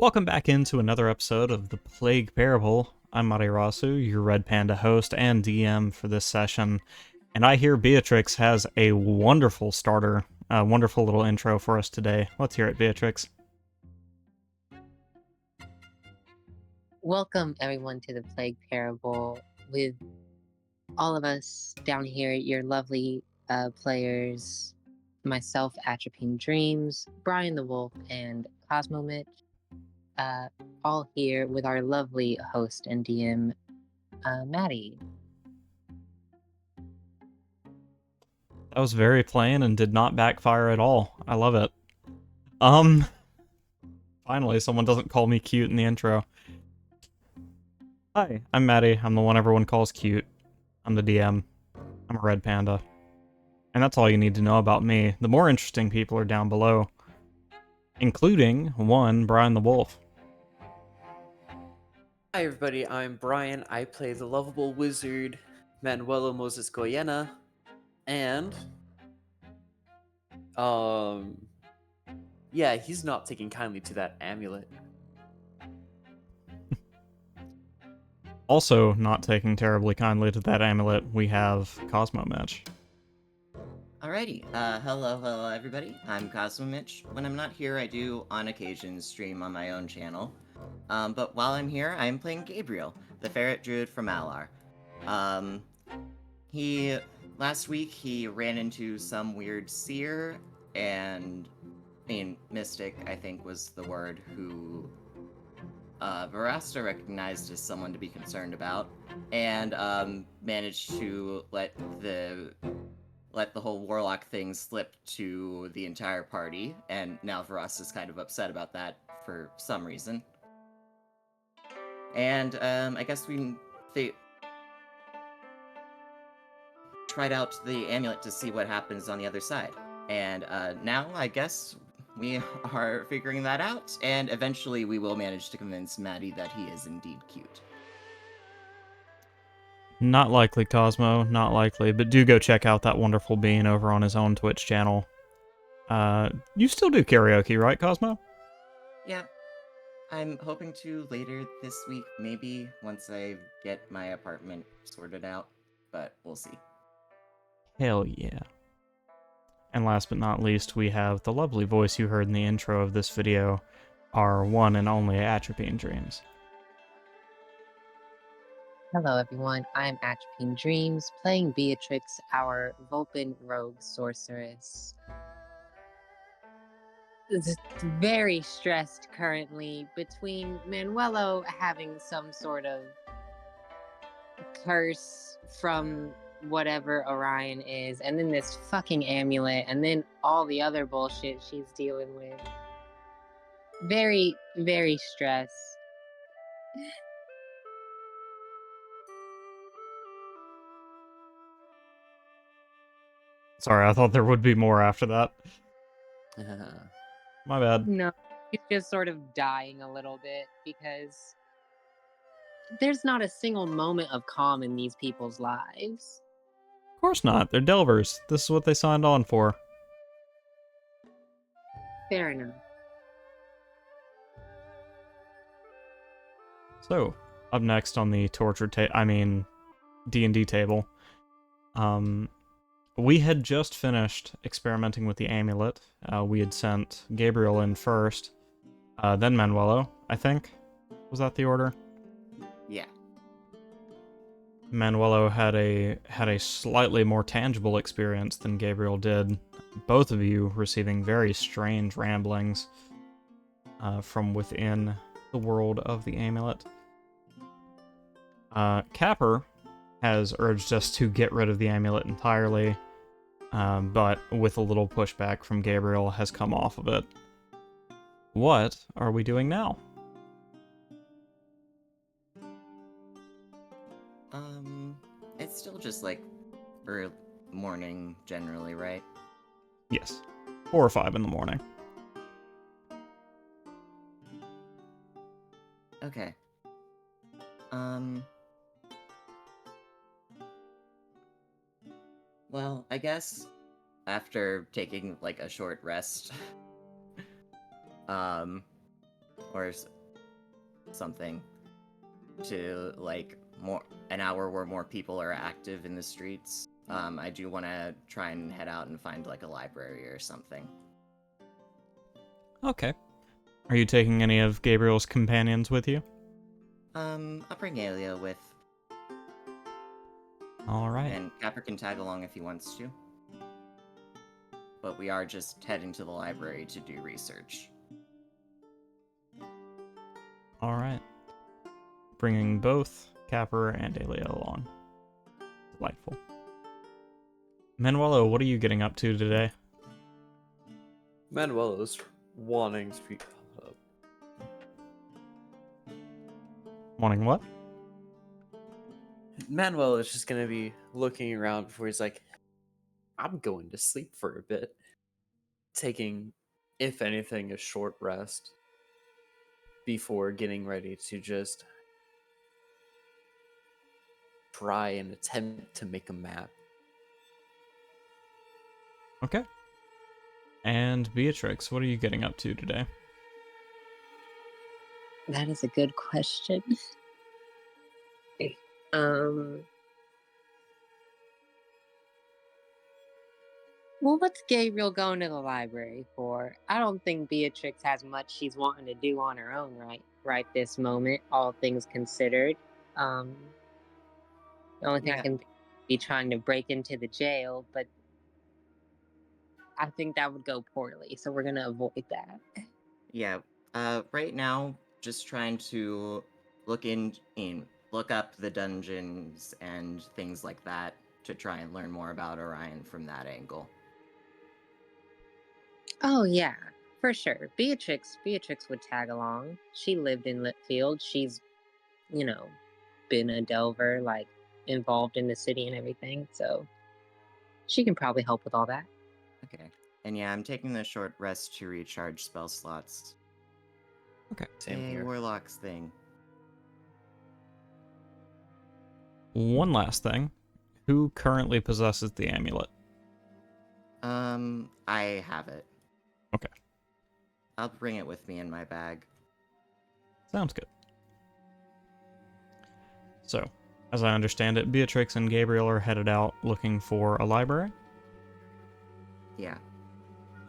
Welcome back into another episode of The Plague Parable. I'm Rasu, your Red Panda host and DM for this session, and I hear Beatrix has a wonderful starter, a wonderful little intro for us today. Let's hear it, Beatrix. Welcome everyone to the Plague Parable with all of us down here, your lovely players, myself, Atropine Dreams, Brian the Wolf, and KosmoMitch, all here with our lovely host and DM, Maddie. That was very plain and did not backfire at all. I love it. Finally, someone doesn't call me cute in the intro. Hi, I'm Maddie. I'm the one everyone calls cute. I'm the DM. I'm a red panda. And that's all you need to know about me. The more interesting people are down below, including one, Brian the Wolf. Hi everybody, I'm Brian. I play the lovable wizard Manuelo Moses Goyena, and yeah, he's not taking kindly to that amulet. Also not taking terribly kindly to that amulet, we have KosmoMitch. Alrighty, hello everybody, I'm KosmoMitch. When I'm not here, I do, on occasion, stream on my own channel. But while I'm here, I'm playing Gabriel, the ferret druid from Alar. Last week, he ran into some weird seer, and, mystic, I think was the word, who, Verasta recognized as someone to be concerned about, and, managed to let the whole warlock thing slip to the entire party, and now Veras is kind of upset about that for some reason. And I guess they tried out the amulet to see what happens on the other side. And now I guess we are figuring that out, and eventually we will manage to convince Maddie that he is indeed cute. Not likely, Cosmo, not likely, but do go check out that wonderful being over on his own Twitch channel. You still do karaoke, right, Cosmo? Yeah, I'm hoping to later this week, maybe once I get my apartment sorted out, but we'll see. Hell yeah. And last but not least, we have the lovely voice you heard in the intro of this video, our one and only Atropine Dreams. Hello everyone, I'm Atropine Dreams, playing Beatrix, our Vulpin rogue sorceress. Very stressed currently between Manuelo having some sort of curse from whatever Orion is, and then this fucking amulet, and then all the other bullshit she's dealing with. Very, very stressed. Sorry, I thought there would be more after that. My bad. No, she's just sort of dying a little bit because there's not a single moment of calm in these people's lives. Of course not, they're Delvers. This is what they signed on for. Fair enough. So, up next on the D&D table, we had just finished experimenting with the amulet. We had sent Gabriel in first, then Manuelo, I think. Was that the order? Yeah. Manuelo had a slightly more tangible experience than Gabriel did. Both of you receiving very strange ramblings from within the world of the amulet. Capper has urged us to get rid of the amulet entirely, but with a little pushback from Gabriel has come off of it. What are we doing now? It's still just like early morning generally, right? Yes. 4 or 5 in the morning. Okay. Well, I guess after taking like a short rest, or something to like an hour where more people are active in the streets. I do want to try and head out and find like a library or something. Okay. Are you taking any of Gabriel's companions with you? I'll bring Alia with, All right. and Capper can tag along if he wants to. But we are just heading to the library to do research. All right. Bringing both Capper and Alia along. Delightful. Manuelo, what are you getting up to today? Manuela's wanting to be. Wanting what? Manuel is just gonna be looking around before he's like, I'm going to sleep for a bit. Taking, if anything, a short rest before getting ready to just try and attempt to make a map. Okay. And Beatrix, what are you getting up to today? That is a good question. Um, well, what's Gabriel going to the library for? I don't think Beatrix has much she's wanting to do on her own right this moment, all things considered. Um, the only thing I Yeah. can be trying to break into the jail, but I think that would go poorly, so we're gonna avoid that. Yeah. Right now, just trying to look up the dungeons and things like that to try and learn more about Orion from that angle. Oh yeah, for sure. Beatrix would tag along. She lived in Litfield. She's, you know, been a delver, like involved in the city and everything, so she can probably help with all that. Okay. And yeah, I'm taking the short rest to recharge spell slots. Okay. Same Hey, here. Warlock's thing. One last thing. Who currently possesses the amulet? I have it. Okay. I'll bring it with me in my bag. Sounds good. So, as I understand it, Beatrix and Gabriel are headed out looking for a library? Yeah.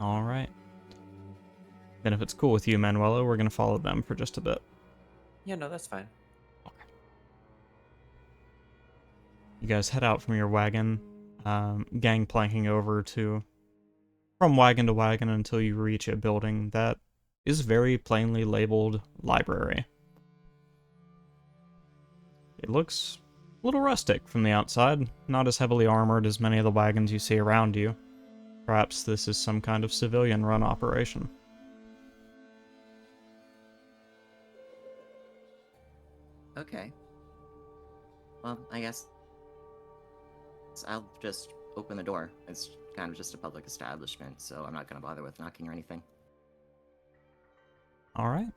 Alright. Then if it's cool with you, Manuelo, we're going to follow them for just a bit. Yeah, no, that's fine. You guys head out from your wagon, gangplanking over from wagon to wagon until you reach a building that is very plainly labeled library. It looks a little rustic from the outside, not as heavily armored as many of the wagons you see around you. Perhaps this is some kind of civilian-run operation. Okay. Well, I guess I'll just open the door. It's kind of just a public establishment, so I'm not going to bother with knocking or anything. Alright.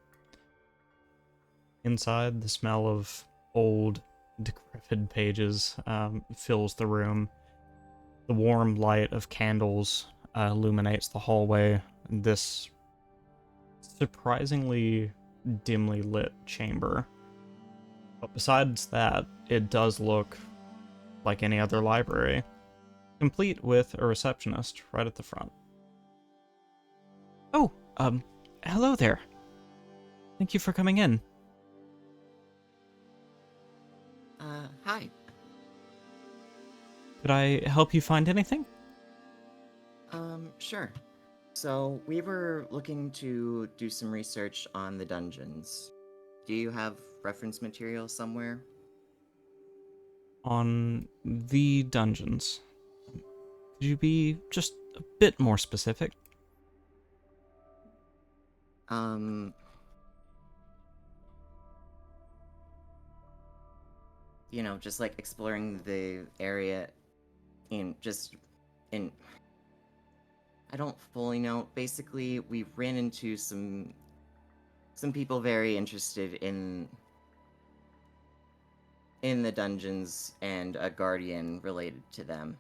Inside, the smell of old, decrepit pages fills the room. The warm light of candles illuminates the hallway. This surprisingly dimly lit chamber. But besides that, it does look like any other library, complete with a receptionist right at the front. Oh, hello there. Thank you for coming in. Hi. Could I help you find anything? Sure. So, we were looking to do some research on the dungeons. Do you have reference material somewhere? On the dungeons. Could you be just a bit more specific? Just like exploring the area in I don't fully know. Basically, we ran into some people very interested in the dungeons and a guardian related to them.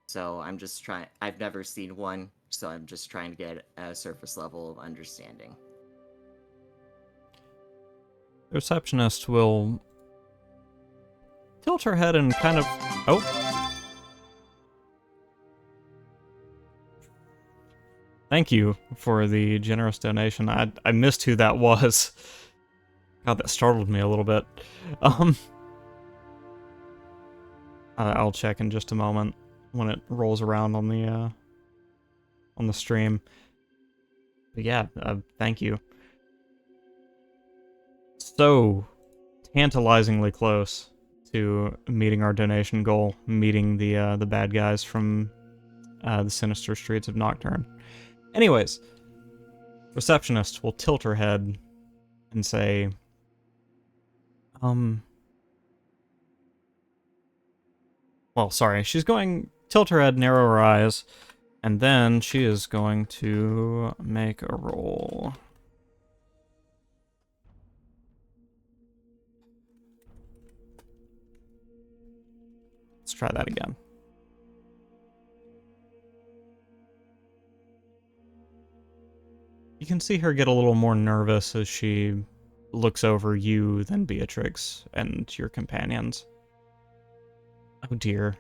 So I'm just trying. I've never seen one, so I'm just trying to get a surface level of understanding. The receptionist will tilt her head and kind of... Oh. Thank you for the generous donation. I missed who that was. God, that startled me a little bit. I'll check in just a moment when it rolls around on the stream. But yeah, thank you. So tantalizingly close to meeting our donation goal, meeting the bad guys from the sinister streets of Nocturne. Anyways, receptionist will tilt her head and say, well, sorry, she's going tilt her head, narrow her eyes, and then she is going to make a roll. Let's try that again. You can see her get a little more nervous as she looks over you, then Beatrix, and your companions. Oh dear.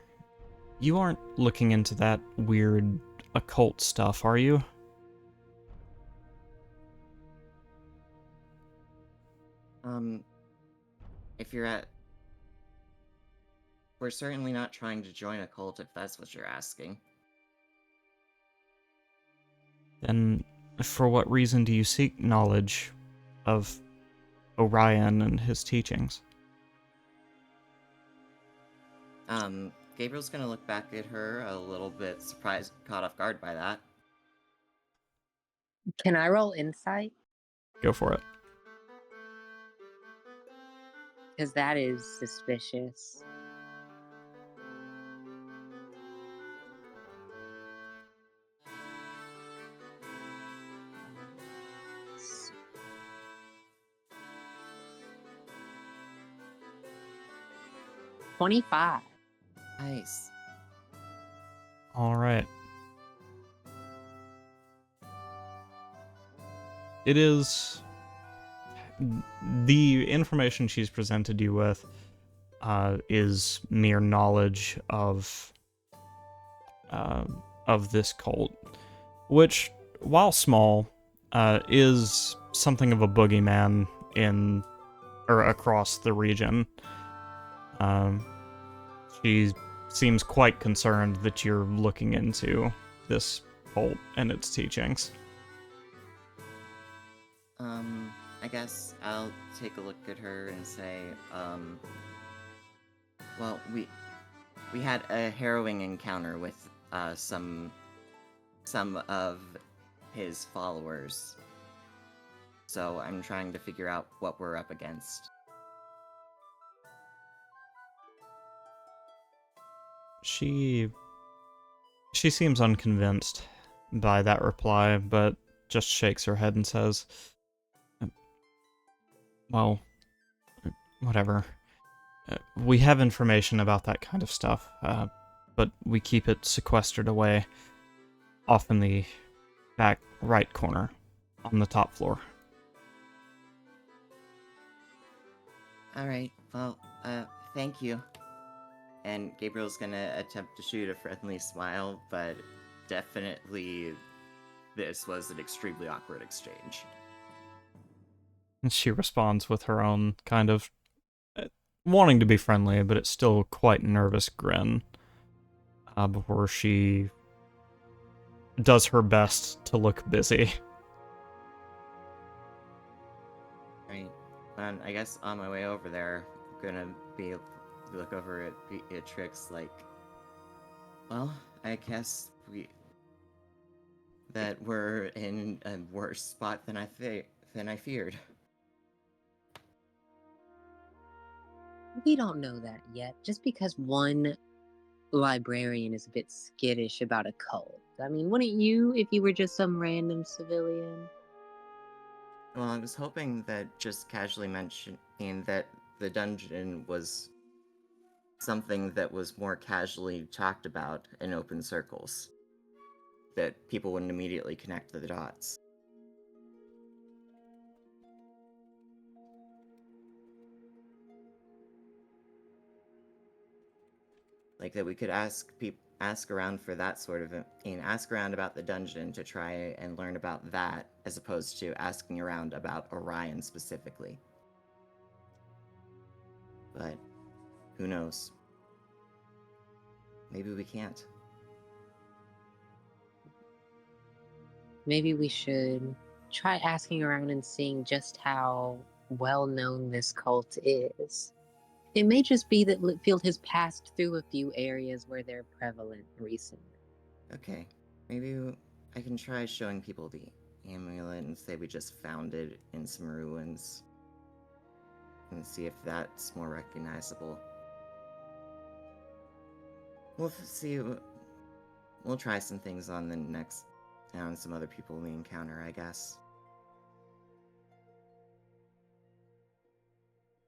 You aren't looking into that weird occult stuff, are you? If you're at... We're certainly not trying to join a cult if that's what you're asking. Then, for what reason do you seek knowledge of Orion and his teachings? Gabriel's gonna look back at her a little bit surprised, caught off guard by that. Can I roll insight? Go for it. Because that is suspicious. $25. Nice. All right. It is the information she's presented you with is mere knowledge of this cult, which, while small, is something of a boogeyman in or across the region. She seems quite concerned that you're looking into this cult and its teachings. I guess I'll take a look at her and say, well, we had a harrowing encounter with some of his followers, so I'm trying to figure out what we're up against. She seems unconvinced by that reply, but just shakes her head and says, well, whatever. We have information about that kind of stuff, but we keep it sequestered away off in the back right corner on the top floor. Alright, well, thank you. And Gabriel's gonna attempt to shoot a friendly smile, but definitely this was an extremely awkward exchange. And she responds with her own kind of wanting to be friendly, but it's still quite nervous grin before she does her best to look busy. Right. And I guess on my way over there, I'm gonna be able to look over at Beatrix like, well, I guess we're in a worse spot than I feared. We don't know that yet. Just because one librarian is a bit skittish about a cult. I mean, wouldn't you if you were just some random civilian? Well, I was hoping that just casually mentioning that the dungeon was something that was more casually talked about in open circles. that people wouldn't immediately connect the dots. Like that we could ask around for that sort of, ask around about the dungeon to try and learn about that, as opposed to asking around about Orion specifically. But who knows? Maybe we can't. Maybe we should try asking around and seeing just how well known this cult is. It may just be that Litfield has passed through a few areas where they're prevalent recently. Okay, maybe I can try showing people the amulet and say we just found it in some ruins, and see if that's more recognizable. We'll see. We'll try some things on the next, on some other people we encounter, I guess.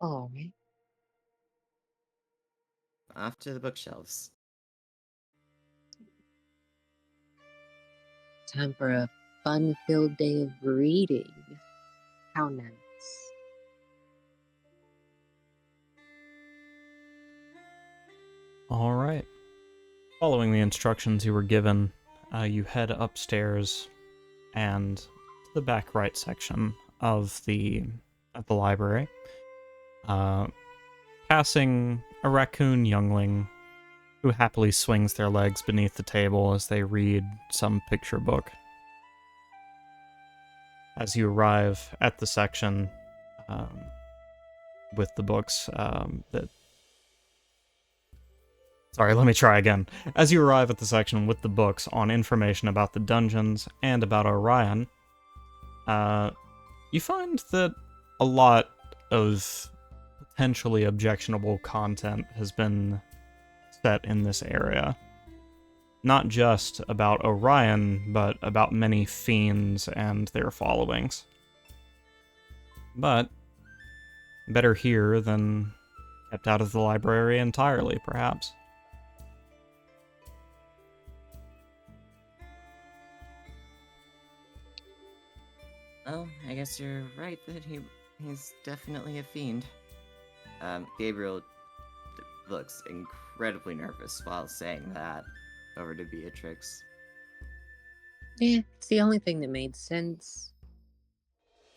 All right. Off to the bookshelves. Time for a fun-filled day of reading. How nice. All right. Following the instructions you were given, you head upstairs and to the back right section of the library, passing a raccoon youngling who happily swings their legs beneath the table as they read some picture book. As you arrive at the section with the books that... Sorry, let me try again. As you arrive at the section with the books on information about the dungeons and about Orion, you find that a lot of potentially objectionable content has been set in this area. Not just about Orion, but about many fiends and their followings. But better here than kept out of the library entirely, perhaps. Well, I guess you're right that he's definitely a fiend. Gabriel looks incredibly nervous while saying that over to Beatrix. Yeah, it's the only thing that made sense.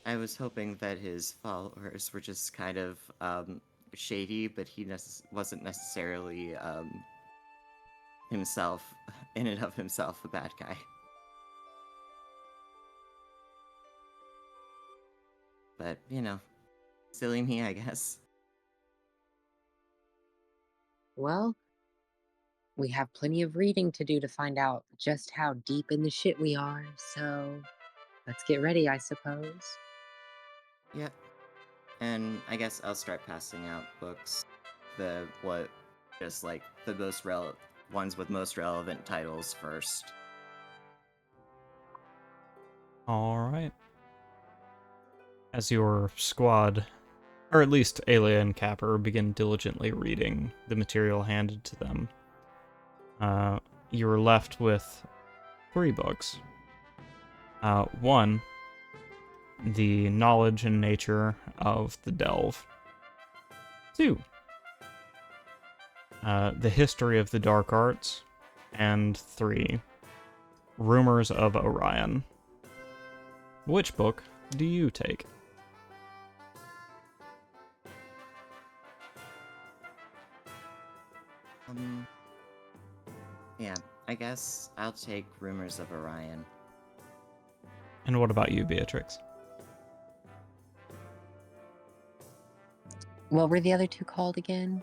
I was hoping that his followers were just kind of shady, but he wasn't necessarily himself, in and of himself, a bad guy. But, silly me, I guess. Well, we have plenty of reading to do to find out just how deep in the shit we are, so let's get ready, I suppose. Yep. And I guess I'll start passing out books. The most ones with most relevant titles first. Alright. As your squad, or at least Ayla and Capper, begin diligently reading the material handed to them, you're left with 3 books. One, The Knowledge and Nature of the Delve. 2, The History of the Dark Arts. And 3, Rumors of Orion. Which book do you take? Yeah, I guess I'll take Rumors of Orion. And what about you, Beatrix? What were the other 2 called again?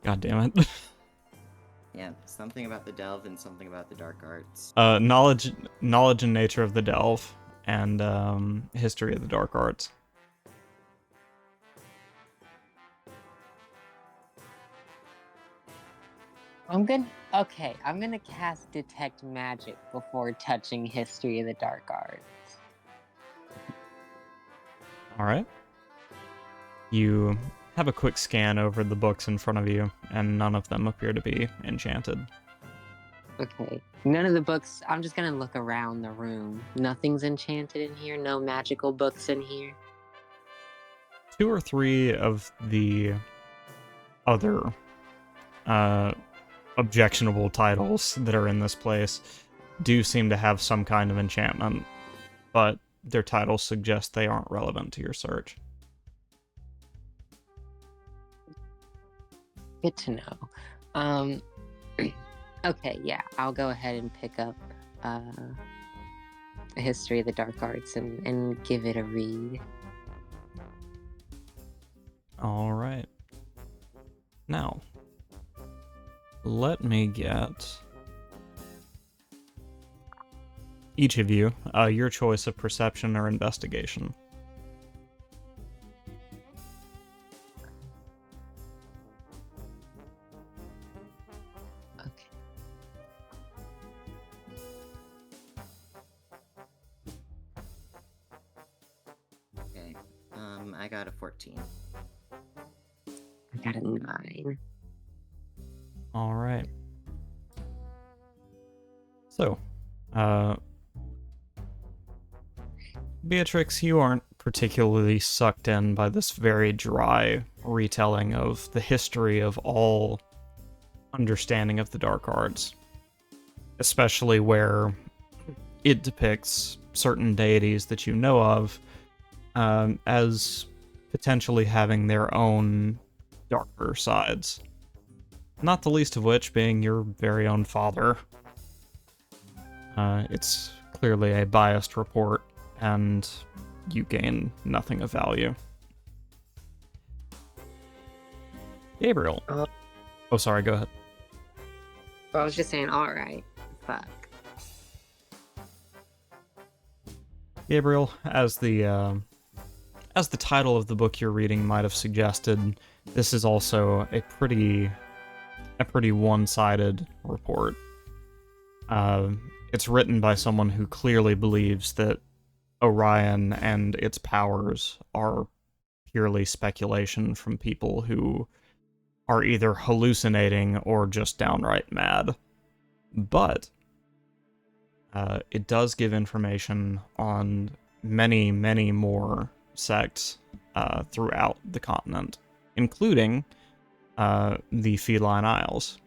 God damn it. Yeah, something about the Delve and something about the Dark Arts. Knowledge and Nature of the Delve, and History of the Dark Arts. I'm gonna cast Detect Magic before touching History of the Dark Arts. Alright. You have a quick scan over the books in front of you, and none of them appear to be enchanted. Okay. None of the books. I'm just gonna look around the room. Nothing's enchanted in here. No magical books in here. 2 or 3 of the other objectionable titles that are in this place do seem to have some kind of enchantment, but their titles suggest they aren't relevant to your search. Good to know. Okay, yeah, I'll go ahead and pick up a History of the Dark Arts and give it a read. All right. Now, let me get each of you your choice of perception or investigation. Okay. Okay. I got a 14. I got a 9. All right. So, Beatrix, you aren't particularly sucked in by this very dry retelling of the history of all understanding of the dark arts, especially where it depicts certain deities that you know of as potentially having their own darker sides. Not the least of which being your very own father. It's clearly a biased report, and you gain nothing of value. Gabriel. Oh, sorry, go ahead. I was just saying, alright. Fuck. Gabriel, as the title of the book you're reading might have suggested, this is also a pretty one-sided report. It's written by someone who clearly believes that Orion and its powers are purely speculation from people who are either hallucinating or just downright mad. But it does give information on many, many more sects throughout the continent, including the Feline Isles.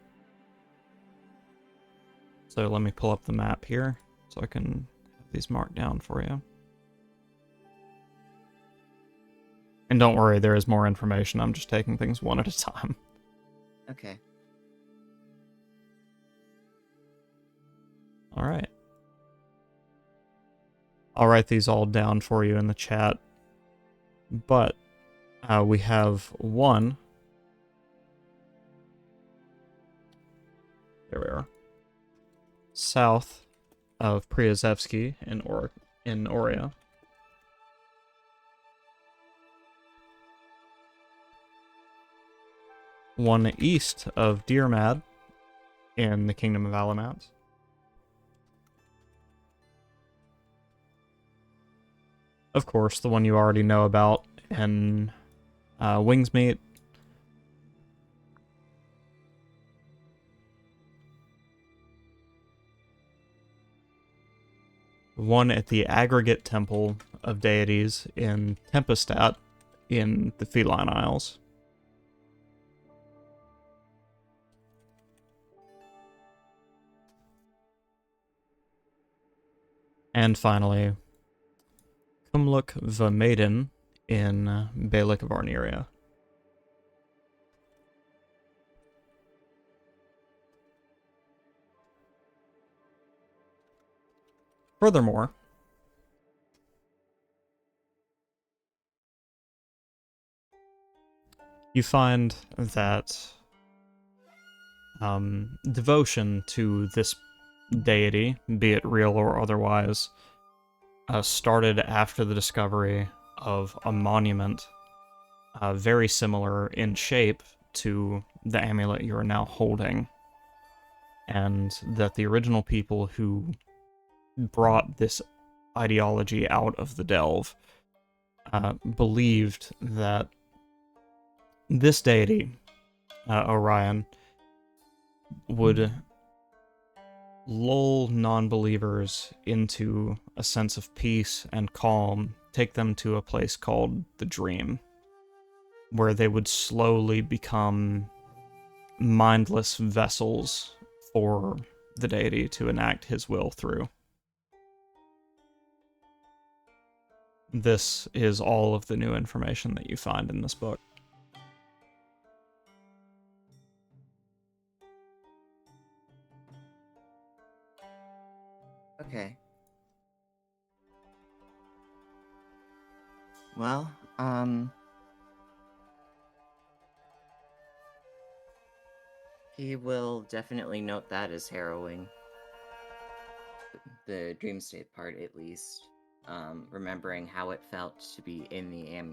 So let me pull up the map here so I can have these marked down for you. And don't worry, there is more information. I'm just taking things one at a time. Okay. All right. I'll write these all down for you in the chat. But we have one. There we are. South of Priazevsky in Oria. One east of Diermad in the Kingdom of Alamance. Of course, the one you already know about in Wingsmeet. One at the Aggregate Temple of Deities in Tempestat in the Feline Isles. And finally, Kumluk Vamaden in Balik of Arneria. Furthermore, you find that devotion to this deity, be it real or otherwise, started after the discovery of a monument very similar in shape to the amulet you are now holding, and that the original people who brought this ideology out of the Delve believed that this deity, Orion, would lull non-believers into a sense of peace and calm, take them to a place called the Dream, where they would slowly become mindless vessels for the deity to enact his will through. This is all of the new information that you find in this book. Okay. Well, he will definitely note that as harrowing. The dream state part, at least. Remembering how it felt to be in the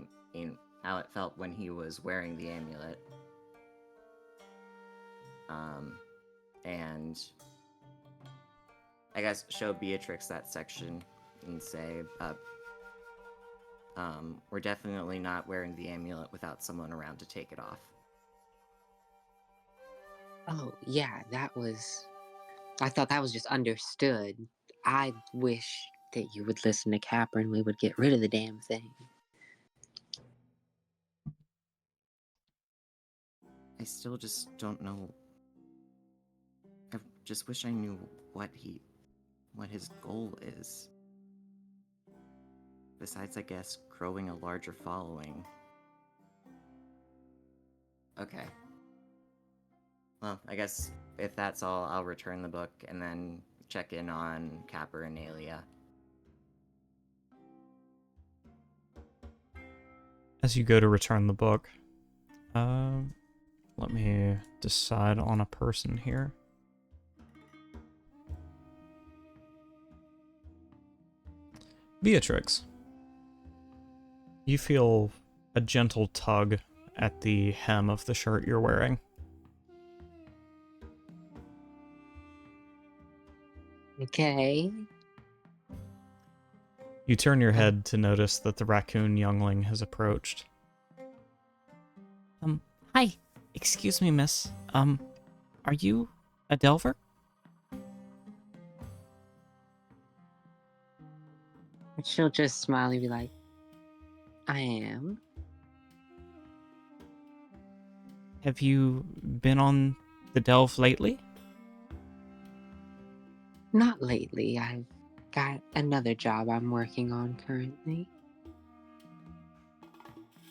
how it felt when he was wearing the amulet. And I guess show Beatrix that section and say, we're definitely not wearing the amulet without someone around to take it off. Oh, yeah, I thought that was just understood. I wish that you would listen to Capper and we would get rid of the damn thing. I still just don't know. I just wish I knew what his goal is. Besides, I guess, growing a larger following. Okay. Well, I guess if that's all, I'll return the book and then check in on Capper and Alia. As you go to return the book, let me decide on a person here. Beatrix, you feel a gentle tug at the hem of the shirt you're wearing. Okay. You turn your head to notice that the raccoon youngling has approached. Hi. Excuse me, miss. Are you a Delver? She'll just smile and be like, I am. Have you been on the Delve lately? Not lately. I've got another job I'm working on currently.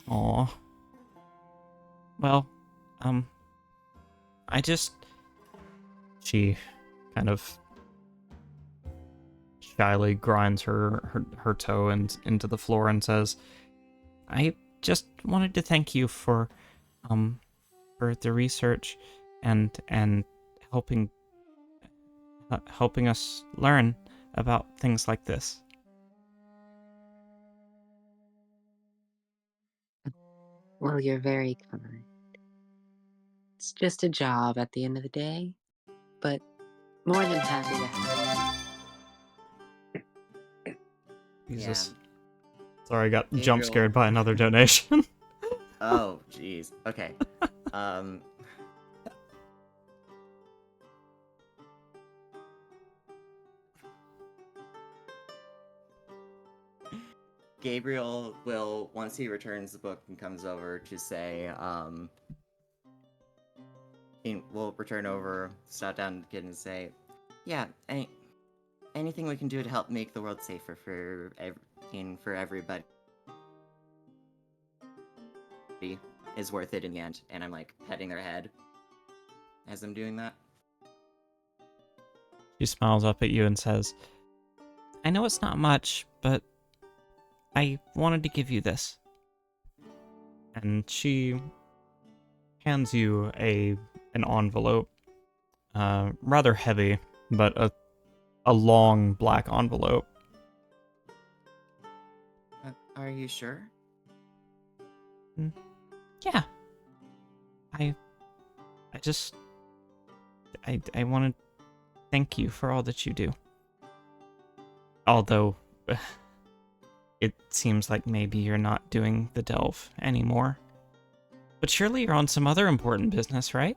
Aw. Well, She kind of shyly grinds her toe into the floor and says, I just wanted to thank you for the research and helping us learn about things like this. Well, you're very kind. It's just a job at the end of the day, but more than happy to help. Jesus. Yeah. Sorry, I got Gabriel. jump scared by another donation. Oh, jeez. Okay. Gabriel will, once he returns the book and comes over to say, we'll return over, stop down the kid and say, yeah, anything we can do to help make the world safer for everybody is worth it in the end. And I'm like petting their head as I'm doing that. She smiles up at you and says, I know it's not much, but I wanted to give you this. And she hands you an envelope, rather heavy, but a long black envelope. Are you sure? Yeah. I want to thank you for all that you do. Although, it seems like maybe you're not doing the Delve anymore. But surely you're on some other important business, right?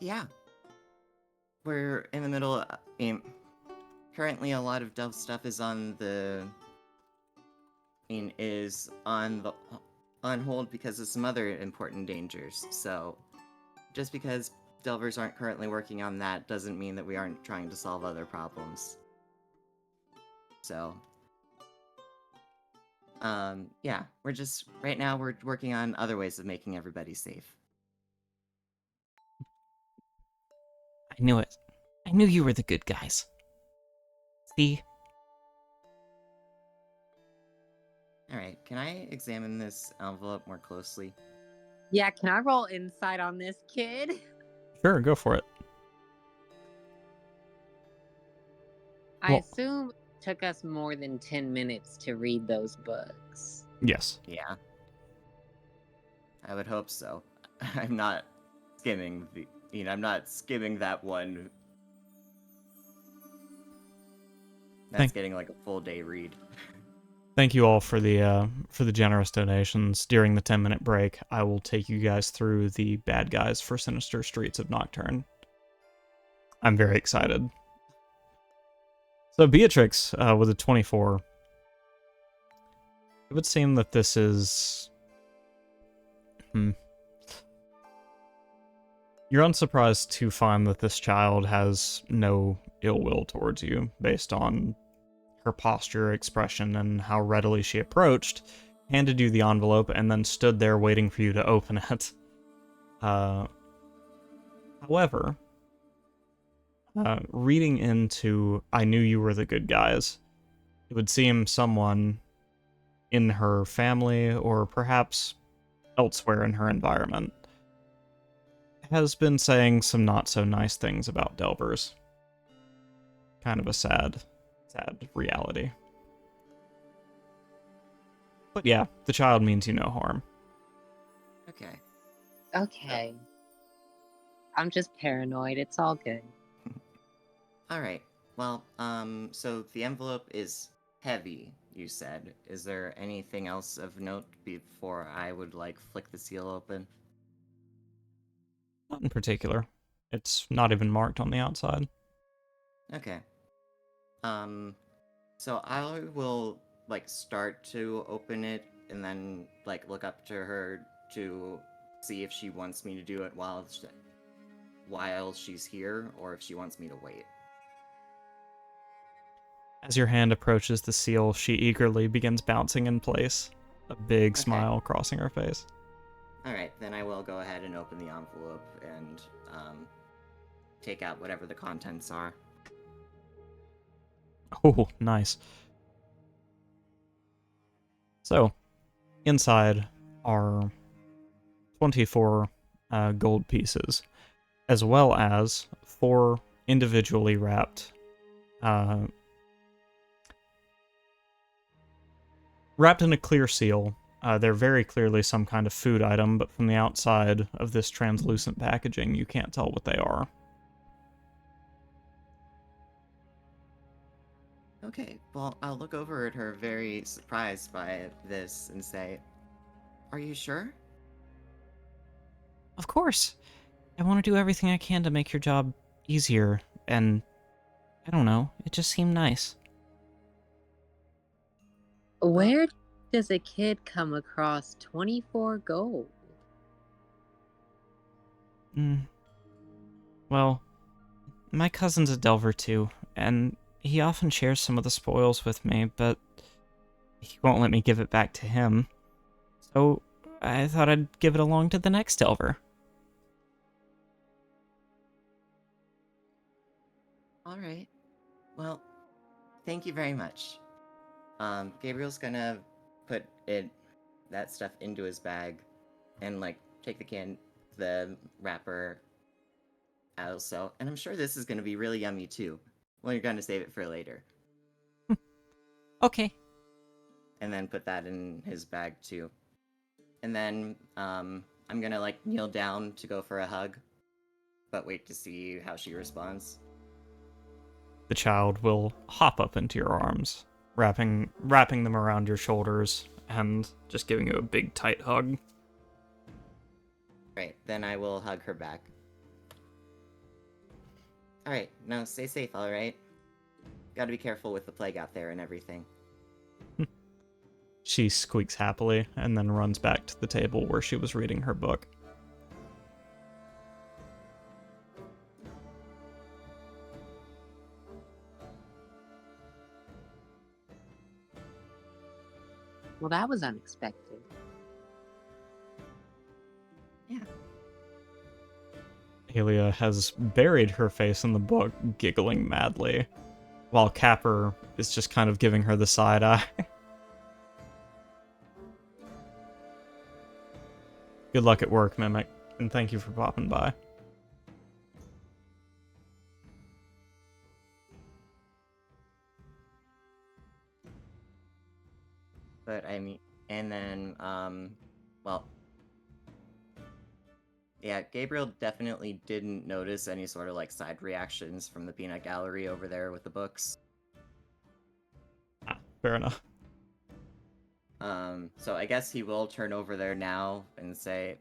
Yeah. we're in the middle. Currently, a lot of Delve stuff is on the. Is on hold because of some other important dangers. So, just because Delvers aren't currently working on that doesn't mean that we aren't trying to solve other problems. So, yeah, right now we're working on other ways of making everybody safe. I knew it. I knew you were the good guys. See? Alright, can I examine this envelope more closely? Yeah, can I roll insight on this kid? Sure, go for it. I Well- assume it took us more than 10 minutes to read those books. Yes. Yeah. I would hope so. I'm not skimming I'm not skimming that one. That's getting like a full day read. Thank you all for the generous donations. During the 10-minute break, I will take you guys through the bad guys for Sinister Streets of Nocturne. I'm very excited. So Beatrix, with a 24. It would seem that this is... You're unsurprised to find that this child has no ill will towards you, based on her posture, expression, and how readily she approached, handed you the envelope, and then stood there waiting for you to open it. However, reading into I knew you were the good guys, it would seem someone in her family, or perhaps elsewhere in her environment, has been saying some not so nice things about Delvers. Kind of a sad reality. But yeah, the child means you no harm. Okay. Okay. I'm just paranoid. It's all good. Alright. Well, so the envelope is heavy, you said. Is there anything else of note before I would, flick the seal open? Not in particular. It's not even marked on the outside. Okay. So I will, start to open it and then, look up to her to see if she wants me to do it while she's here, or if she wants me to wait. As your hand approaches the seal, she eagerly begins bouncing in place, a big smile crossing her face. Alright, then I will go ahead and open the envelope and, take out whatever the contents are. Oh, nice. So, inside are 24 gold pieces, as well as 4 individually wrapped in a clear seal. They're very clearly some kind of food item, but from the outside of this translucent packaging, you can't tell what they are. Okay, well, I'll look over at her very surprised by this and say, "Are you sure?" Of course. I want to do everything I can to make your job easier, and I don't know, it just seemed nice. Where does a kid come across 24 gold? Well, my cousin's a Delver too, and he often shares some of the spoils with me, but he won't let me give it back to him. So I thought I'd give it along to the next Delver. Alright. Well, thank you very much. Gabriel's gonna put that stuff into his bag and, take the wrapper also. And I'm sure this is gonna be really yummy too. Well, you're gonna save it for later. Okay. And then put that in his bag too. And then, I'm gonna, kneel down to go for a hug, but wait to see how she responds. The child will hop up into your arms, wrapping them around your shoulders, and just giving you a big, tight hug. Right, then I will hug her back. Alright, no, stay safe, alright? Gotta be careful with the plague out there and everything. She squeaks happily and then runs back to the table where she was reading her book. Well, that was unexpected. Yeah. Alia has buried her face in the book, giggling madly, while Capper is just kind of giving her the side eye. Good luck at work, Mimic, and thank you for popping by. But I mean, and then, well, yeah, Gabriel definitely didn't notice any sort of like side reactions from the peanut gallery over there with the books. Ah, fair enough. So I guess he will turn over there now and say,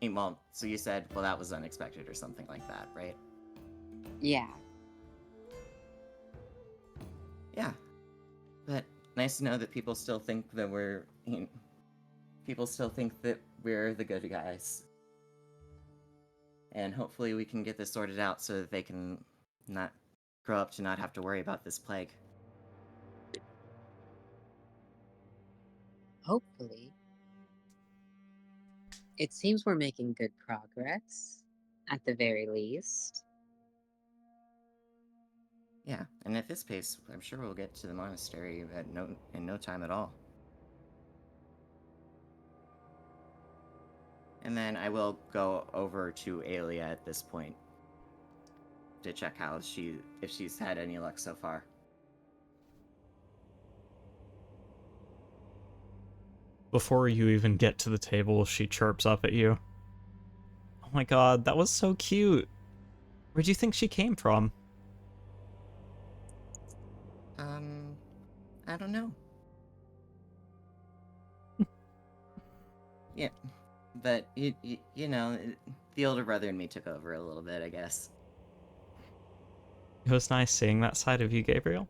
well, so you said, well, that was unexpected or something like that, right? Yeah. Yeah. But nice to know that people still think that people still think that we're the good guys. And hopefully we can get this sorted out so that they can not grow up to not have to worry about this plague. Hopefully. It seems we're making good progress, at the very least. Yeah, and at this pace, I'm sure we'll get to the monastery in no time at all. And then I will go over to Alia at this point to check if she's had any luck so far. Before you even get to the table, she chirps up at you. Oh my god, that was so cute. Where'd you think she came from? I don't know. Yeah, but you know, the older brother and me took over a little bit, I guess. It was nice seeing that side of you, Gabriel.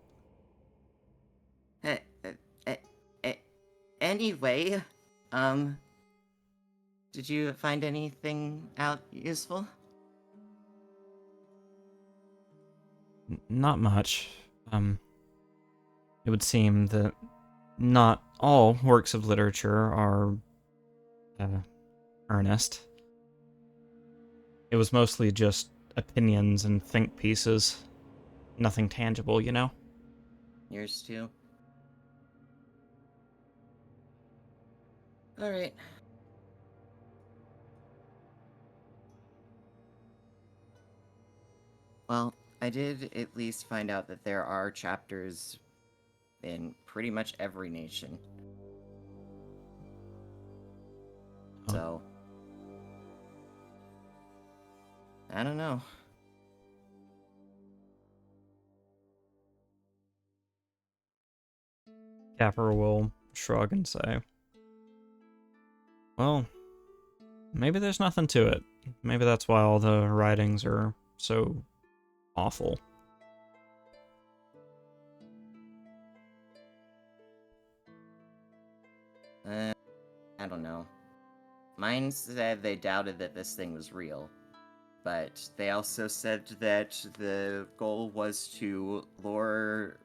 Eh, anyway, um, did you find anything out useful? Not much. It would seem that not all works of literature are earnest. It was mostly just opinions and think pieces. Nothing tangible, you know? Yours too? Alright. Well, I did at least find out that there are chapters in pretty much every nation. Oh. So, I don't know. Capper will shrug and say, well, maybe there's nothing to it. Maybe that's why all the writings are so awful. I don't know. Mine said they doubted that this thing was real, but they also said that the goal was to lure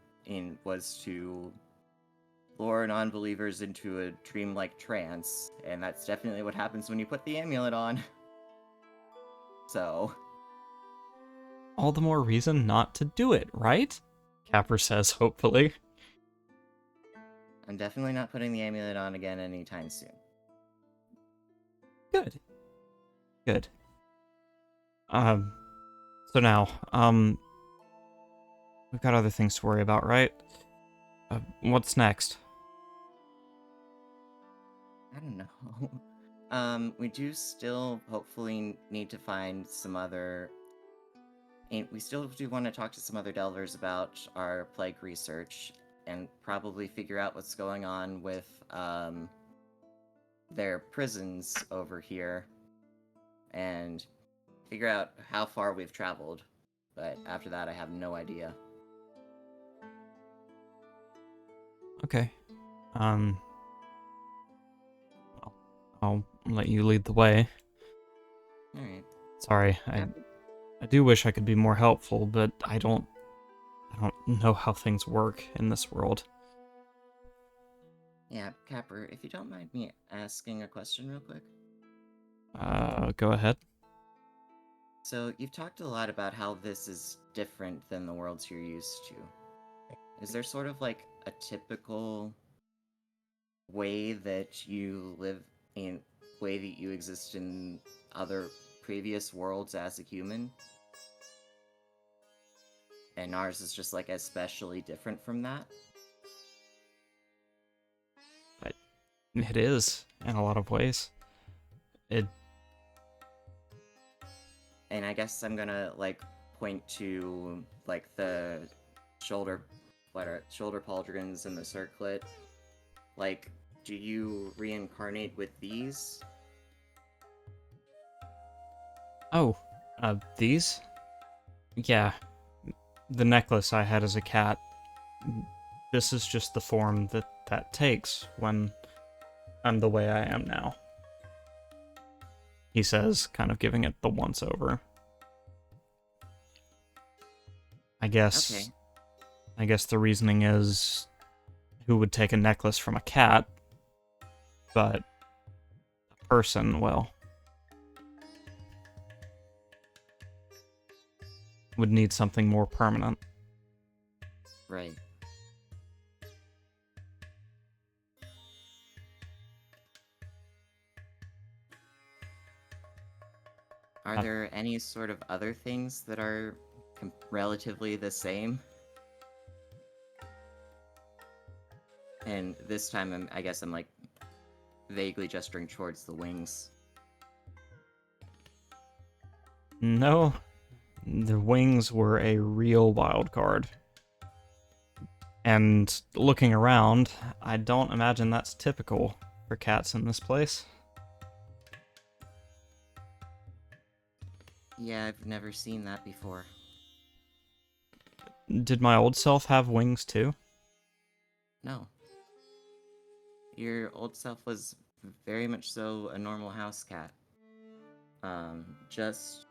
non-believers into a dreamlike trance, and that's definitely what happens when you put the amulet on. So, All the more reason not to do it, right? Capper says hopefully. I'm definitely not putting the amulet on again anytime soon. Good. Good. So now, we've got other things to worry about, right? What's next? I don't know. We do still hopefully need to find some other. We still do want to talk to some other delvers about our plague research and probably figure out what's going on with their prisons over here and figure out how far we've traveled, but after that I have no idea. Okay. I'll I'll let you lead the way. Alright. Sorry, I do wish I could be more helpful, but I don't know how things work in this world. Yeah, Capper, if you don't mind me asking a question real quick. Go ahead. So, you've talked a lot about how this is different than the worlds you're used to. Is there sort of like a typical way that you live in, way that you exist in other previous worlds as a human? And ours is just like especially different from that? It is in a lot of ways. It And I guess I'm gonna like point to like the shoulder shoulder pauldrons and the circlet. Like, do you reincarnate with these? Oh, these? Yeah, the necklace I had as a cat. This is just the form that takes when I'm the way I am now. He says, kind of giving it the once over. I guess the reasoning is who would take a necklace from a cat, but a person, well, would need something more permanent. Right. Are there any sort of other things that are relatively the same? And this time, I guess I'm like vaguely gesturing towards the wings. No, the wings were a real wild card. And looking around, I don't imagine that's typical for cats in this place. Yeah, I've never seen that before. Did my old self have wings too? No. Your old self was very much so a normal house cat. Just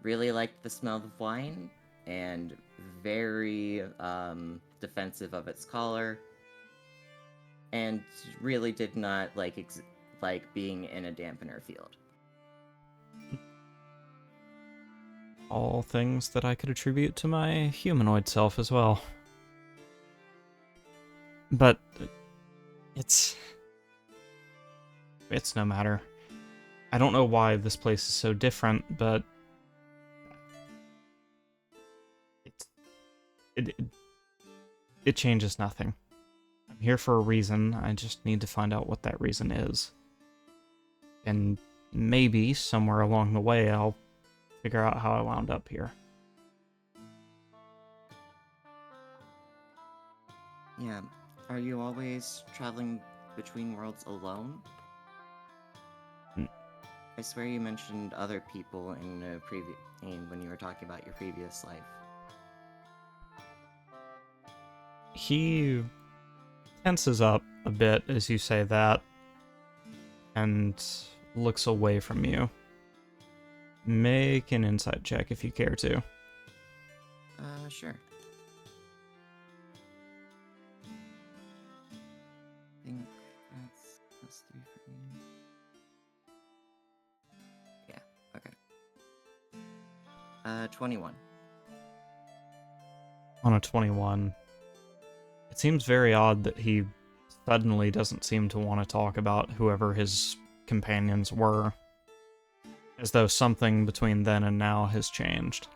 really liked the smell of wine and very defensive of its collar, and really did not like being in a dampener field. All things that I could attribute to my humanoid self as well. But it's no matter. I don't know why this place is so different, but it changes nothing. I'm here for a reason. I just need to find out what that reason is. And maybe somewhere along the way I'll figure out how I wound up here. Yeah. Are you always traveling between worlds alone? I swear you mentioned other people in when you were talking about your previous life. He tenses up a bit as you say that and looks away from you. Make an insight check if you care to. Sure. I think that's +3 for me. Yeah, okay. 21. On a 21, it seems very odd that he suddenly doesn't seem to want to talk about whoever his companions were, as though something between then and now has changed.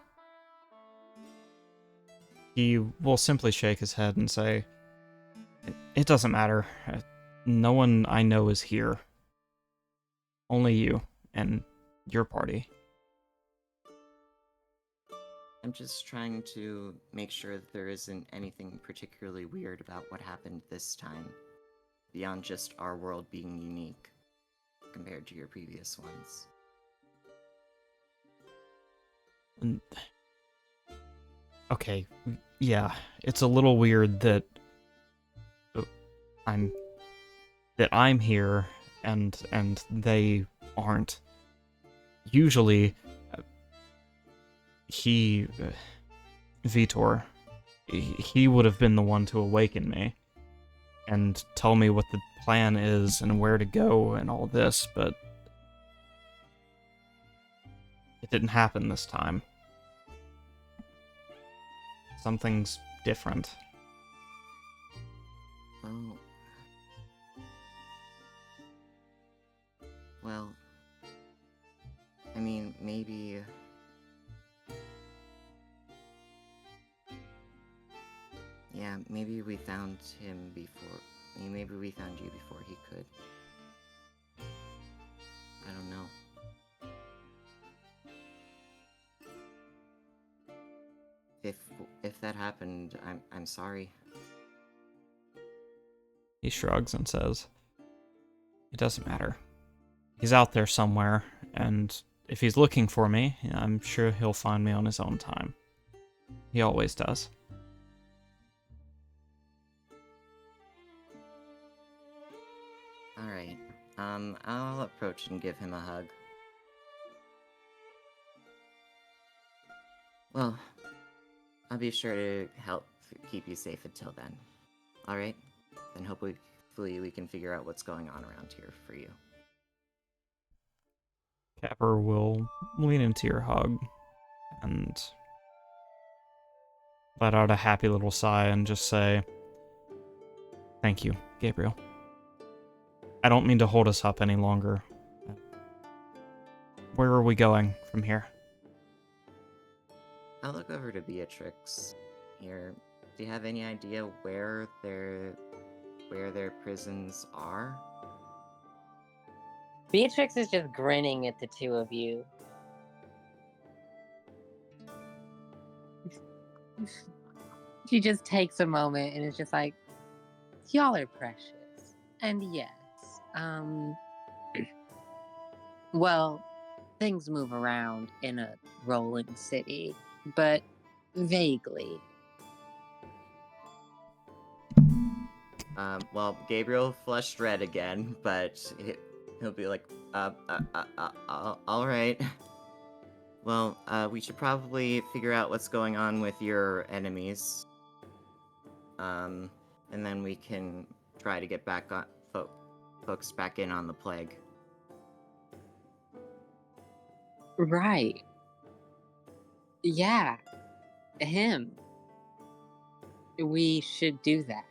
He will simply shake his head and say, "It doesn't matter. No one I know is here. Only you and your party." I'm just trying to make sure that there isn't anything particularly weird about what happened this time, beyond just our world being unique compared to your previous ones. And- Okay, yeah, it's a little weird that uh, I'm I'm here and they aren't. Usually, uh, he Vitor, he would have been the one to awaken me and tell me what the plan is and where to go and all this, but it didn't happen this time. Something's different. Oh. Well, I mean, maybe... Yeah, maybe we found him before... Maybe we found you before he could. I don't know. If that happened, I'm sorry. He shrugs and says, "It doesn't matter. He's out there somewhere, and if he's looking for me, I'm sure he'll find me on his own time. He always does." Alright. I'll approach and give him a hug. Well, I'll be sure to help keep you safe until then. Alright? Then hopefully we can figure out what's going on around here for you. Capper will lean into your hug and let out a happy little sigh and just say, "Thank you, Gabriel. I don't mean to hold us up any longer. Where are we going from here?" I'll look over to Beatrix here. Do you have any idea where their prisons are? Beatrix is just grinning at the two of you. She just takes a moment and is just like, y'all are precious. And yes, well, things move around in a rolling city, but vaguely. Well, Gabriel flushed red again, but he'll be like, all right. Well, we should probably figure out what's going on with your enemies. And then we can try to get back on folks back in on the plague. Right. Yeah. Him. We should do that.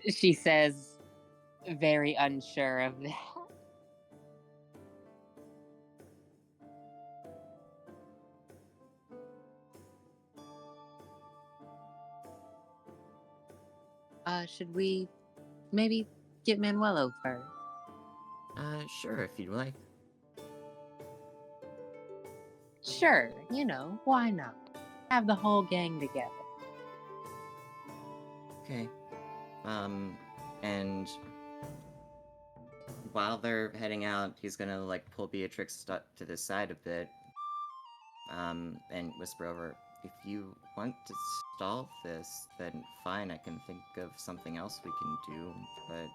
She says, very unsure of that. Should we maybe get Manuelo first? Sure, if you'd like. Sure, why not? Have the whole gang together. Okay. And while they're heading out, he's gonna, pull Beatrix to the side a bit, and whisper over, "If you want to stall this, then fine, I can think of something else we can do, but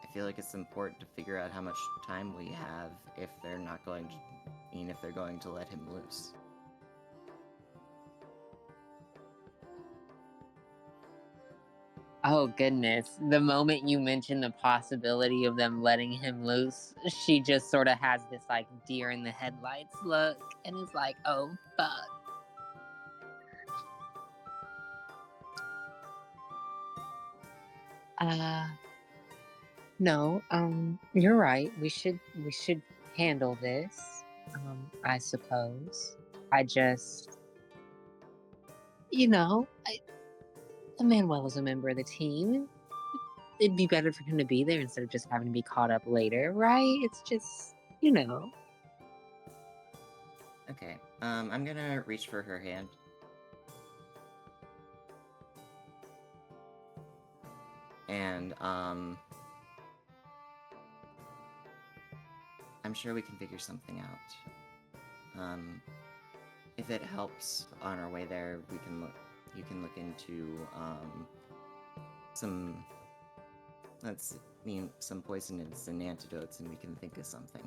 I feel like it's important to figure out how much time we have if they're going to let him loose." Oh goodness. The moment you mention the possibility of them letting him loose, she just sort of has this deer in the headlights look and is like, oh fuck. No, you're right. We should handle this. I suppose. I just Manuel is a member of the team. It'd be better for him to be there instead of just having to be caught up later, right? It's just, Okay, I'm gonna reach for her hand. And, I'm sure we can figure something out. If it helps on our way there, we can look. You can look into some. Some poisons and antidotes, and we can think of something.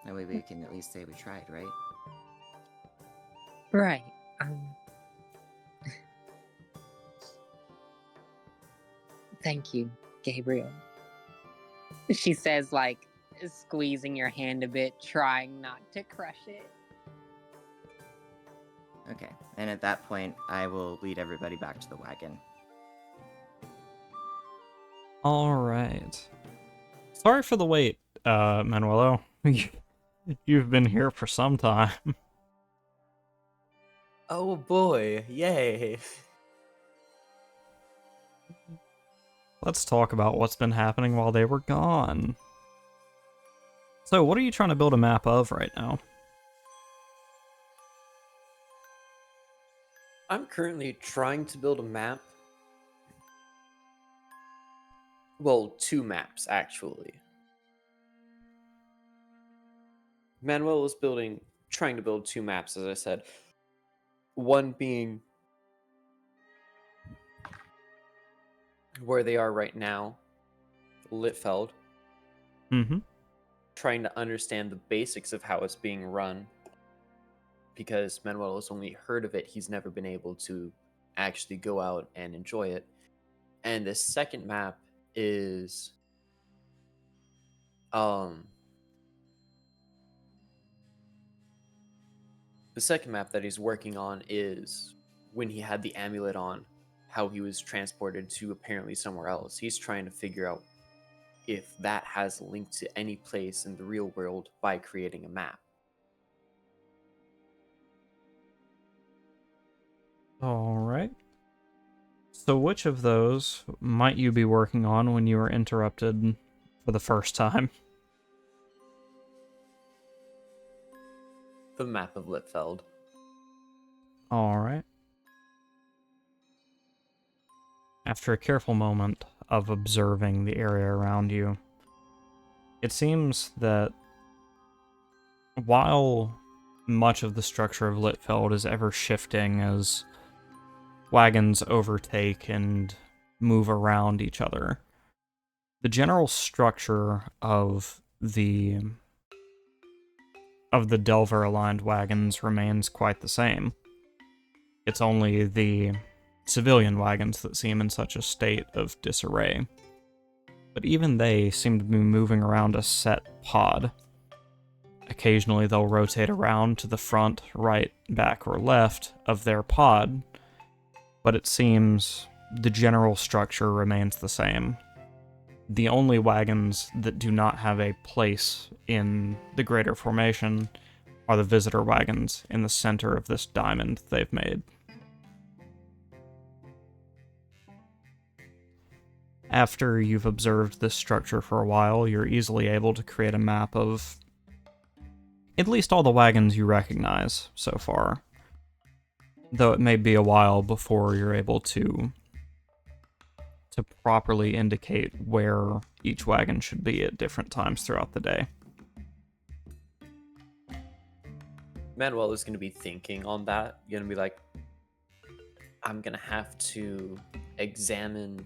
That way we can at least say we tried, right? Right. Thank you, Gabriel. She says, like, squeezing your hand a bit, trying not to crush it. Okay, and at that point, I will lead everybody back to the wagon. Alright. Sorry for the wait, Manuelo. You've been here for some time. Oh boy, yay. Let's talk about what's been happening while they were gone. So, what are you trying to build a map of right now? I'm currently trying to build a map. Well, 2 maps, actually. Manuel was trying to build 2 maps, as I said. One being where they are right now, Litfeld. Mm-hmm. Trying to understand the basics of how it's being run. Because Manuel has only heard of it, he's never been able to actually go out and enjoy it. And the second map is the second map that he's working on is when he had the amulet on, how he was transported to apparently somewhere else. He's trying to figure out if that has a link to any place in the real world by creating a map. Alright. So which of those might you be working on when you were interrupted for the first time? The map of Litfeld. Alright. After a careful moment of observing the area around you, it seems that while much of the structure of Litfeld is ever shifting as wagons overtake and move around each other, the general structure of the Delver-aligned wagons remains quite the same. It's only the civilian wagons that seem in such a state of disarray. But even they seem to be moving around a set pod. Occasionally they'll rotate around to the front, right, back, or left of their pod, but it seems the general structure remains the same. The only wagons that do not have a place in the greater formation are the visitor wagons in the center of this diamond they've made. After you've observed this structure for a while, you're easily able to create a map of at least all the wagons you recognize so far, though it may be a while before you're able to properly indicate where each wagon should be at different times throughout the day. Manuel is going to be thinking on that. You're going to be like, I'm going to have to examine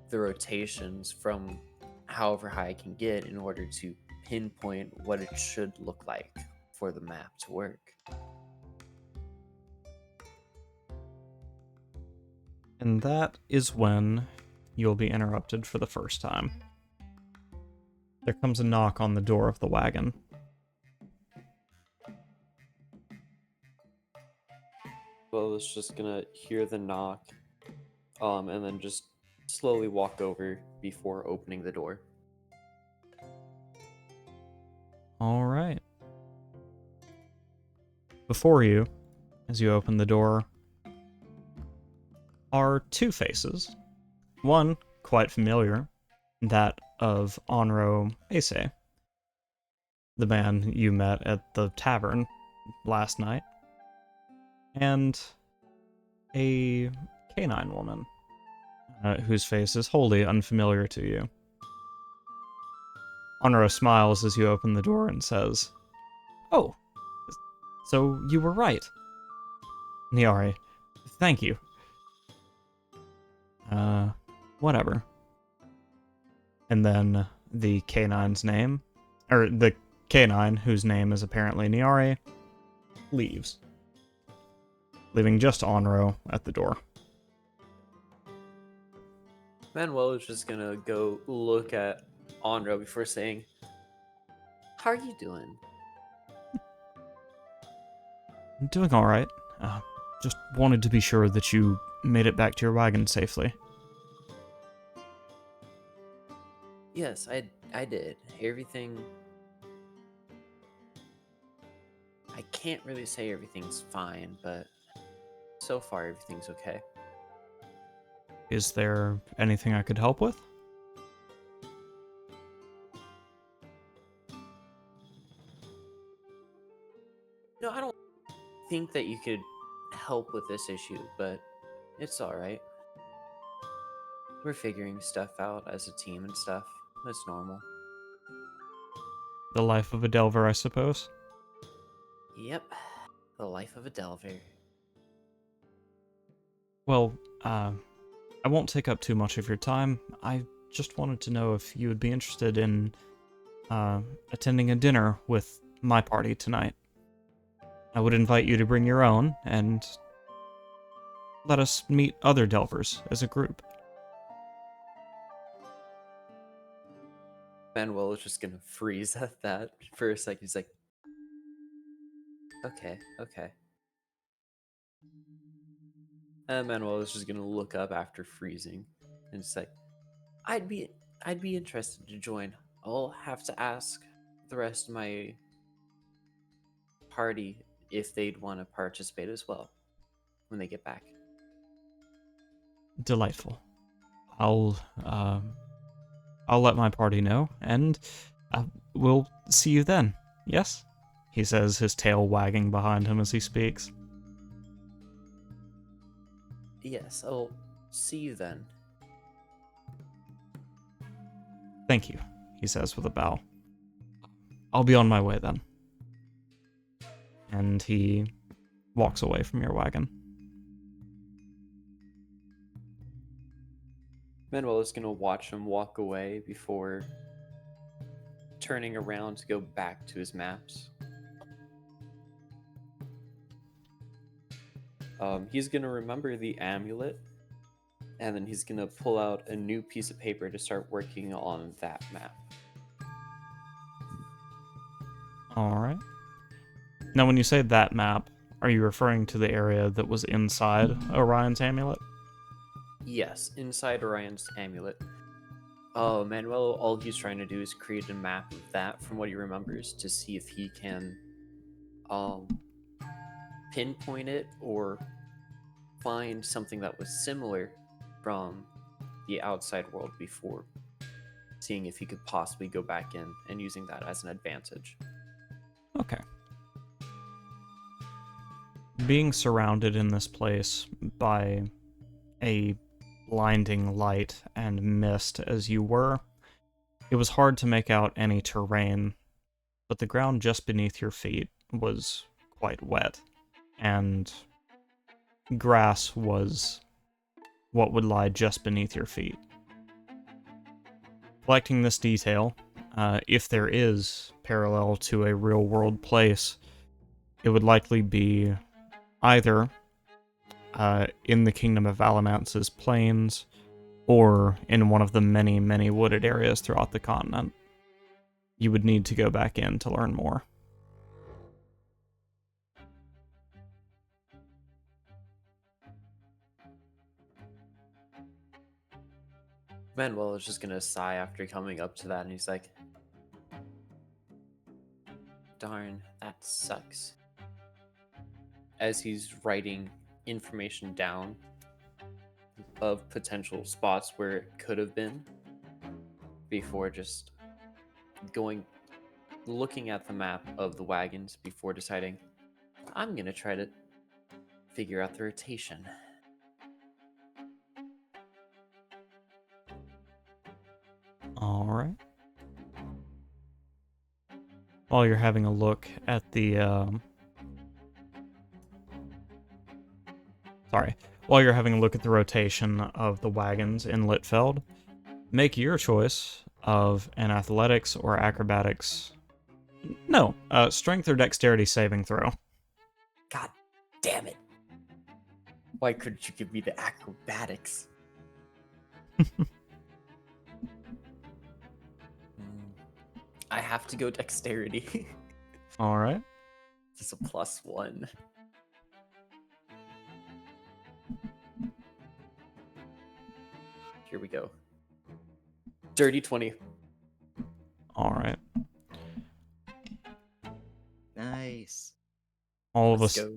the rotations from however high I can get in order to pinpoint what it should look like for the map to work. And that is when you'll be interrupted for the first time. There comes a knock on the door of the wagon. Well, it's just gonna hear the knock, and then just slowly walk over before opening the door. All right. Before you, as you open the door, are 2 faces. One, quite familiar, that of Onro Ace, the man you met at the tavern last night, and a canine woman, whose face is wholly unfamiliar to you. Honro smiles as you open the door and says, "Oh, so you were right. Niari, thank you. Whatever." And then the K9's name, or the K9, whose name is apparently Niari, leaves, leaving just Onro at the door. Manuel is just gonna go look at Onro before saying, "How are you doing?" I'm doing alright. Just wanted to be sure that you made it back to your wagon safely. Yes, I did. Everything. I can't really say everything's fine, but so far everything's okay. Is there anything I could help with? No, I don't think that you could help with this issue, but it's alright. We're figuring stuff out as a team and stuff. That's normal. The life of a Delver, I suppose. Yep. The life of a Delver. Well, I won't take up too much of your time. I just wanted to know if you would be interested in attending a dinner with my party tonight. I would invite you to bring your own, and let us meet other Delvers as a group. Manuel is just gonna freeze at that for a second. He's like, okay. And Manuel is just gonna look up after freezing and it's like, I'd be interested to join. I'll have to ask the rest of my party if they'd want to participate as well when they get back. Delightful. I'll let my party know, and we'll see you then. Yes? He says, his tail wagging behind him as he speaks. Yes, I'll see you then. Thank you, he says with a bow. I'll be on my way then. And he walks away from your wagon. Manuel is gonna watch him walk away before turning around to go back to his maps. He's gonna remember the amulet, and then he's gonna pull out a new piece of paper to start working on that map. Alright. Now, when you say that map, are you referring to the area that was inside Orion's amulet? Yes, inside Orion's amulet. Manuel, all he's trying to do is create a map of that from what he remembers to see if he can pinpoint it or find something that was similar from the outside world before, seeing if he could possibly go back in and using that as an advantage. Okay. Being surrounded in this place by a blinding light and mist as you were, it was hard to make out any terrain, but the ground just beneath your feet was quite wet, and grass was what would lie just beneath your feet. Collecting this detail, if there is parallel to a real-world place, it would likely be either in the Kingdom of Alamance's plains, or in one of the many, many wooded areas throughout the continent. You would need to go back in to learn more. Manuel is just gonna sigh after coming up to that, and he's like, darn, that sucks. As he's writing information down of potential spots where it could have been before just looking at the map of the wagons before deciding, I'm gonna try to figure out the rotation. Alright. while you're having a look at the while you're having a look at the rotation of the wagons in Litfeld, make your choice of an athletics or acrobatics. No, strength or dexterity saving throw. God damn it. Why couldn't you give me the acrobatics? I have to go dexterity. All right. This is a +1. Here we go. Dirty 20. All right. Nice. All of Let's us. go.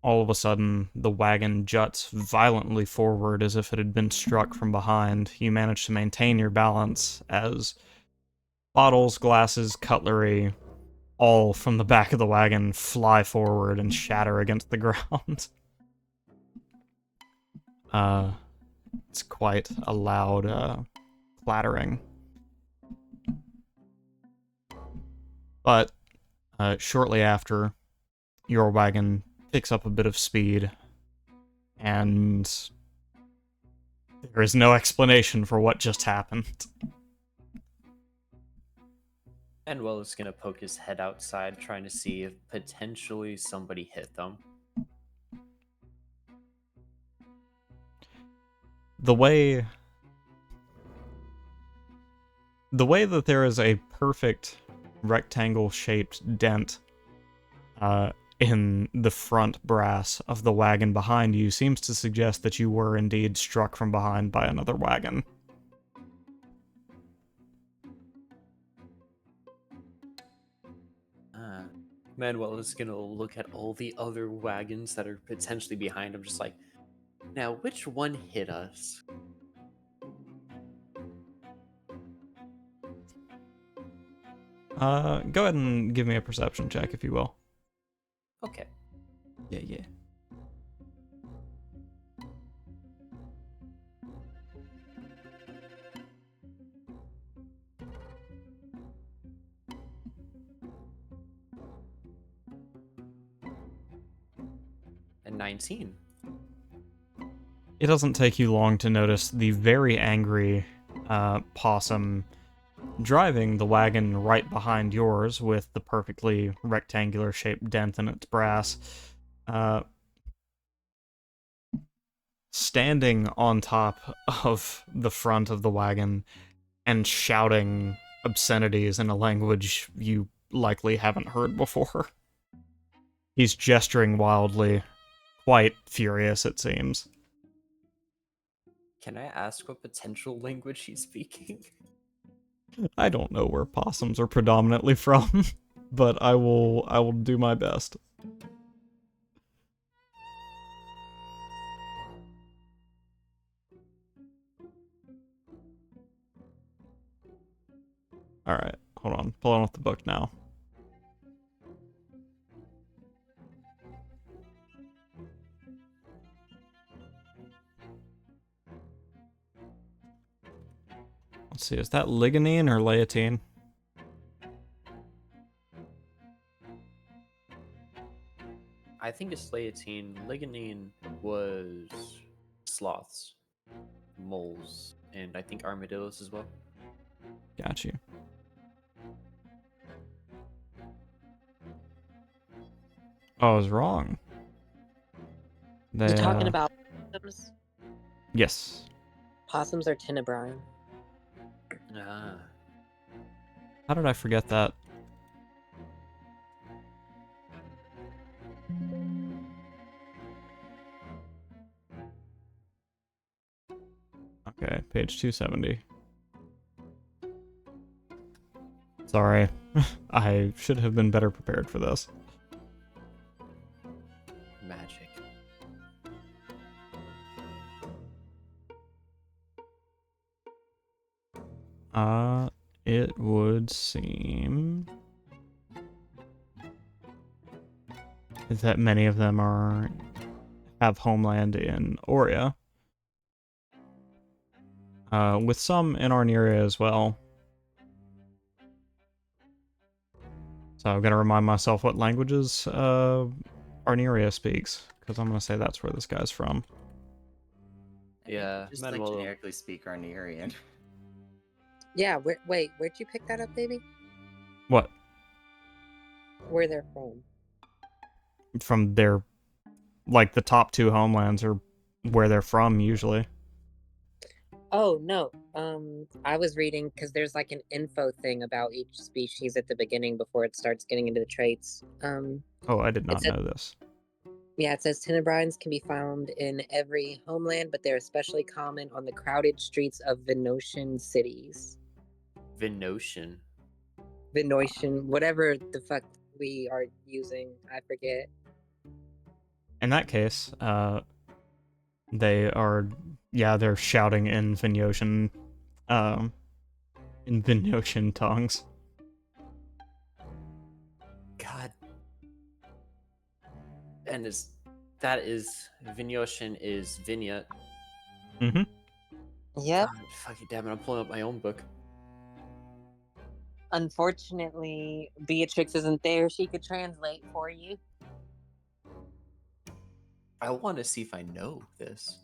All of a sudden, the wagon juts violently forward as if it had been struck from behind. You manage to maintain your balance as bottles, glasses, cutlery, all from the back of the wagon fly forward and shatter against the ground. It's quite a loud, clattering. But shortly after, your wagon picks up a bit of speed, and there is no explanation for what just happened. Enwell is gonna poke his head outside, trying to see if potentially somebody hit them. The way that there is a perfect rectangle-shaped dent in the front brass of the wagon behind you seems to suggest that you were indeed struck from behind by another wagon. Manuel is gonna look at all the other wagons that are potentially behind him, just like, now which one hit us? Go ahead and give me a perception check, if you will. Okay. Yeah. And 19. It doesn't take you long to notice the very angry possum driving the wagon right behind yours with the perfectly rectangular shaped dent in its brass, standing on top of the front of the wagon and shouting obscenities in a language you likely haven't heard before. He's gesturing wildly, quite furious it seems. Can I ask what potential language he's speaking? I don't know where possums are predominantly from, but I will do my best. Alright, hold on. Pulling off the book now. Let's see, is that ligonine or leotine? I think it's leotine. Ligonine was sloths, moles, and I think armadillos as well. Got you. Oh, I was wrong. You're talking about possums? Yes. Possums are tenebrine. Ah. How did I forget that? Okay, page 270. Sorry. I should have been better prepared for this. Magic. It would seem that many of them have homeland in Aurea. With some in Arneria as well. So I'm gonna remind myself what languages Arneria speaks, because I'm gonna say that's where this guy's from. I think Yeah, we just like Manuel. generically speak Arnerian. Yeah, wait, where'd you pick that up, baby? What? Where they're from? From their, like, the top 2 homelands are where they're from usually. Oh, no. I was reading because there's like an info thing about each species at the beginning before it starts getting into the traits. Oh, I did It not said, know this. yeah, it says tenebrines can be found in every homeland, but they're especially common on the crowded streets of Venetian cities. Venetian. Venetian, whatever the fuck we are using, I forget. In that case, they are, yeah, they're shouting in Venetian tongues. God. And that is Venetian is vignette. Mm-hmm. Yep. God, fucking damn it! I'm pulling up my own book. Unfortunately, Beatrix isn't there. She could translate for you. I want to see if I know this.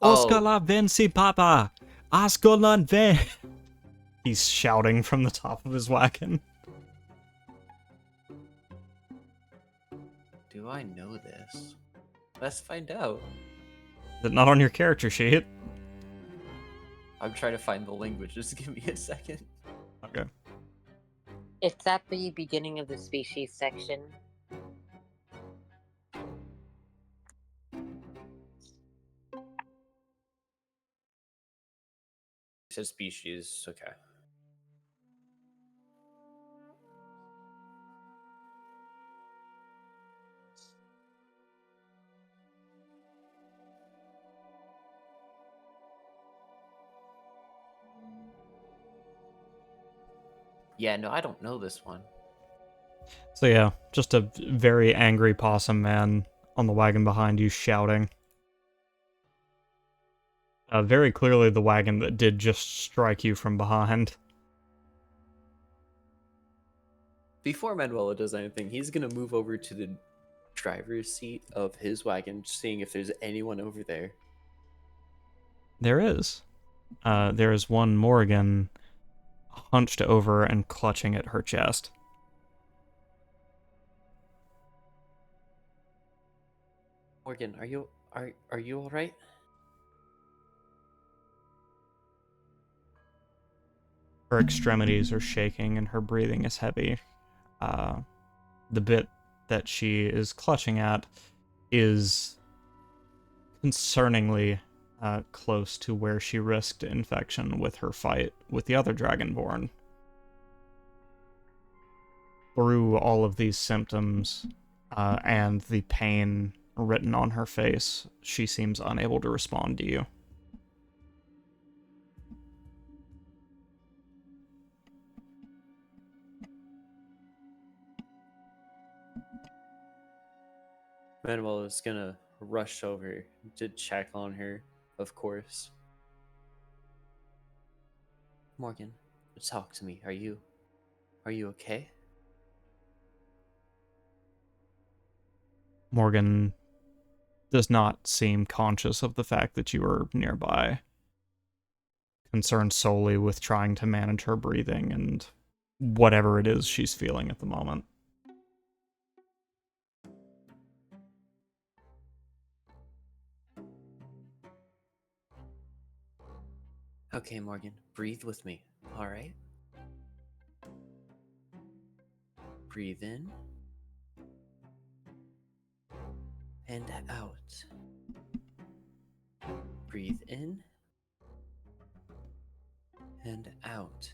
Oscar Oh, la Vinci Papa! Oscar la Ven. He's shouting from the top of his wagon. do I know this? Let's find out. Is it not on your character sheet? I'm trying to find the language. Just give me a second. Okay. It's at the beginning of the species section. It says species. Okay. Yeah, no, I don't know this one. So yeah, just a very angry possum man on the wagon behind you shouting. Very clearly the wagon that did just strike you from behind. Before Manuela does anything, he's gonna move over to the driver's seat of his wagon, seeing if there's anyone over there. There is. There is one Morgan hunched over and clutching at her chest. Morgan, are you all right? Her extremities are shaking and her breathing is heavy. The bit that she is clutching at is concerningly close to where she risked infection with her fight with the other Dragonborn. Through all of these symptoms and the pain written on her face, she seems unable to respond to you. Manuel is gonna rush over to check on her, of course. Morgan, talk to me. Are you okay? Morgan does not seem conscious of the fact that you are nearby, concerned solely with trying to manage her breathing and whatever it is she's feeling at the moment. Okay, Morgan, breathe with me. All right. Breathe in and out. Breathe in and out.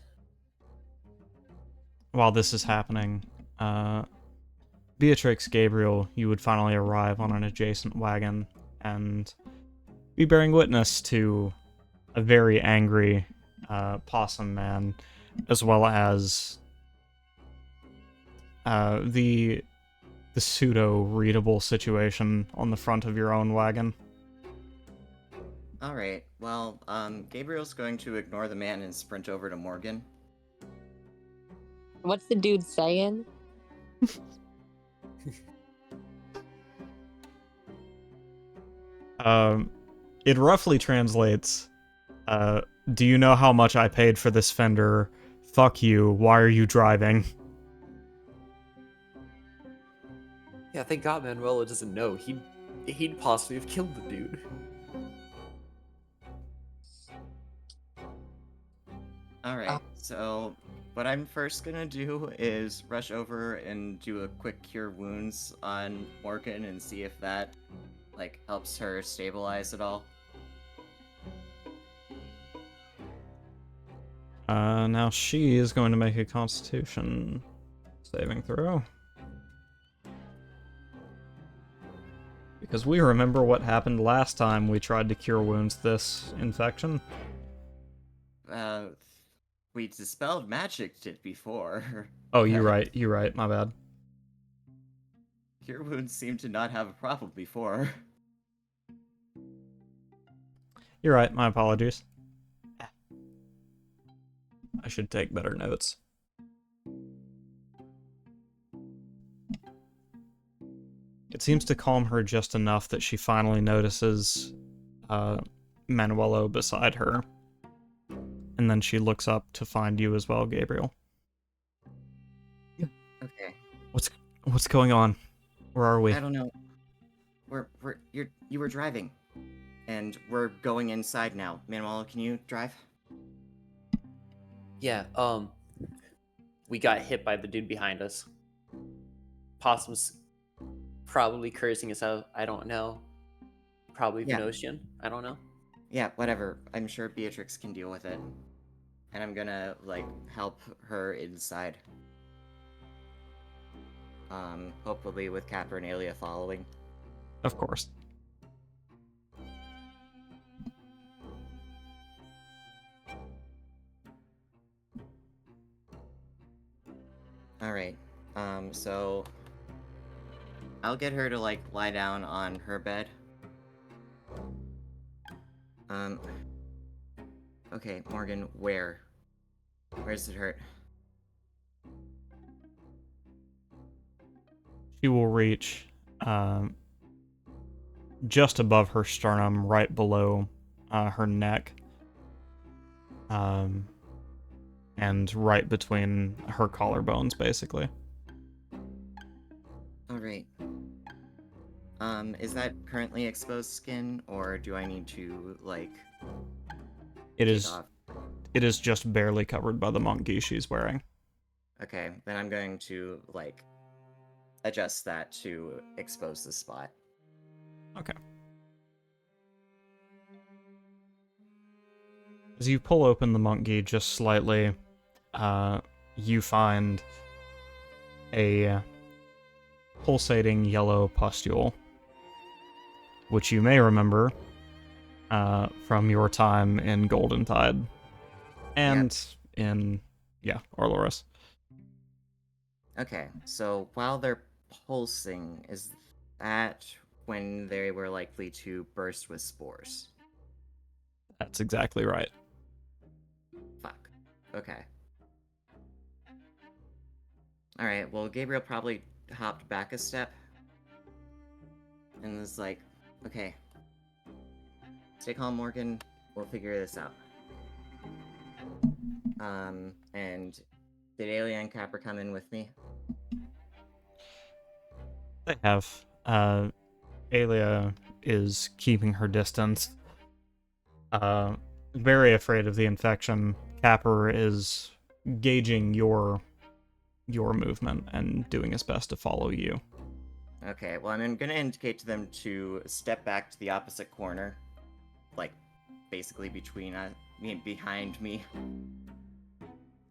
While this is happening, Beatrix, Gabriel, you would finally arrive on an adjacent wagon and be bearing witness to a very angry possum man, as well as the pseudo-readable situation on the front of your own wagon. Alright, well, Gabriel's going to ignore the man and sprint over to Morgan. What's the dude saying? It roughly translates, do you know how much I paid for this fender? Fuck you, why are you driving? Yeah, thank God Manuela doesn't know. He'd possibly have killed the dude. Alright, so what I'm first gonna do is rush over and do a quick cure wounds on Morgan and see if that, like, helps her stabilize at all. Now she is going to make a constitution saving throw. Because we remember what happened last time we tried to cure wounds this infection. We dispelled magic it before. Oh, you're right, my bad. Cure wounds seem to not have a problem before. You're right, my apologies. I should take better notes. It seems to calm her just enough that she finally notices Manuelo beside her. And then she looks up to find you as well, Gabriel. Okay. What's going on? Where are we? I don't know. You were driving. And we're going inside now. Manuel, can you drive? Yeah, we got hit by the dude behind us. Possum's probably cursing us out. I don't know. Probably Yeah. Venetian. I don't know. Yeah, whatever. I'm sure Beatrix can deal with it. And I'm gonna, like, help her inside. Hopefully with Capper and Alia following. Of course. Alright. So I'll get her to, like, lie down on her bed. Okay, Morgan, where? Where does it hurt? She will reach just above her sternum, right below her neck. And right between her collarbones, basically. Alright. Is that currently exposed skin, or do I need to, like, It take is. off? It is just barely covered by the monkey she's wearing. Okay, then I'm going to, like, adjust that to expose the spot. Okay. As you pull open the monkey just slightly, you find a pulsating yellow pustule, which you may remember from your time in Golden Tide and in, Orloris. Okay, so while they're pulsing, is that when they were likely to burst with spores? That's exactly right. Fuck. Okay. Alright, well, Gabriel probably hopped back a step and was like, okay, stay calm, Morgan, we'll figure this out. And did Alia and Capper come in with me? They have. Alia is keeping her distance. Very afraid of the infection. Capper is gauging your movement and doing his best to follow you. Okay, well, I'm gonna indicate to them to step back to the opposite corner. Like, basically behind me.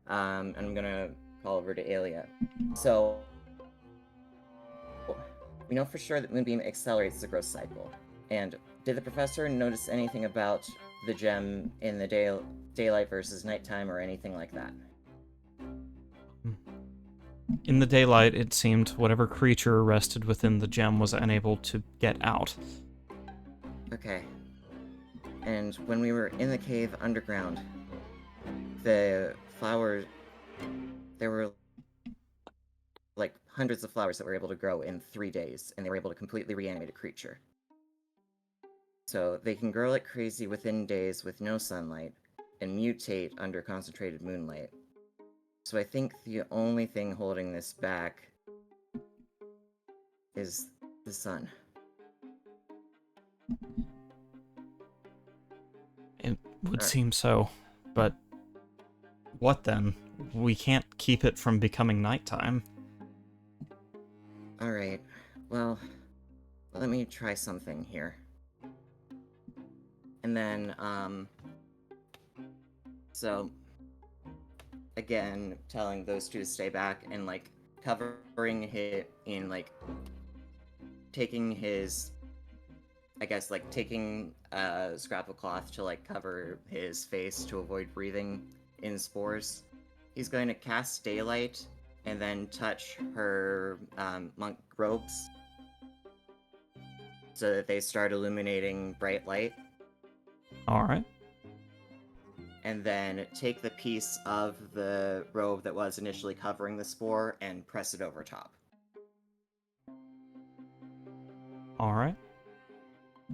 And I'm gonna call over to Alia. So, we know for sure that Moonbeam accelerates the growth cycle. And did the professor notice anything about the gem in the daylight versus nighttime or anything like that? In the daylight, it seemed whatever creature rested within the gem was unable to get out. Okay. And when we were in the cave underground, the flowers, there were like hundreds of flowers that were able to grow in 3 days, and they were able to completely reanimate a creature. So they can grow like crazy within days with no sunlight, and mutate under concentrated moonlight. So I think the only thing holding this back is the sun. It would Alright. seem so, but what then? We can't keep it from becoming nighttime. Alright, well, let me try something here. And then, so, again, telling those two to stay back and, like, covering it in, like, taking his, I guess, like, taking a scrap of cloth to, like, cover his face to avoid breathing in spores. He's going to cast daylight and then touch her monk robes so that they start illuminating bright light. Alright. And then take the piece of the robe that was initially covering the spore and press it over top. Alright.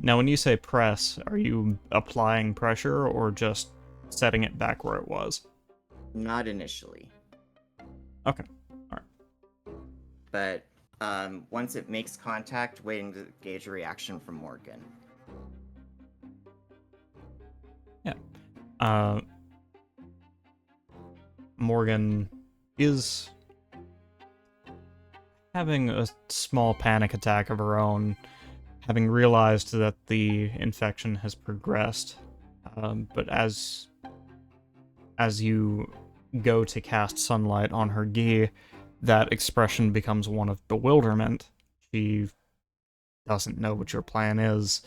Now, when you say press, are you applying pressure or just setting it back where it was? Not initially. Okay. Alright. But once it makes contact, waiting to gauge a reaction from Morgan. Yeah. Morgan is having a small panic attack of her own, having realized that the infection has progressed. But as you go to cast sunlight on her gi, that expression becomes one of bewilderment. She doesn't know what your plan is,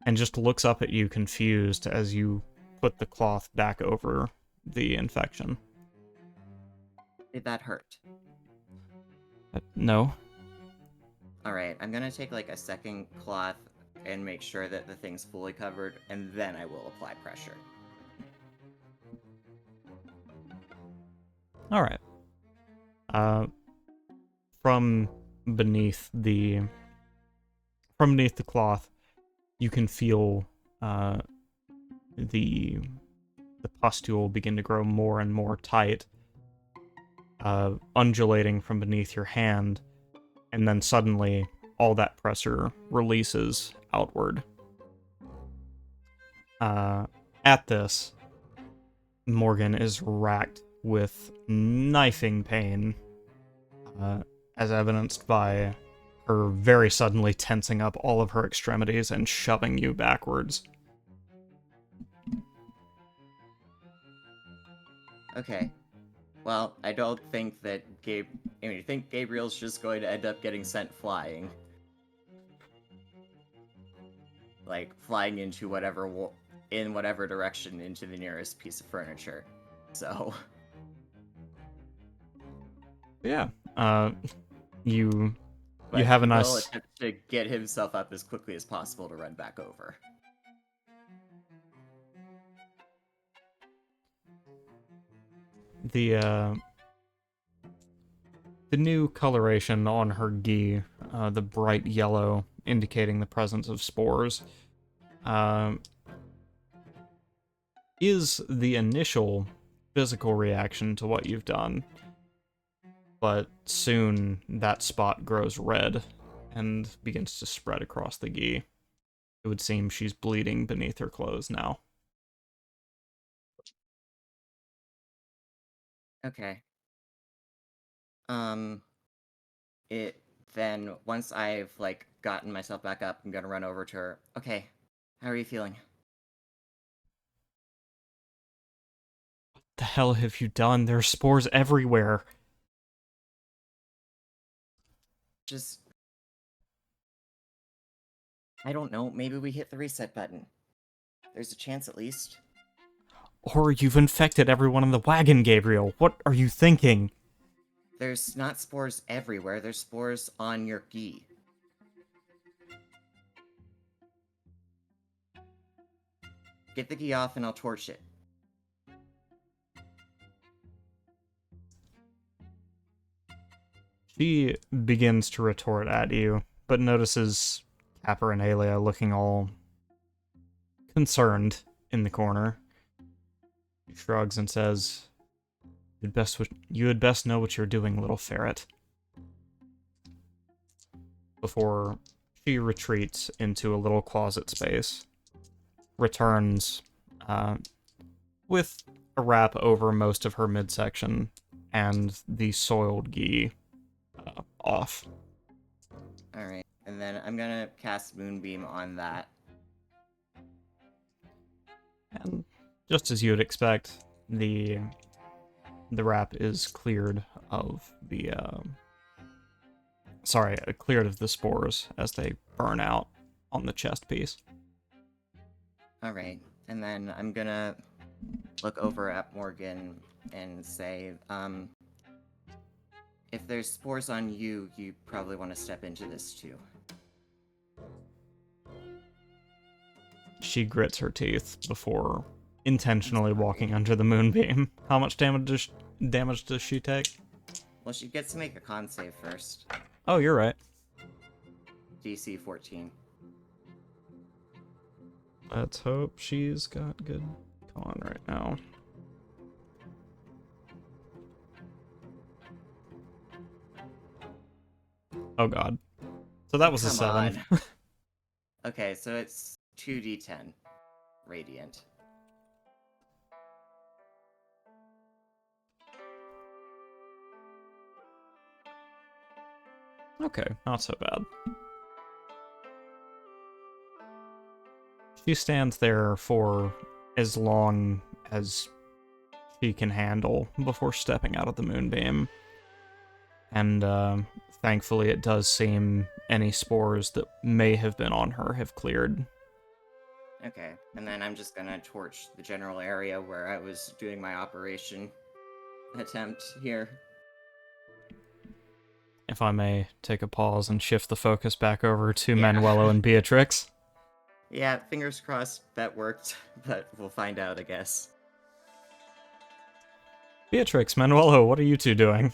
and just looks up at you confused as you put the cloth back over the infection. Did that hurt? No. Alright, I'm gonna take like a second cloth and make sure that the thing's fully covered, and then I will apply pressure. Alright. From beneath the cloth, you can feel the pustule begin to grow more and more tight, undulating from beneath your hand, and then suddenly all that pressure releases outward. At this, Morgan is racked with knifing pain, as evidenced by her very suddenly tensing up all of her extremities and shoving you backwards. Okay. Well, I don't think that I think Gabriel's just going to end up getting sent flying. Like, flying into in whatever direction into the nearest piece of furniture. So... Yeah. You But have a he will nice... attempt to get himself up as quickly as possible to run back over. The new coloration on her gi, the bright yellow, indicating the presence of spores, is the initial physical reaction to what you've done. But soon that spot grows red and begins to spread across the gi. It would seem she's bleeding beneath her clothes now. Okay. Then, once I've, like, gotten myself back up, I'm gonna run over to her. Okay, how are you feeling? What the hell have you done? There are spores everywhere. Just... I don't know, maybe we hit the reset button. There's a chance at least. Or you've infected everyone in the wagon, Gabriel. What are you thinking? There's not spores everywhere, there's spores on your gi. Get the gi off and I'll torch it. She begins to retort at you, but notices Capper and Alia looking all concerned in the corner. She shrugs and says, You had best know what you're doing, little ferret. Before she retreats into a little closet space, returns with a wrap over most of her midsection and the soiled gi off. Alright, and then I'm gonna cast Moonbeam on that. And just as you would expect, the wrap is cleared of the cleared of the spores as they burn out on the chest piece. Alright, and then I'm gonna look over at Morgan and say, if there's spores on you, you probably want to step into this too. She grits her teeth before intentionally walking under the moonbeam. How much damage does she take? Well, she gets to make a con save first. Oh, you're right. DC 14. Let's hope she's got good con right now. Oh god. So that was a 7. Okay, so it's 2d10 radiant. Okay, not so bad. She stands there for as long as she can handle before stepping out of the moonbeam. And thankfully it does seem any spores that may have been on her have cleared. Okay, and then I'm just gonna torch the general area where I was doing my operation attempt here. If I may take a pause and shift the focus back over to Yeah. Manuelo and Beatrix. Yeah, fingers crossed that worked, but we'll find out, I guess. Beatrix, Manuelo, what are you two doing?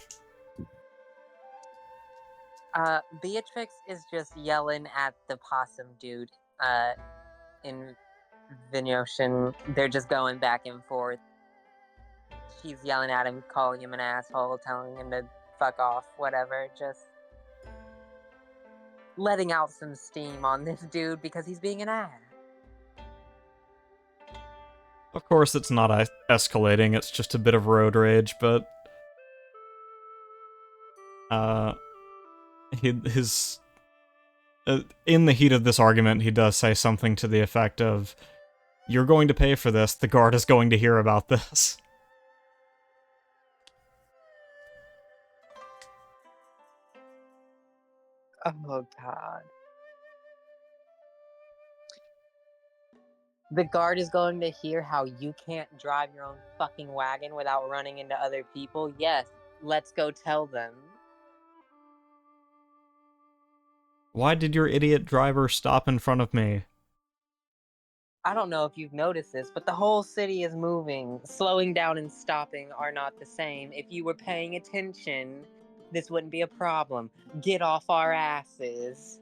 Beatrix is just yelling at the possum dude, in Venusian. They're just going back and forth. She's yelling at him, calling him an asshole, telling him to fuck off, whatever. Just letting out some steam on this dude because he's being an ass. Of course, it's not escalating, it's just a bit of road rage, but in the heat of this argument, he does say something to the effect of, "You're going to pay for this, the guard is going to hear about this." Oh, God. The guard is going to hear how you can't drive your own fucking wagon without running into other people? Yes, let's go tell them. Why did your idiot driver stop in front of me? I don't know if you've noticed this, but the whole city is moving. Slowing down and stopping are not the same. If you were paying attention, this wouldn't be a problem. Get off our asses.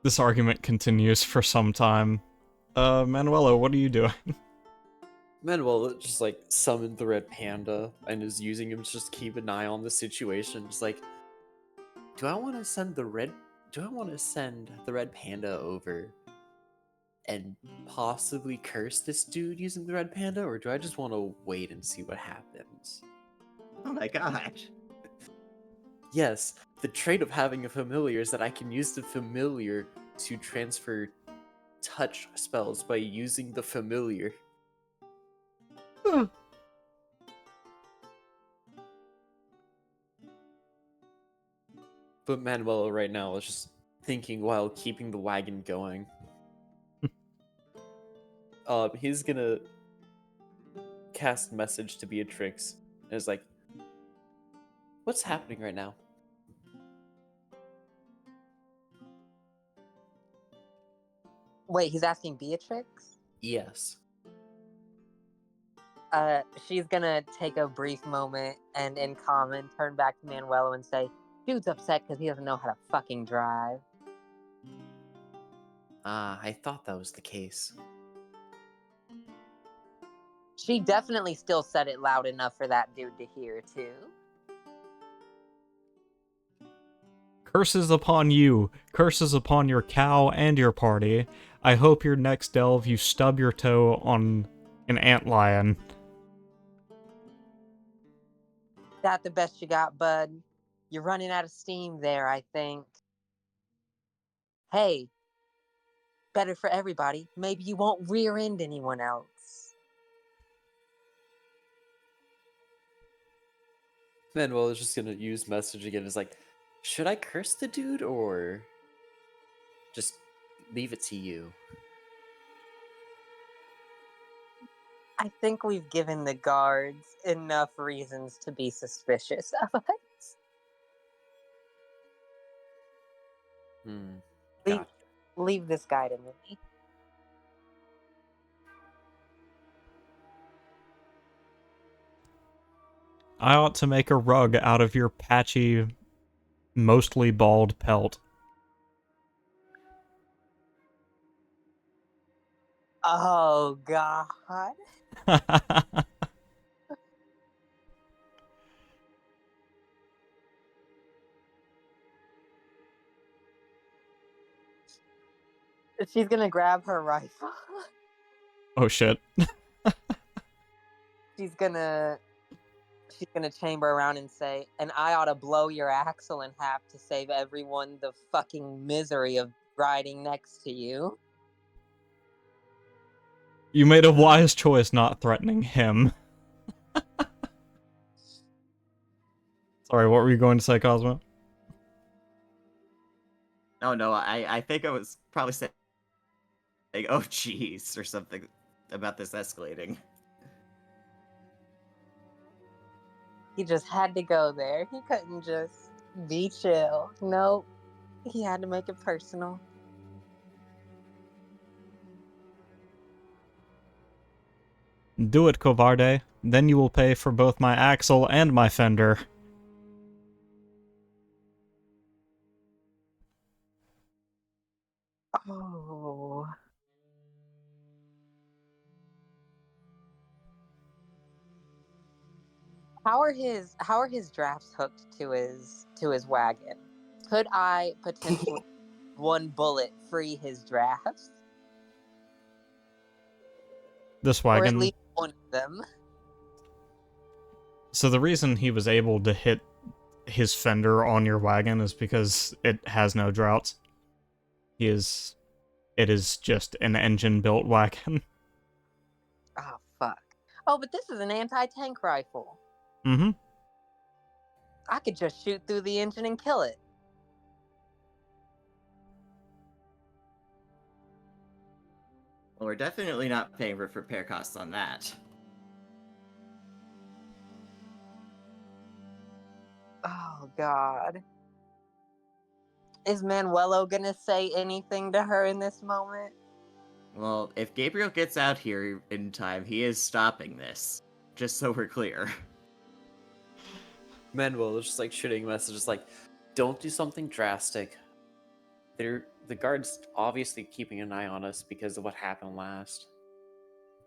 This argument continues for some time. Manuelo, what are you doing? Manuel just like summoned the red panda and is using him to just keep an eye on the situation. Just like, do I want to send the red panda over and possibly curse this dude using the red panda, or do I just want to wait and see what happens? Oh my gosh. Yes, the trait of having a familiar is that I can use the familiar to transfer touch spells by using the familiar. But Manuel right now is just thinking while keeping the wagon going. He's gonna cast message to Beatrix and is like, "What's happening right now?" Wait, he's asking Beatrix? Yes. She's gonna take a brief moment and in common turn back to Manuelo and say, dude's upset because he doesn't know how to fucking drive. I thought that was the case. She definitely still said it loud enough for that dude to hear, too. Curses upon you, curses upon your cow and your party. I hope your next delve you stub your toe on an antlion. That the best you got, bud? You're running out of steam there, I think. Hey, better for everybody. Maybe you won't rear end anyone else. Manuel is just gonna use message again. It's like, should I curse the dude or just leave it to you? I think we've given the guards enough reasons to be suspicious of us. Gotcha. Leave this guy to me. I ought to make a rug out of your patchy, mostly bald pelt. Oh, God. She's gonna grab her rifle. Oh shit. She's gonna chamber around and say, and I ought to blow your axle in half to save everyone the fucking misery of riding next to you. You made a wise choice not threatening him. Sorry, what were you going to say, Cosmo? Oh no, I think I was probably saying, like, oh jeez, or something about this escalating. He just had to go there. He couldn't just be chill. Nope. He had to make it personal. Do it, covarde. Then you will pay for both my axle and my fender. Oh. How are his drafts hooked to his wagon? Could I potentially one bullet free his drafts? This Or at wagon. least one of them. So the reason he was able to hit his fender on your wagon is because it has no droughts. It is just an engine-built wagon. Oh, fuck. Oh, but this is an anti-tank rifle. Mm-hmm. I could just shoot through the engine and kill it. Well, we're definitely not paying for repair costs on that. Oh, God. Is Manuelo gonna say anything to her in this moment? Well, if Gabriel gets out here in time, he is stopping this. Just so we're clear. Manuel is just like shooting messages like, don't do something drastic. The guards obviously keeping an eye on us because of what happened last.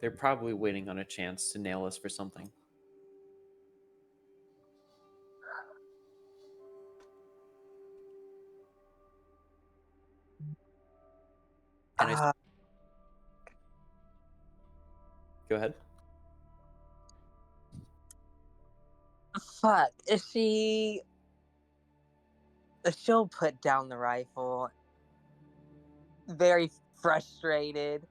They're probably waiting on a chance to nail us for something. Can I go ahead? Fuck. She'll put down the rifle, very frustrated,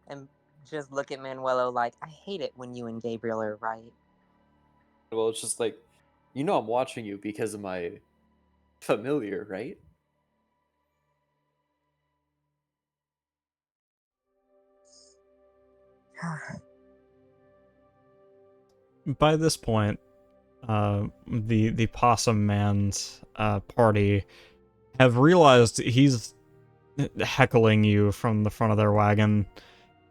and just look at Manuelo like, I hate it when you and Gabriel are right. Well, it's just like, you know I'm watching you because of my familiar, right? By this point, the Possum Man's party have realized he's heckling you from the front of their wagon,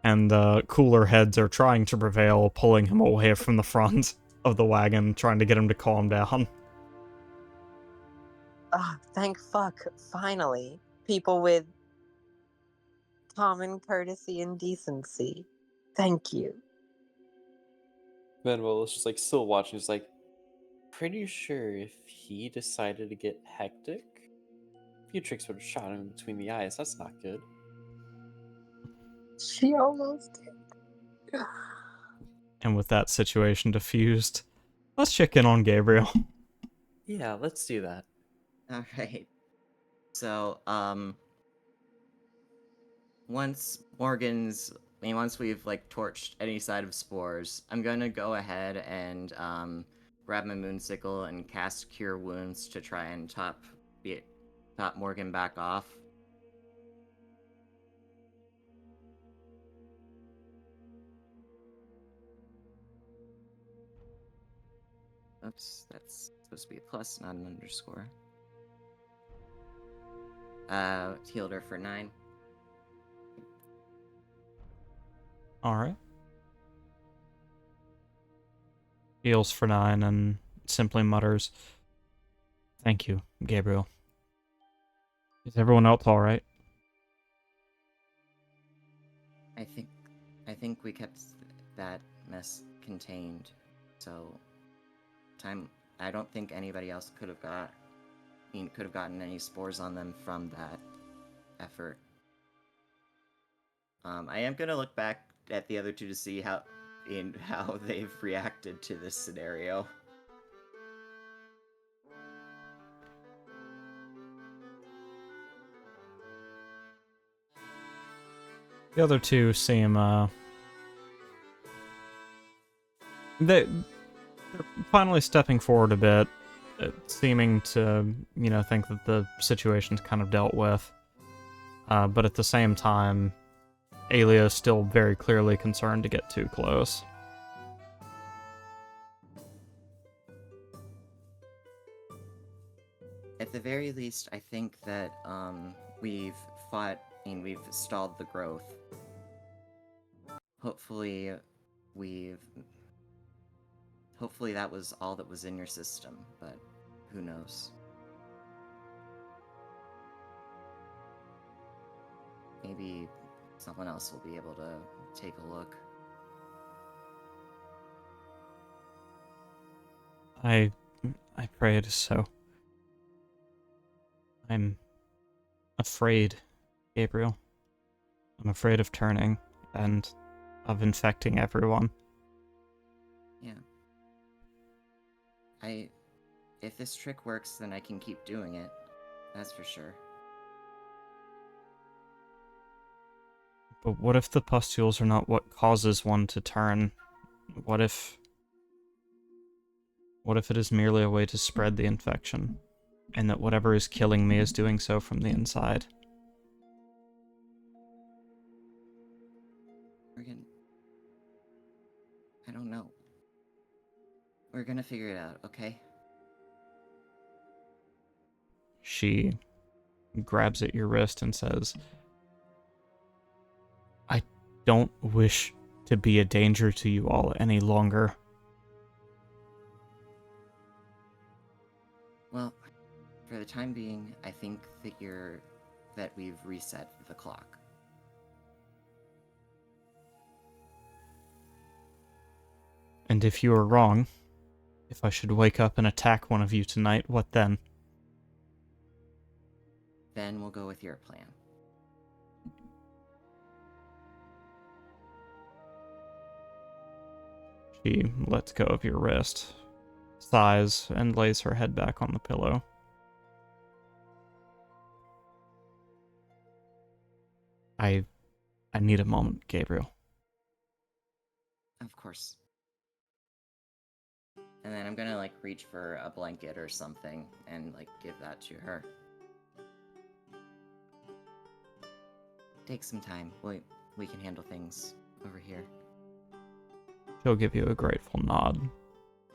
and cooler heads are trying to prevail, pulling him away from the front of the wagon, trying to get him to calm down. Oh, thank fuck, finally. People with common courtesy and decency. Thank you. Manuel is just like still watching. He's like, pretty sure if he decided to get hectic, Beatrix would have shot him between the eyes. That's not good. She almost did. And with that situation diffused, let's check in on Gabriel. Yeah, let's do that. All right. So, once we've like torched any side of spores, I'm gonna go ahead and grab my moonsickle and cast Cure Wounds to try and top Morgan back off. Oops, that's supposed to be a plus, not an underscore. Healed her for 9. Alright. Heals for 9 and simply mutters, "Thank you, Gabriel." Is everyone else alright? I think we kept that mess contained, so I don't think anybody else could have gotten any spores on them from that effort. I am gonna look back at the other two to see how they've reacted to this scenario. The other two seem, they're finally stepping forward a bit, seeming to, think that the situation's kind of dealt with. But at the same time, Alia is still very clearly concerned to get too close. At the very least, I think that we've stalled the growth. Hopefully that was all that was in your system, but who knows? Maybe someone else will be able to take a look. I pray it is so. I'm afraid, Gabriel. I'm afraid of turning and of infecting everyone. Yeah. If this trick works, then I can keep doing it. That's for sure. But what if the pustules are not what causes one to turn? What if it is merely a way to spread the infection, and that whatever is killing me is doing so from the inside? I don't know. We're gonna figure it out, okay? She grabs at your wrist and says, "I don't wish to be a danger to you all any longer." Well, for the time being, I think that we've reset the clock. And if you are wrong, if I should wake up and attack one of you tonight, what then? Then we'll go with your plan. She lets go of your wrist, sighs, and lays her head back on the pillow. I need a moment, Gabriel. Of course. And then I'm gonna, reach for a blanket or something and, give that to her. Take some time. We can handle things over here. She'll give you a grateful nod,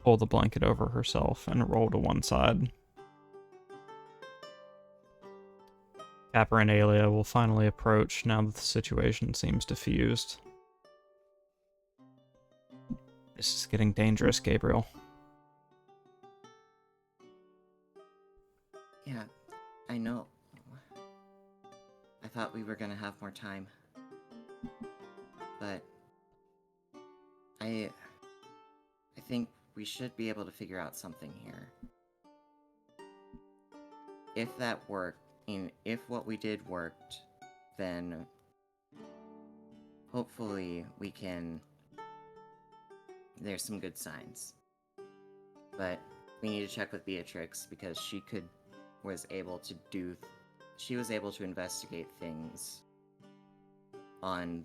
pull the blanket over herself, and roll to one side. Capper and Alia will finally approach now that the situation seems diffused. This is getting dangerous, Gabriel. Yeah, I know. I thought we were gonna have more time. But I think we should be able to figure out something here. If that worked, and if what we did worked, then hopefully we can... There's some good signs. But we need to check with Beatrix because she was able to investigate things on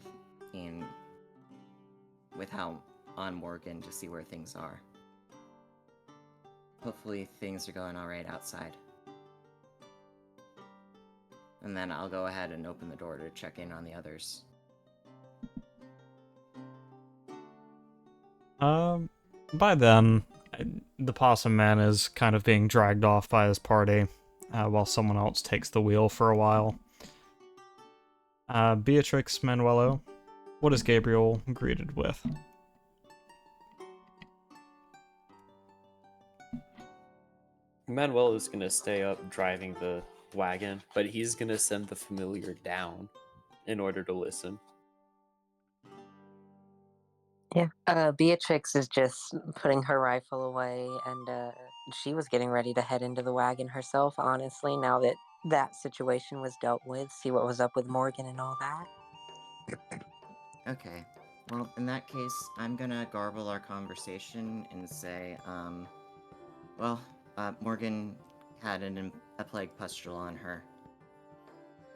Morgan to see where things are. Hopefully things are going alright outside. And then I'll go ahead and open the door to check in on the others. By then, the Possum Man is kind of being dragged off by his party, while someone else takes the wheel for a while. Beatrix, Manuelo, what is Gabriel greeted with? Manuel is gonna stay up driving the wagon, but he's gonna send the familiar down in order to listen. Yeah. Beatrix is just putting her rifle away, and she was getting ready to head into the wagon herself, honestly, now that that situation was dealt with, see what was up with Morgan and all that. Okay. Well, in that case, I'm gonna garble our conversation and say, Morgan had a plague pustule on her.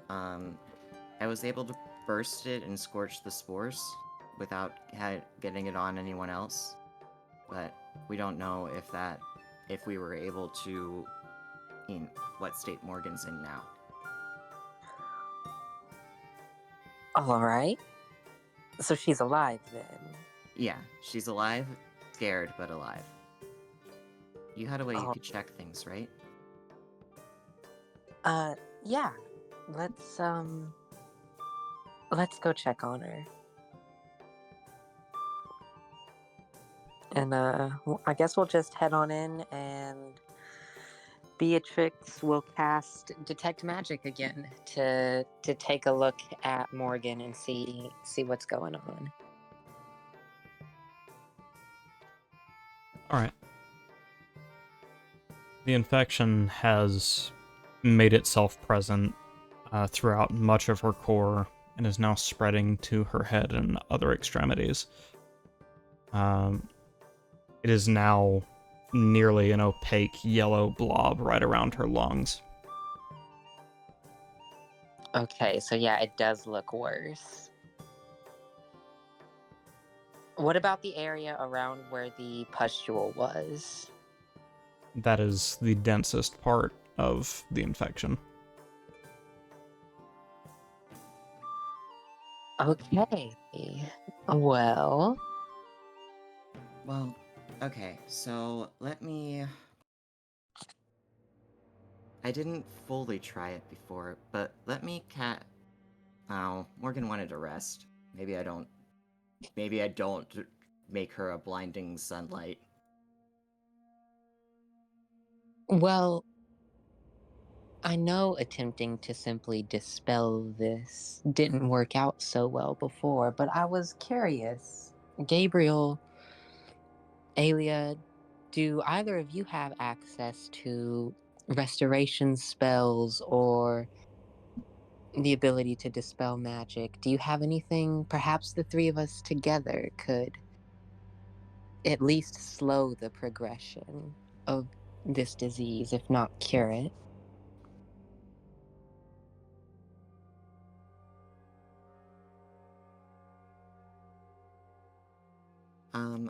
I was able to burst it and scorch the spores without getting it on anyone else, but we don't know if we were able to, in what state Morgan's in now. All right. So she's alive then. Yeah, she's alive, scared, but alive. You had a way you could check things, right? Yeah. Let's go check on her. And I guess we'll just head on in, and Beatrix will cast Detect Magic again to take a look at Morgan and see what's going on. Alright. The infection has made itself present throughout much of her core and is now spreading to her head and other extremities. It is now nearly an opaque yellow blob right around her lungs. Okay, so yeah, it does look worse. What about the area around where the pustule was? That is the densest part of the infection. Okay. Well, okay, so I didn't fully try it before, but Morgan wanted to rest. Maybe I don't make her a blinding sunlight. well, I know attempting to simply dispel this didn't work out so well before, but I was curious. Gabriel, Alia, do either of you have access to restoration spells or the ability to dispel magic? Do you have anything perhaps the three of us together could at least slow the progression of this disease, if not cure it?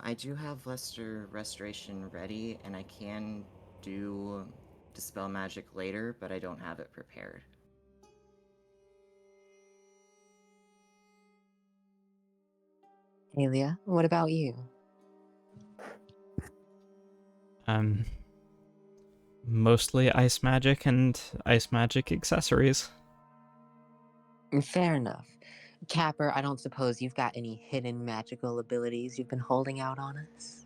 I do have Restoration ready, and I can do Dispel Magic later, but I don't have it prepared. Alia, what about you? Mostly ice magic and ice magic accessories. Fair enough. Capper, I don't suppose you've got any hidden magical abilities you've been holding out on us?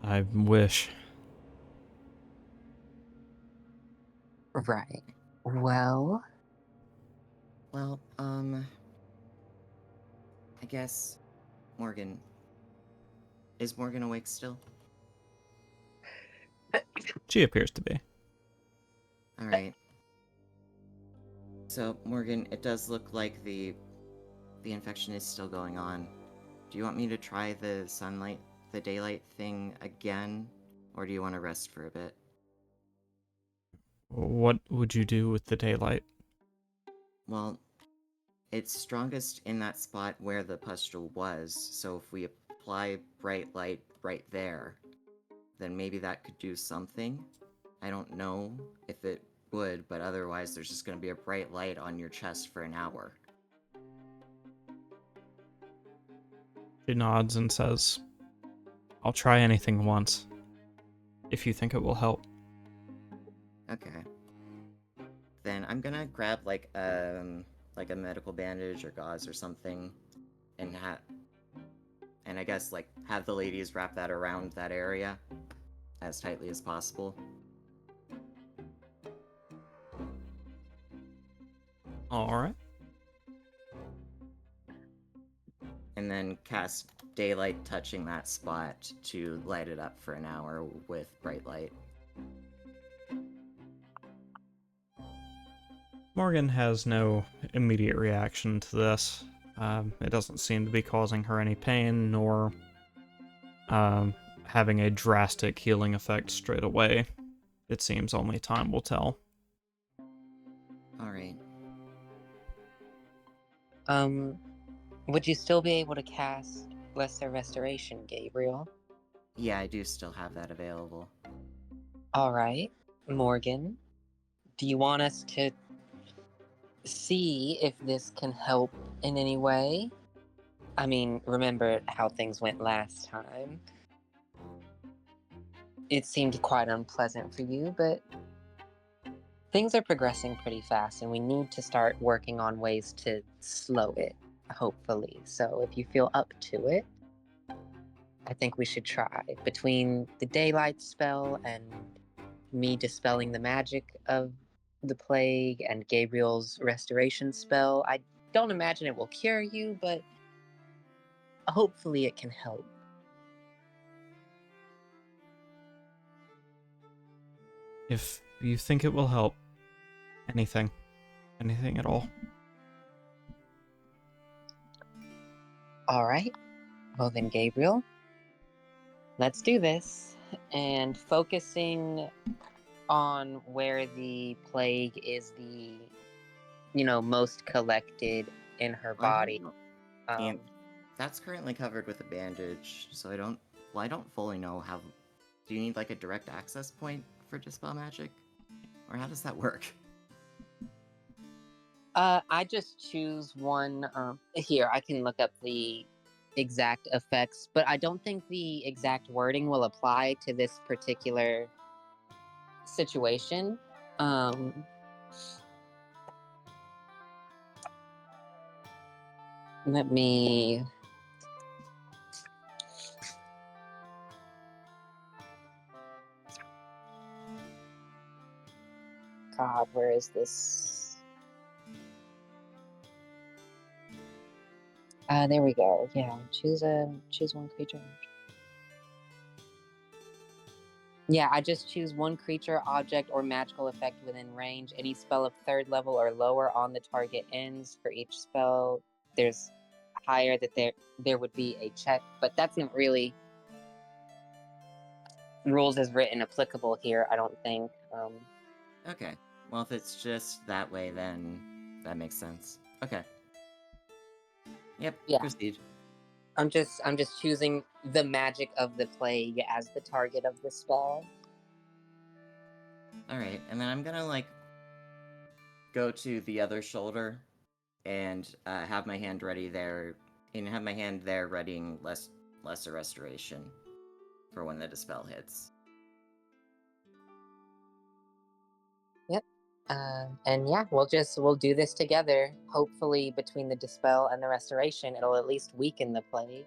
I wish. Right. Well, Well, I guess Morgan. Is Morgan awake still? She appears to be. All right. So, Morgan, it does look like the infection is still going on. Do you want me to try the daylight thing again, or do you want to rest for a bit? What would you do with the daylight? Well, it's strongest in that spot where the pustule was, so if we apply bright light right there, then maybe that could do something. I don't know if it would, but otherwise there's just going to be a bright light on your chest for an hour. She nods and says, I'll try anything once, if you think it will help. Okay. Then I'm gonna grab like a medical bandage or gauze or something, and I guess like have the ladies wrap that around that area as tightly as possible. Alright. And then cast daylight touching that spot to light it up for an hour with bright light. Morgan has no immediate reaction to this. It doesn't seem to be causing her any pain, nor having a drastic healing effect straight away. It seems only time will tell. Alright. would you still be able to cast Lesser Restoration, Gabriel? Yeah, I do still have that available. Alright. Morgan, do you want us to see if this can help in any way? I mean, remember how things went last time. It seemed quite unpleasant for you, but things are progressing pretty fast, and we need to start working on ways to slow it, hopefully. So if you feel up to it, I think we should try. Between the daylight spell and me dispelling the magic of the plague and Gabriel's restoration spell, I don't imagine it will cure you, but hopefully it can help. If you think it will help, anything at all. All right. Well then, Gabriel, let's do this. And focusing on where the plague is most collected in her body. And that's currently covered with a bandage, so I don't fully know how. Do you need like a direct access point for Dispel Magic? Or how does that work? I just choose one. Here, I can look up the exact effects, but I don't think the exact wording will apply to this particular situation. Let me. God, where is this? There we go. Yeah, choose one creature. Yeah, I just choose one creature, object, or magical effect within range. Any spell of 3rd level or lower on the target ends. For each spell, there's higher that there would be a check, but that's not really rules as written applicable here, I don't think. Okay. Well, if it's just that way, then that makes sense. Okay. Yep. Yeah. Proceed. I'm just choosing the magic of the plague as the target of the spell. All right, and then I'm gonna like go to the other shoulder and have my hand ready there, and have my hand there readying lesser restoration for when the dispel hits. Yep. And yeah, we'll do this together. Hopefully, between the dispel and the restoration, it'll at least weaken the plague.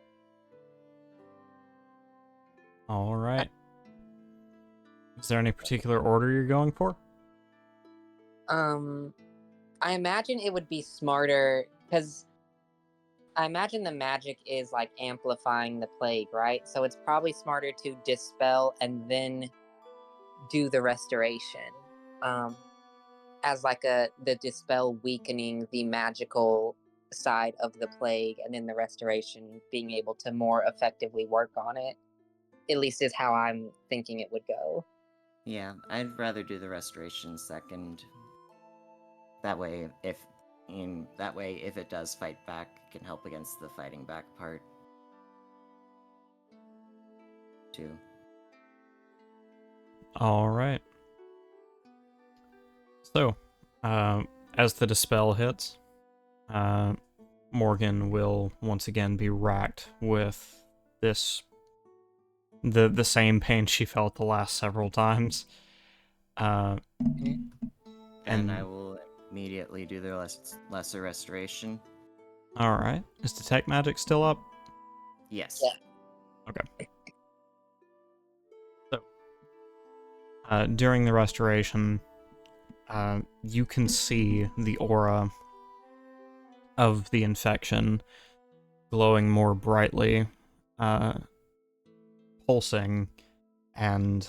All right. Is there any particular order you're going for? I imagine it would be smarter because I imagine the magic is like amplifying the plague, right? So it's probably smarter to dispel and then do the restoration. As like the dispel weakening the magical side of the plague, and then the restoration being able to more effectively work on it. At least is how I'm thinking it would go. Yeah, I'd rather do the restoration second. That way, if it does fight back, it can help against the fighting back part too. All right. So, as the dispel hits, Morgan will once again be racked with this the same pain she felt the last several times. And And I will immediately do the lesser restoration. all right, is detect magic still up? Yes. Yeah. Okay. So, during the restoration, you can see the aura of the infection glowing more brightly, pulsing, and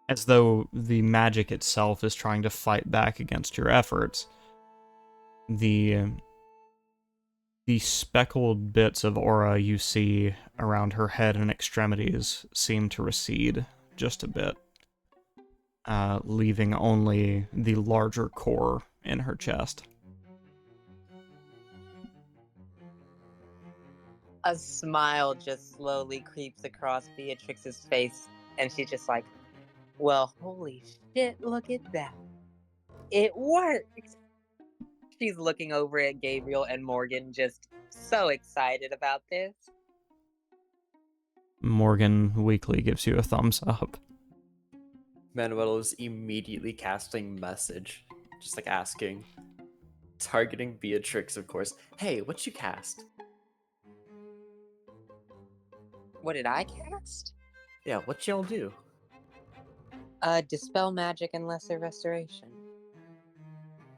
as though the magic itself is trying to fight back against your efforts. The speckled bits of aura you see around her head and extremities seem to recede just a bit, leaving only the larger core in her chest. A smile just slowly creeps across Beatrix's face, and she's just like, well, holy shit, look at that. It worked! She's looking over at Gabriel and Morgan, just so excited about this. Morgan weakly gives you a thumbs up. Manuel is immediately casting message, just like asking, targeting Beatrix, of course. Hey, what you cast? What did I cast? Yeah, what y'all do? Dispel magic and lesser restoration.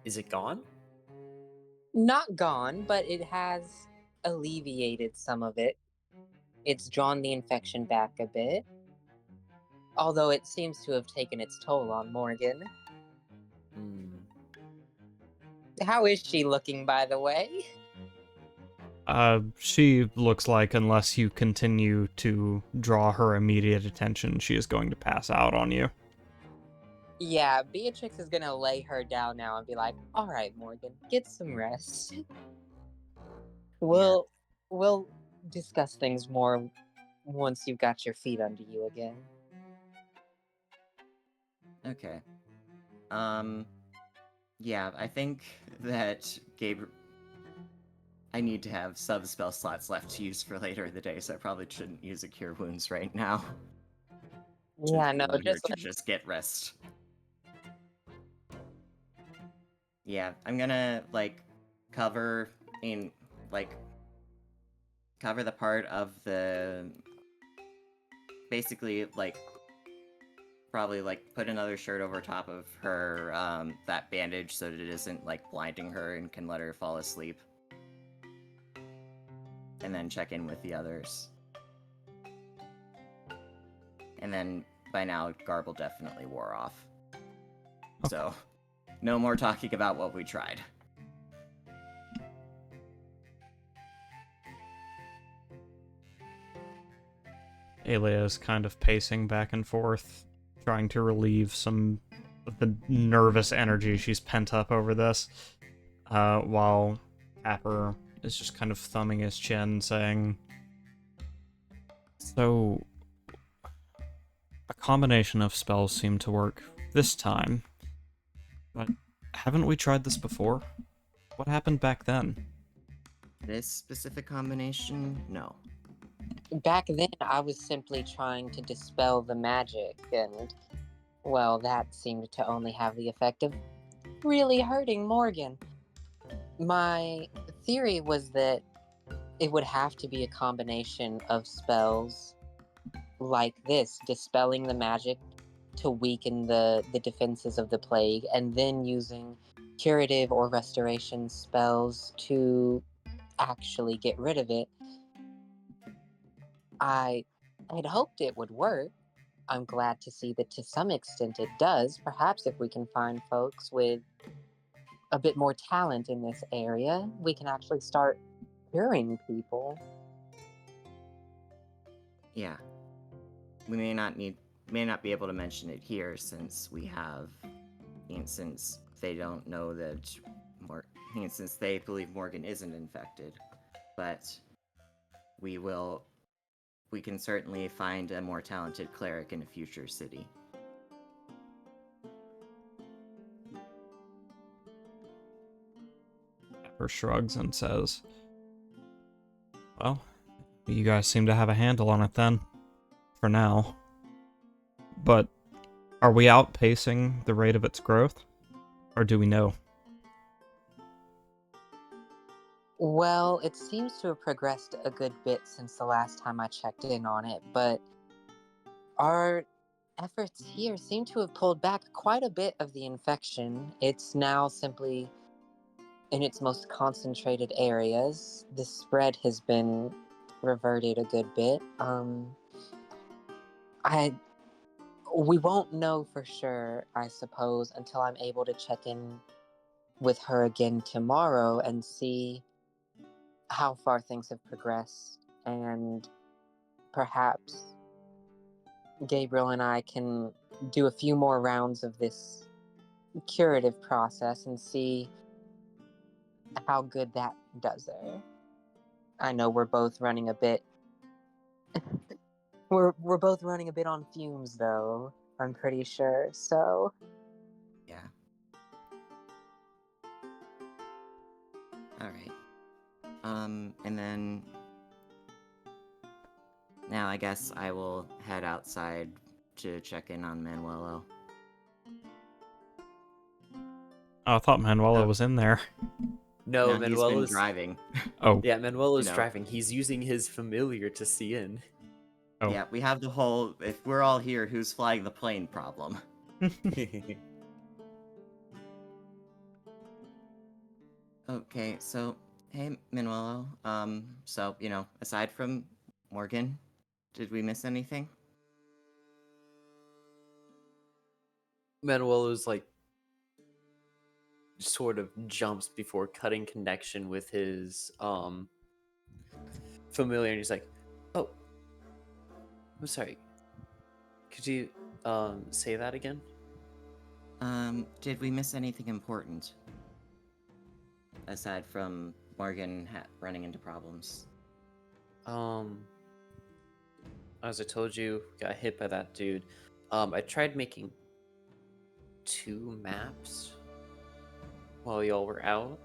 Is it gone? Not gone, but it has alleviated some of it. It's drawn the infection back a bit. Although it seems to have taken its toll on Morgan. How is she looking, by the way? She looks like, unless you continue to draw her immediate attention, she is going to pass out on you. Yeah, Beatrix is gonna lay her down now and be like, all right, Morgan, get some rest. We'll discuss things more once you've got your feet under you again. Okay. Yeah, I think that I need to have sub spell slots left to use for later in the day, so I probably shouldn't use a cure wounds right now. Yeah, no, Allow her just to just get rest. Yeah, I'm gonna cover cover the part of the basically probably put another shirt over top of her that bandage so that it isn't blinding her and can let her fall asleep. And then check in with the others. And then by now Garble definitely wore off. Okay. So no more talking about what we tried. Alia is kind of pacing back and forth, trying to relieve some of the nervous energy she's pent up over this, while Capper is just kind of thumbing his chin, saying, so, a combination of spells seem to work this time, but haven't we tried this before? What happened back then? This specific combination? No. back then I was simply trying to dispel the magic, and Well, that seemed to only have the effect of really hurting Morgan. My theory was that it would have to be a combination of spells like this, dispelling the magic to weaken the defenses of the plague, and then using curative or restoration spells to actually get rid of it. I had hoped it would work. I'm glad to see that to some extent it does. Perhaps if we can find folks with a bit more talent in this area, we can actually start curing people. Yeah. We may not be able to mention it here since we have, since they don't know that, since they believe Morgan isn't infected, but we can certainly find a more talented cleric in a future city. Pepper shrugs and says, well, you guys seem to have a handle on it then. For now. But are we outpacing the rate of its growth? Or do we know? Well, it seems to have progressed a good bit since the last time I checked in on it, but our efforts here seem to have pulled back quite a bit of the infection. It's now simply in its most concentrated areas. The spread has been reverted a good bit. We won't know for sure, I suppose, until I'm able to check in with her again tomorrow and see how far things have progressed, and perhaps Gabriel and I can do a few more rounds of this curative process and see how good that does there. I know we're both running a bit we're both running a bit on fumes though, I'm pretty sure. So, Yeah. All right. And then now I guess I will head outside to check in on Manuelo. Oh, I thought Manuela Oh. was in there. No, He's been Manuela's driving. Oh, Yeah, Manuela's You know. driving. He's using his familiar to see in. oh. Yeah, we have the whole if we're all here, who's flying the plane problem. Okay, so hey Manuelo. So, aside from Morgan, did we miss anything? Manuela's like sort of jumps before cutting connection with his familiar, and he's like, "Oh, I'm sorry. Could you say that again?" Did we miss anything important? Aside from Morgan running into problems. As I told you, got hit by that dude. I tried making 2 maps while y'all were out.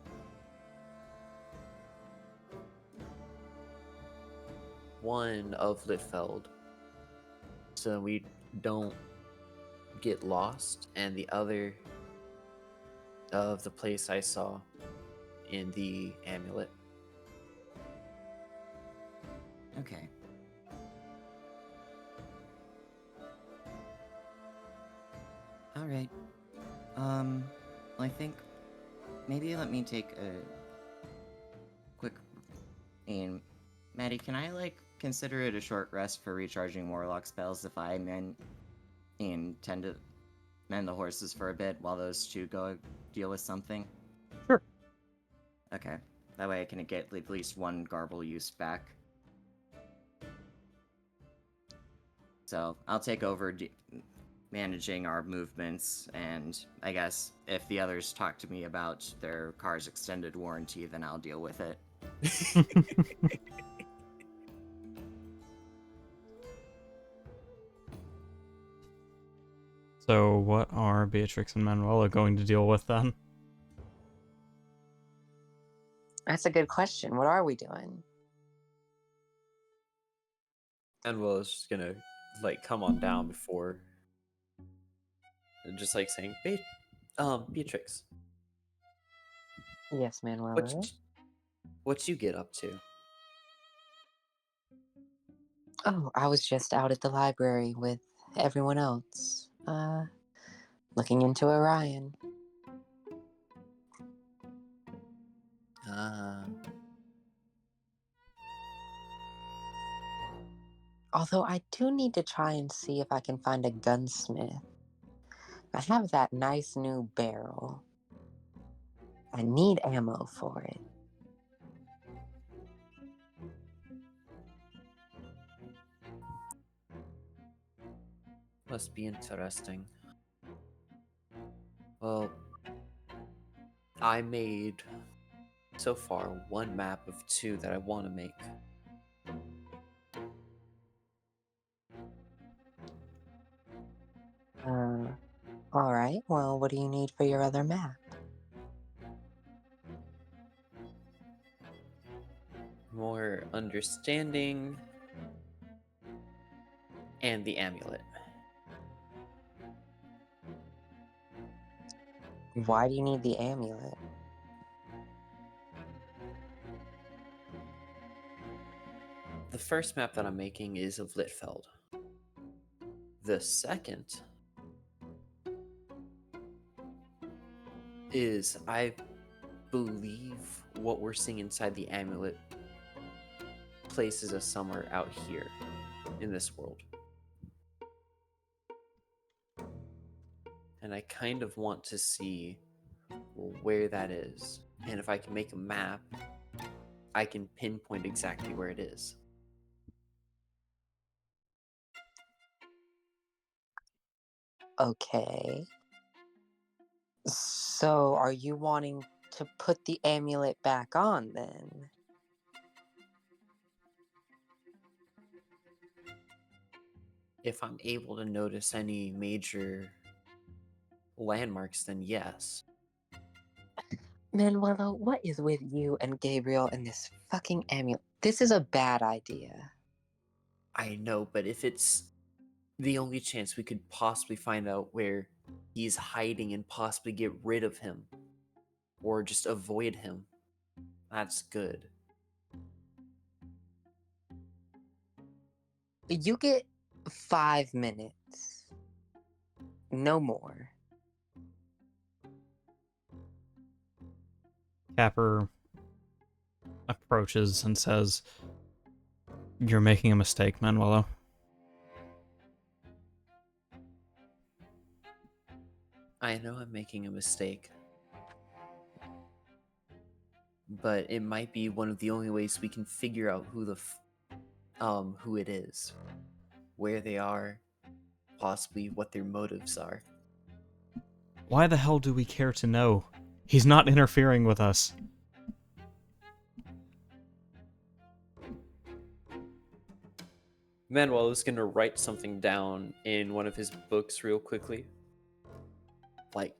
One of Litfeld, so we don't get lost, and the other of the place I saw in the amulet. Okay. All right. Well, I think maybe let me take a quick. And Maddie, can I consider it a short rest for recharging warlock spells if I tend to mend the horses for a bit while those two go deal with something? Sure. Okay. That way I can get at least one garble use back. So I'll take over managing our movements, and I guess if the others talk to me about their car's extended warranty, then I'll deal with it. So what are Beatrix and Manuela going to deal with then? that's a good question. What are we doing? Manuela's just gonna come on down before just like saying, Beatrix, Yes, Manuela. what you get up to? Oh, I was just out at the library with everyone else, looking into Orion. Although I do need to try and see if I can find a gunsmith. I have that nice new barrel. I need ammo for it. Must be interesting. Well, I made so far one map of 2 that I want to make. Alright, well, what do you need for your other map? More understanding and the amulet. Why do you need the amulet? The first map that I'm making is of Litfeld. The second is, I believe, what we're seeing inside the amulet places us somewhere out here in this world. And I kind of want to see where that is. And if I can make a map, I can pinpoint exactly where it is. Okay. So, are you wanting to put the amulet back on then? If I'm able to notice any major landmarks, then yes. Manuelo, what is with you and Gabriel and this fucking amulet? This is a bad idea. I know, but if it's the only chance we could possibly find out where he's hiding and possibly get rid of him, or just avoid him, that's good. You get 5 minutes. No more. Capper approaches and says, "You're making a mistake, Manuelo." I know I'm making a mistake, but it might be one of the only ways we can figure out who it is, where they are, possibly what their motives are. Why the hell do we care to know? He's not interfering with us. Manuel is gonna write something down in one of his books real quickly. Like,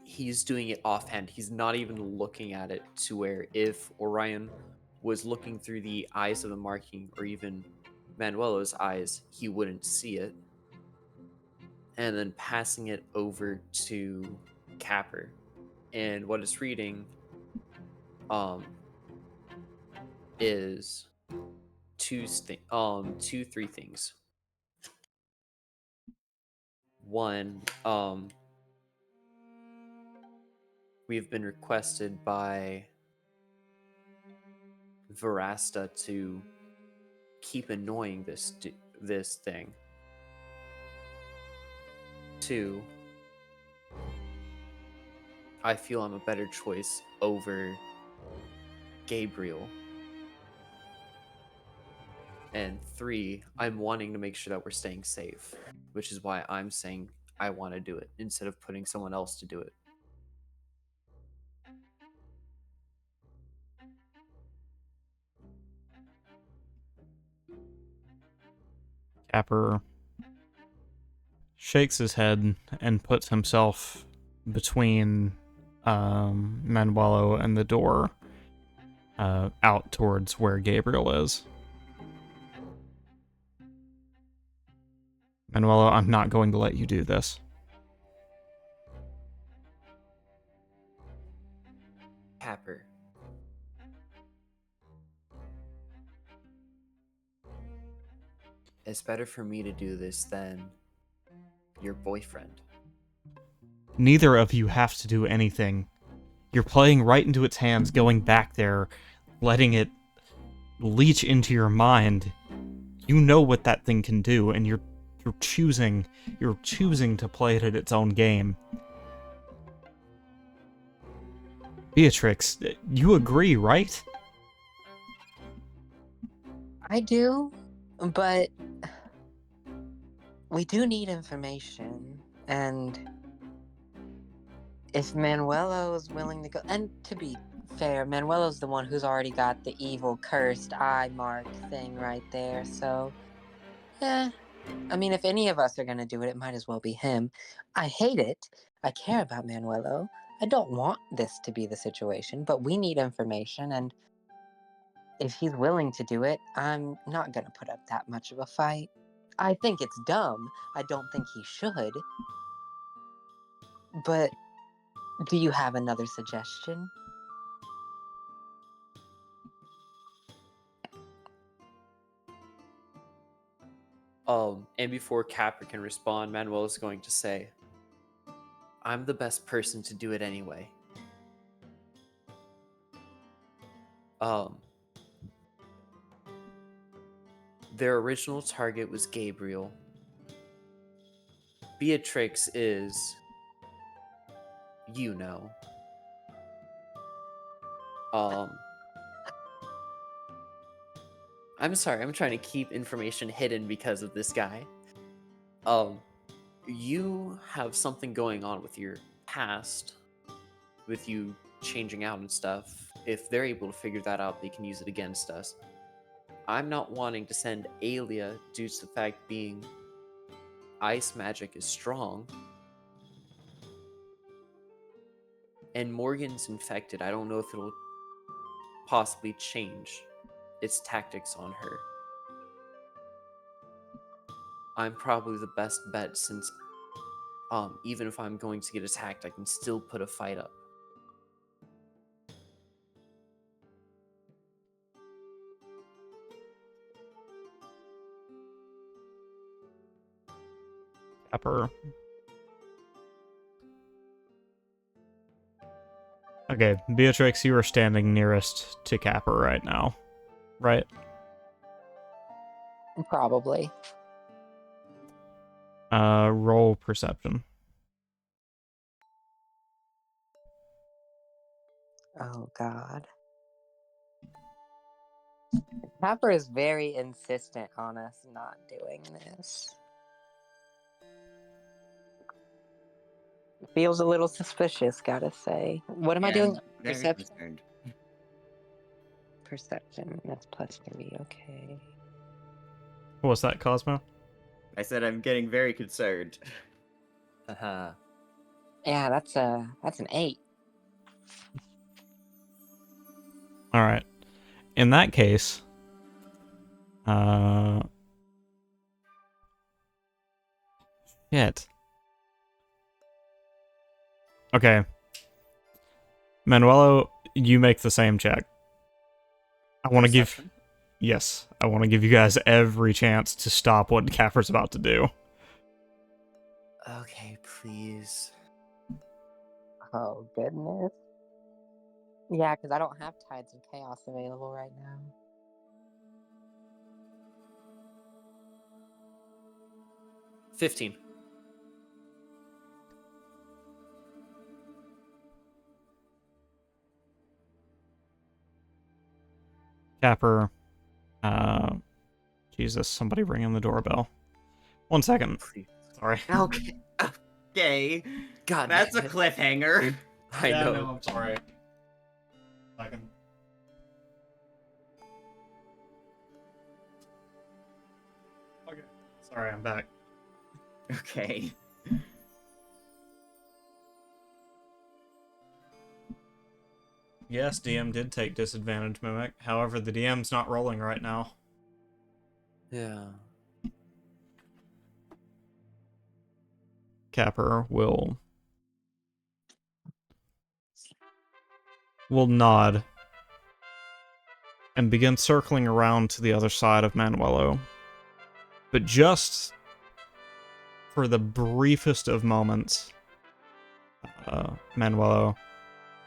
he's doing it offhand. He's not even looking at it, to where if Orion was looking through the eyes of the marking, or even Manuelo's eyes, he wouldn't see it. And then passing it over to Capper. And what it's reading is three things. One, we've been requested by Verasta to keep annoying this thing. 2, I feel I'm a better choice over Gabriel. And 3, I'm wanting to make sure that we're staying safe, which is why I'm saying I want to do it instead of putting someone else to do it. Capper shakes his head and puts himself between Manuelo and the door, out towards where Gabriel is. Manuelo, I'm not going to let you do this. it's better for me to do this than your boyfriend. Neither of you have to do anything. You're playing right into its hands, going back there, letting it leech into your mind. You know what that thing can do, and you're choosing to play it at its own game. Beatrix, you agree, right? I do, but we do need information, and if Manuelo's willing to go, and to be fair, Manuelo's the one who's already got the evil cursed eye mark thing right there, so yeah. I mean, if any of us are gonna do it, it might as well be him. I hate it. I care about Manuelo. I don't want this to be the situation, but we need information, and if he's willing to do it, I'm not gonna put up that much of a fight. I think it's dumb. I don't think he should. But do you have another suggestion? And before Capper can respond, Manuel is going to say, I'm the best person to do it anyway. Their original target was Gabriel. Beatrix is, you know. I'm sorry, I'm trying to keep information hidden because of this guy. You have something going on with your past, with you changing out and stuff. If they're able to figure that out, they can use it against us. I'm not wanting to send Alia due to the fact being ice magic is strong. And Morgan's infected. I don't know if it'll possibly change its tactics on her. I'm probably the best bet since even if I'm going to get attacked, I can still put a fight up. Capper. Okay, Beatrix, you are standing nearest to Capper right now, right? Probably. Roll perception. Oh, God. Pepper is very insistent on us not doing this. Feels a little suspicious, gotta say. What am I doing? Very Perception? concerned. Perception. That's +3. Okay. What was that, Cosmo? I said I'm getting very concerned. Haha. Yeah, that's an 8. All right. In that case, shit. Okay. Manuelo, you make the same check. I want to give... Yes, I want to give you guys every chance to stop what Capper's about to do. Okay, please. Oh, goodness. Yeah, because I don't have Tides of Chaos available right now. $15. Capper, Jesus, somebody ringing the doorbell. 1 second. Please. Sorry. Okay. Okay. God, That's a damn it. cliffhanger. I know. I'm sorry. Second. Okay. Sorry, I'm back. Okay. Yes, DM did take disadvantage, Mimic. However, the DM's not rolling right now. Yeah. Capper will nod and begin circling around to the other side of Manuelo. But just for the briefest of moments, Manuelo,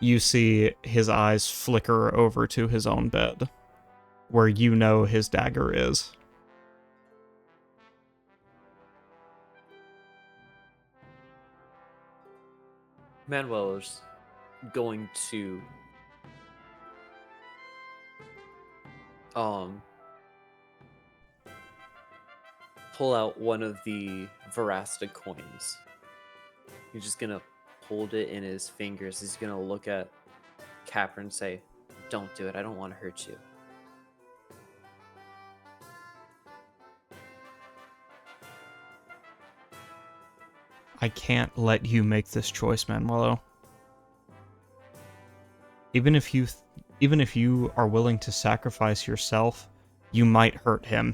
you see his eyes flicker over to his own bed, where you know his dagger is. Manuel's going to pull out one of the Verasta coins. He's just gonna hold it in his fingers. He's gonna look at Capper and say, "Don't do it. I don't want to hurt you." I can't let you make this choice, Manuelo. Even if you are willing to sacrifice yourself, you might hurt him.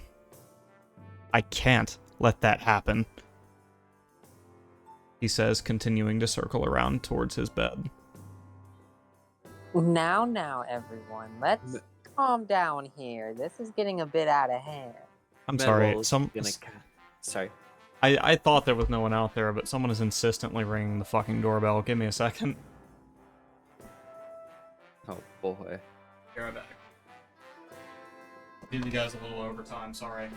I can't let that happen, he says, continuing to circle around towards his bed. Now, everyone, let's calm down here. This is getting a bit out of hand. I'm sorry. Sorry. I thought there was no one out there, but someone is insistently ringing the fucking doorbell. Give me a second. Oh boy. Be right back. Give you guys a little overtime, sorry.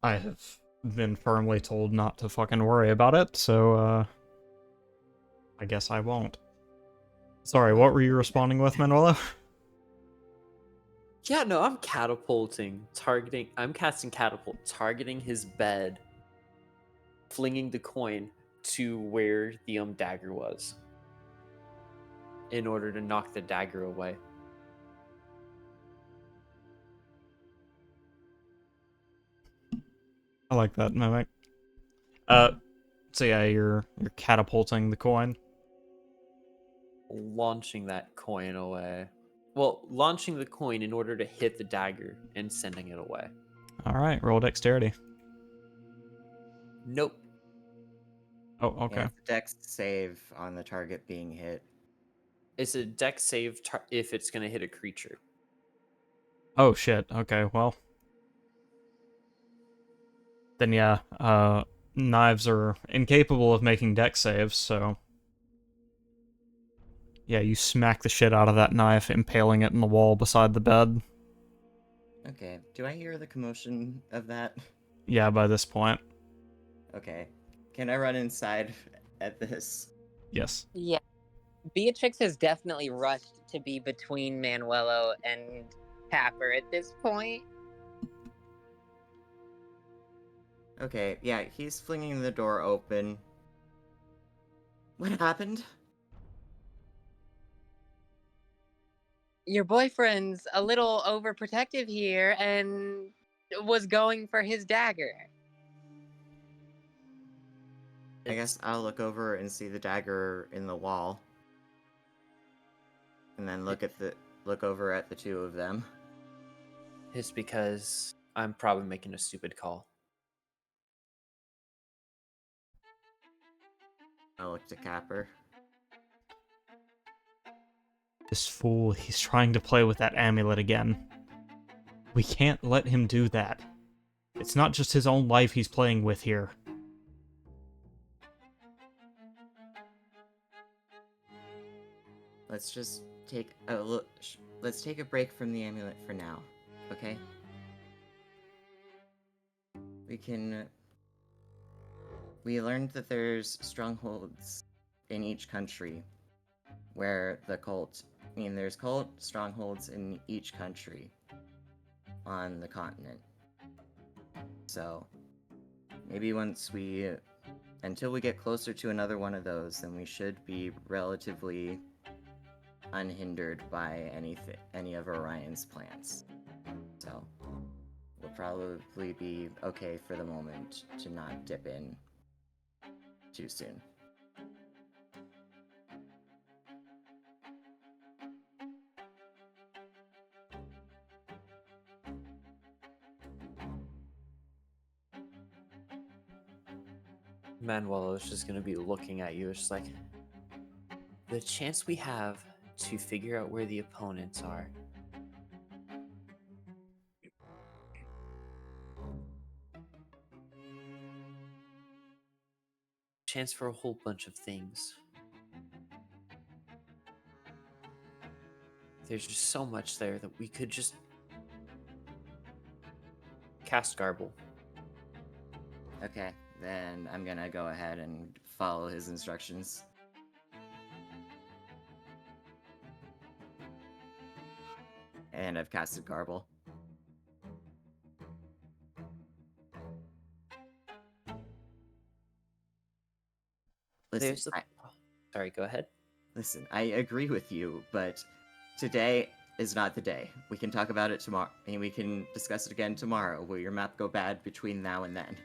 I have been firmly told not to fucking worry about it, so, I guess I won't. Sorry, what were you responding with, Manuelo? Yeah, no, I'm casting catapult, targeting his bed, flinging the coin to where the dagger was, in order to knock the dagger away. I like that, Mimic. So yeah, you're catapulting the coin. Launching that coin away. Well, launching the coin in order to hit the dagger and sending it away. Alright, roll dexterity. Nope. Oh, okay. Yeah, it's a dex save on the target being hit. It's a dex save if it's going to hit a creature. Oh shit, okay, well. Then yeah, knives are incapable of making dex saves, so... Yeah, you smack the shit out of that knife, impaling it in the wall beside the bed. Okay, do I hear the commotion of that? Yeah, by this point. Okay. Can I run inside at this? Yes. Yeah. Beatrix has definitely rushed to be between Manuelo and Capper at this point. Okay, yeah, he's flinging the door open. What happened? Your boyfriend's a little overprotective here and was going for his dagger. I guess I'll look over and see the dagger in the wall. And then look over at the two of them. It's because I'm probably making a stupid call. I'll look to Capper. This fool, he's trying to play with that amulet again. We can't let him do that. It's not just his own life he's playing with here. Let's just take a look. Let's take a break from the amulet for now, okay? We learned that there's strongholds in each country where there's cult strongholds in each country on the continent. So, maybe until we get closer to another one of those, then we should be relatively unhindered by any of Orion's plans. So, we'll probably be okay for the moment to not dip in too soon. Manuel is just gonna be looking at you. It's just like, the chance we have to figure out where the opponents are. Chance for a whole bunch of things. There's just so much there that we could just cast Garble. Okay, then I'm gonna go ahead and follow his instructions. And I've casted Garble. Listen, There's a... Sorry, go ahead. listen, I agree with you, but today is not the day. We can talk about it tomorrow, and we can discuss it again tomorrow. Will your map go bad between now and then?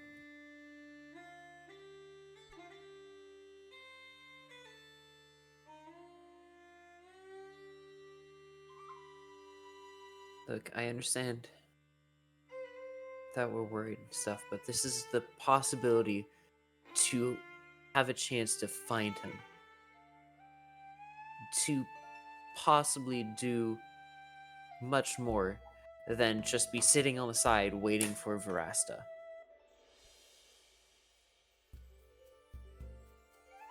Look, I understand that we're worried and stuff, but this is the possibility to have a chance to find him. To possibly do much more than just be sitting on the side waiting for Verasta.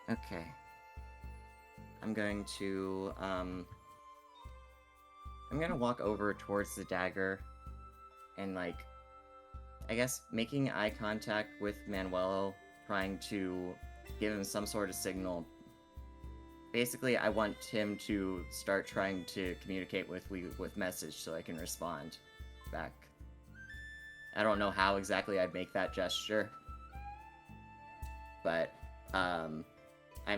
Okay. I'm going to walk over towards the dagger and, like, I guess making eye contact with Manuelo, trying to give him some sort of signal. Basically, I want him to start trying to communicate with message so I can respond back. I don't know how exactly I'd make that gesture, but I'm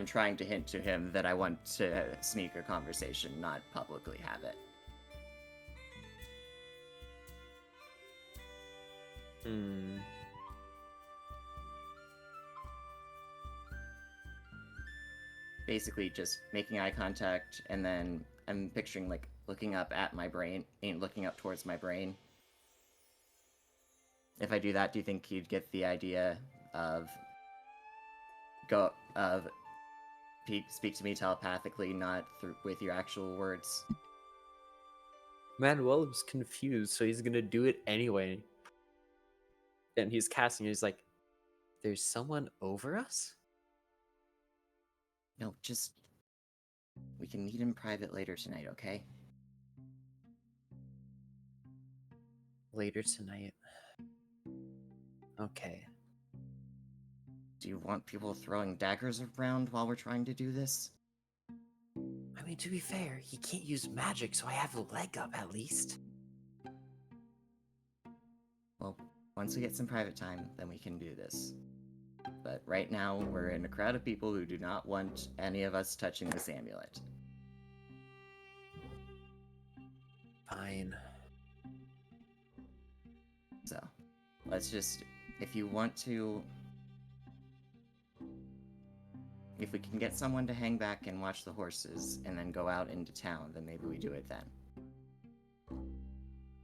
trying to hint to him that I want to sneak a conversation, not publicly have it. Basically just making eye contact, and then I'm picturing, like, looking up at my brain, looking up towards my brain. If I do that, do you think you'd get the idea of speak to me telepathically, not with your actual words? Manuel was confused, so he's gonna do it anyway. And he's casting it, he's like, there's someone over us? No, just... we can meet in private later tonight, okay? Later tonight. Okay. Do you want people throwing daggers around while we're trying to do this? I mean, to be fair, he can't use magic, so I have a leg up at least. Well, once we get some private time, then we can do this. But right now, we're in a crowd of people who do not want any of us touching this amulet. Fine. So, let's just... if you want to... if we can get someone to hang back and watch the horses, and then go out into town, then maybe we do it then.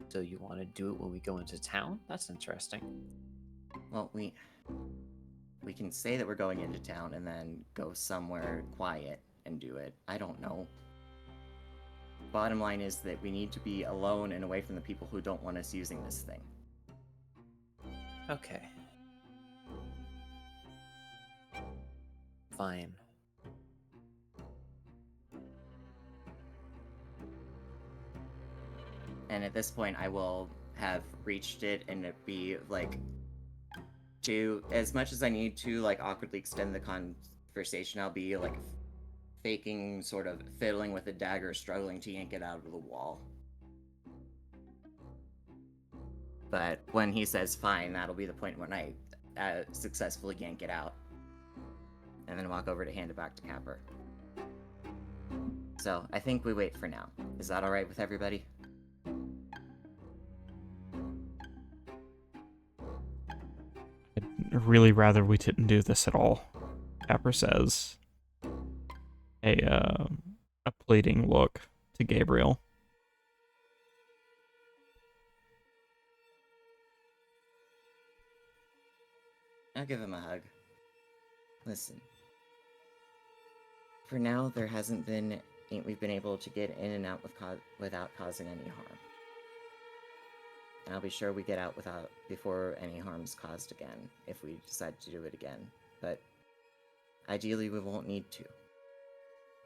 So you want to do it when we go into town? That's interesting. Well, we can say that we're going into town and then go somewhere quiet and do it. I don't know. Bottom line is that we need to be alone and away from the people who don't want us using this thing. Okay. Fine. And at this point, I will have reached it, and it be like, to as much as I need to, like, awkwardly extend the conversation, I'll be like faking, sort of fiddling with the dagger, struggling to yank it out of the wall. But when he says fine, that'll be the point when I successfully yank it out, and then walk over to hand it back to Capper. So I think we wait for now. Is that all right with everybody? really rather we didn't do this at all, Capper says, a pleading look to Gabriel. I'll give him a hug. Listen. For now, there hasn't been... We've been able to get in and out without causing any harm. And I'll be sure we get out before any harm's caused again, if we decide to do it again. But ideally, we won't need to.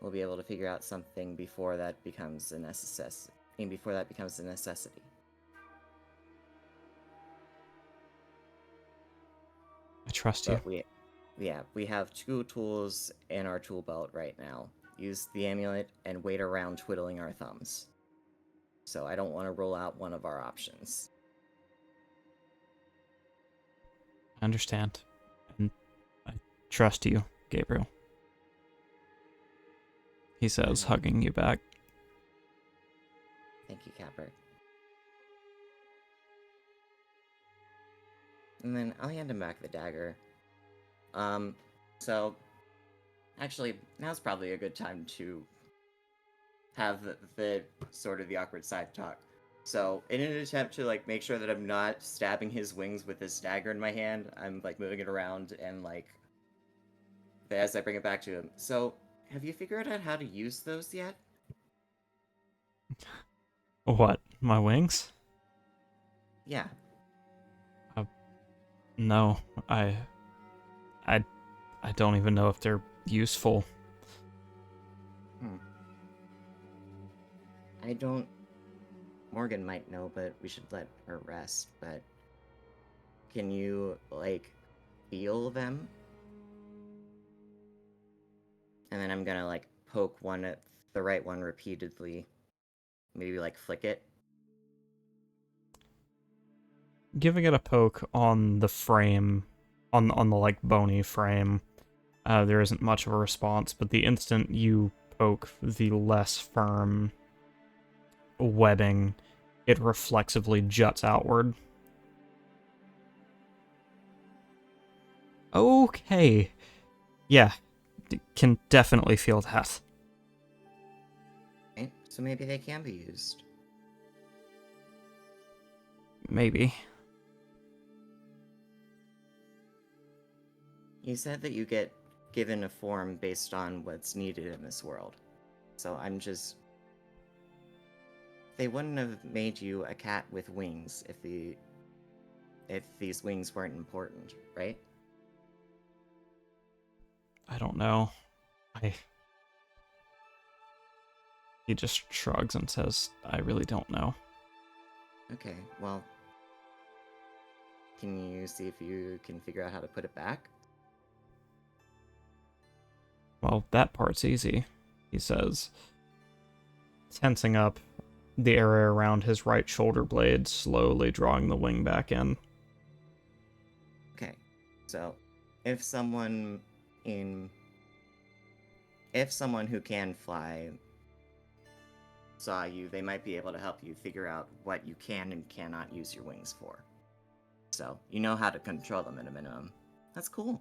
We'll be able to figure out something before that becomes a necessity. I trust you. But we have 2 tools in our tool belt right now. Use the amulet and wait around twiddling our thumbs. So I don't want to roll out one of our options. I understand. And I trust you, Gabriel. He says, hugging you back. Thank you, Capper. And then I'll hand him back the dagger. So actually, now's probably a good time to have the sort of the awkward side talk. So, in an attempt to like make sure that I'm not stabbing his wings with this dagger in my hand, I'm like moving it around and like as I bring it back to him. So, have you figured out how to use those yet? What? My wings? Yeah. No, I don't even know if they're useful. I don't... Morgan might know, but we should let her rest, but... Can you, like, feel them? And then I'm gonna, like, poke one at the right one repeatedly. Maybe, like, flick it. Giving it a poke on the frame, on the, like, bony frame, there isn't much of a response, but the instant you poke the less firm webbing, it reflexively juts outward. Okay. Yeah, can definitely feel that. Okay, so maybe they can be used. Maybe. You said that you get given a form based on what's needed in this world. So I'm just... They wouldn't have made you a cat with wings if these wings weren't important, right? I don't know. He just shrugs and says, I really don't know. Okay, well... Can you see if you can figure out how to put it back? Well, that part's easy, he says, tensing up the area around his right shoulder blade, slowly drawing the wing back in. Okay, so if someone who can fly saw you, they might be able to help you figure out what you can and cannot use your wings for. So, you know how to control them at a minimum. That's cool.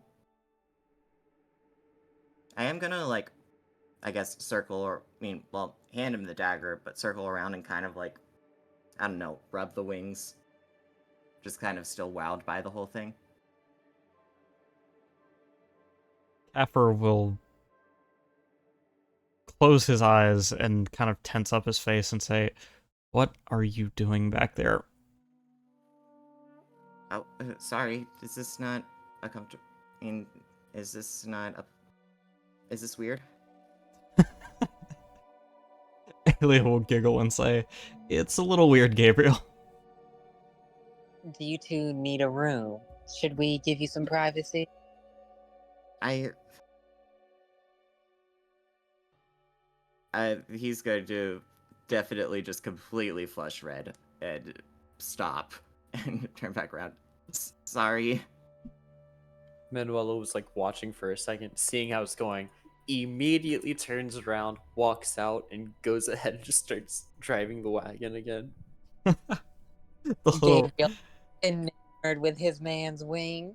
I am gonna, like, I guess hand him the dagger, but circle around and kind of, like, I don't know, rub the wings. Just kind of still wowed by the whole thing. Affer will close his eyes and kind of tense up his face and say, what are you doing back there? Oh, sorry. Is this not a comfortable... is this not a... Is this weird? Aelia will giggle and say, it's a little weird, Gabriel. Do you two need a room? Should we give you some privacy? He's going to definitely just completely flush red and stop and turn back around. Sorry. Manuela was like watching for a second, seeing how it's going, immediately turns around, walks out, and goes ahead and just starts driving the wagon again. The little... Gabriel enamored with his man's wings.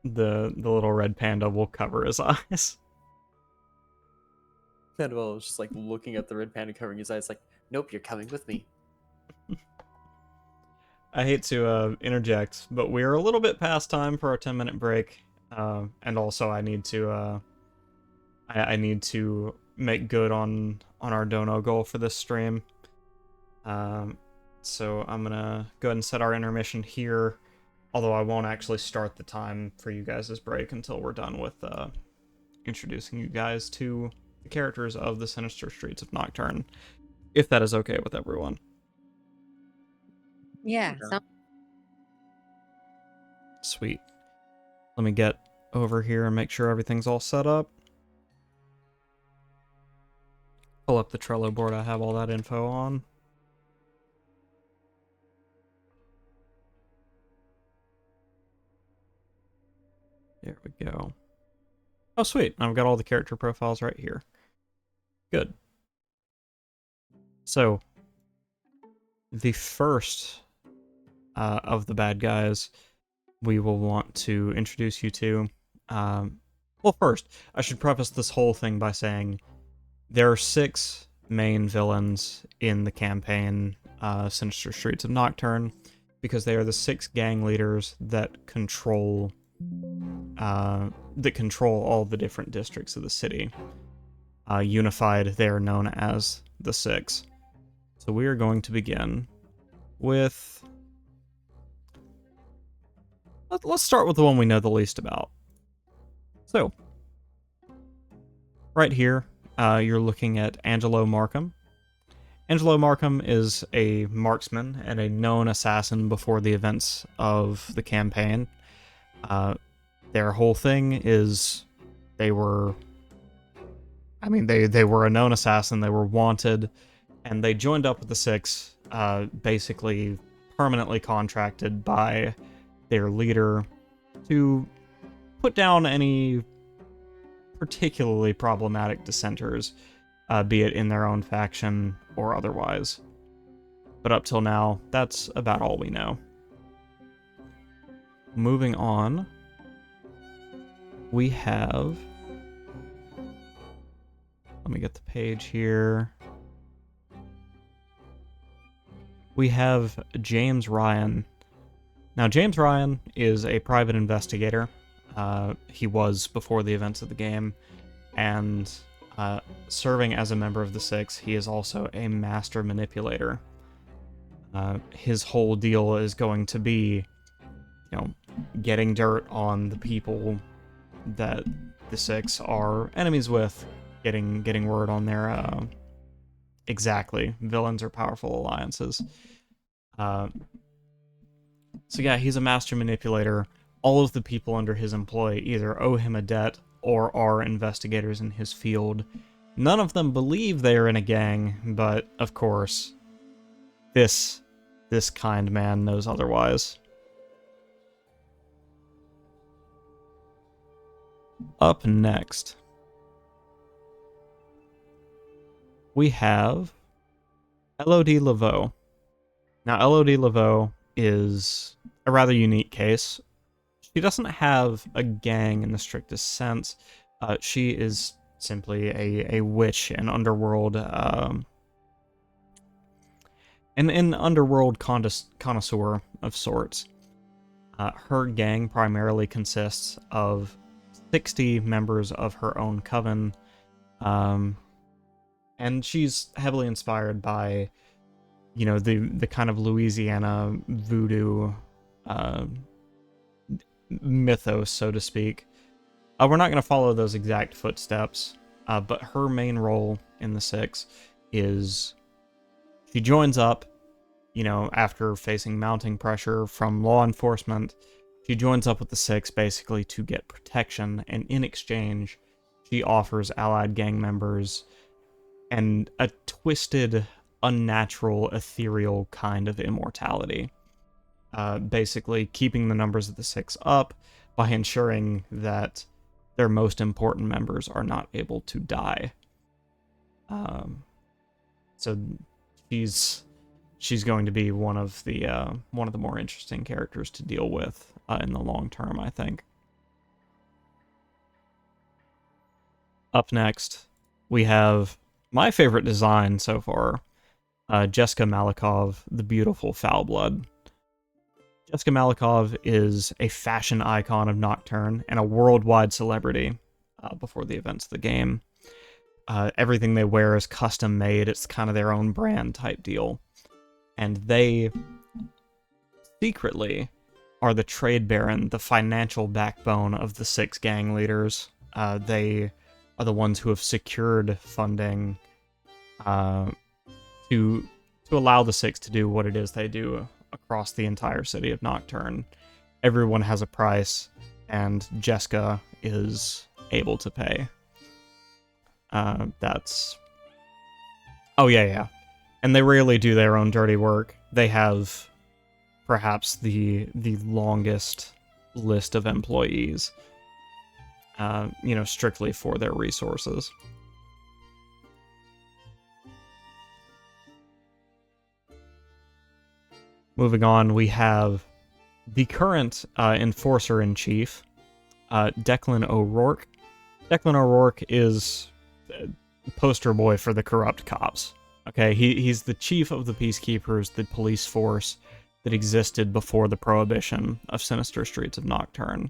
the little red panda will cover his eyes. Manuel is just like looking at the red panda covering his eyes, like, nope, you're coming with me. I hate to interject, but we're a little bit past time for our 10-minute break, and also I need to I need to make good on our dono goal for this stream. So I'm gonna go ahead and set our intermission here, although I won't actually start the time for you guys' break until we're done with introducing you guys to the characters of the Sinister Streets of Nocturne, if that is okay with everyone. Yeah. Okay. Sweet. Let me get over here and make sure everything's all set up. Pull up the Trello board I have all that info on. There we go. Oh, sweet. I've got all the character profiles right here. Good. So, the first of the bad guys we will want to introduce you to. Well, first, I should preface this whole thing by saying there are 6 main villains in the campaign, Sinister Streets of Nocturne, because they are the 6 gang leaders that control all the different districts of the city. Unified, they are known as the 6. So we are going to begin with... Let's start with the one we know the least about. So, right here, you're looking at Angelo Markham. Angelo Markham is a marksman and a known assassin before the events of the campaign. Their whole thing is they were a known assassin, they were wanted, and they joined up with the 6, basically permanently contracted by their leader to put down any particularly problematic dissenters, be it in their own faction or otherwise. But up till now, that's about all we know. Moving on, we have... Let me get the page here. We have James Ryan. Now, James Ryan is a private investigator. He was before the events of the game, and serving as a member of the 6, he is also a master manipulator. His whole deal is going to be, getting dirt on the people that the 6 are enemies with, getting word on their exactly villains or powerful alliances. So yeah, he's a master manipulator. All of the people under his employ either owe him a debt or are investigators in his field. None of them believe they are in a gang, but of course, this kind man knows otherwise. Up next, we have Elodie Laveau. Now, Elodie Laveau is a rather unique case. She doesn't have a gang in the strictest sense. She is simply a witch, an underworld, an underworld connoisseur of sorts. Her gang primarily consists of 60 members of her own coven, and she's heavily inspired by, the kind of Louisiana voodoo mythos, so to speak. We're not going to follow those exact footsteps, but her main role in the 6 is she joins up, after facing mounting pressure from law enforcement. She joins up with the 6 basically to get protection, and in exchange, she offers allied gang members and a twisted, unnatural, ethereal kind of immortality. Basically keeping the numbers of the 6 up by ensuring that their most important members are not able to die. So she's going to be one of the more interesting characters to deal with in the long term, I think. Up next, we have my favorite design so far, Jessica Malikov, the beautiful Foulblood. Jessica Malikov is a fashion icon of Nocturne and a worldwide celebrity before the events of the game. Everything they wear is custom made. It's kind of their own brand type deal. And they secretly are the trade baron, the financial backbone of the 6 gang leaders. They are the ones who have secured funding to allow the 6 to do what it is they do across the entire city of Nocturne. Everyone has a price, and Jessica is able to pay. That's... Oh, yeah. And they rarely do their own dirty work. They have perhaps the longest list of employees, strictly for their resources. Moving on, we have the current Enforcer-in-Chief, Declan O'Rourke. Declan O'Rourke is poster boy for the corrupt cops. Okay, he's the chief of the Peacekeepers, the police force that existed before the prohibition of Sinister Streets of Nocturne.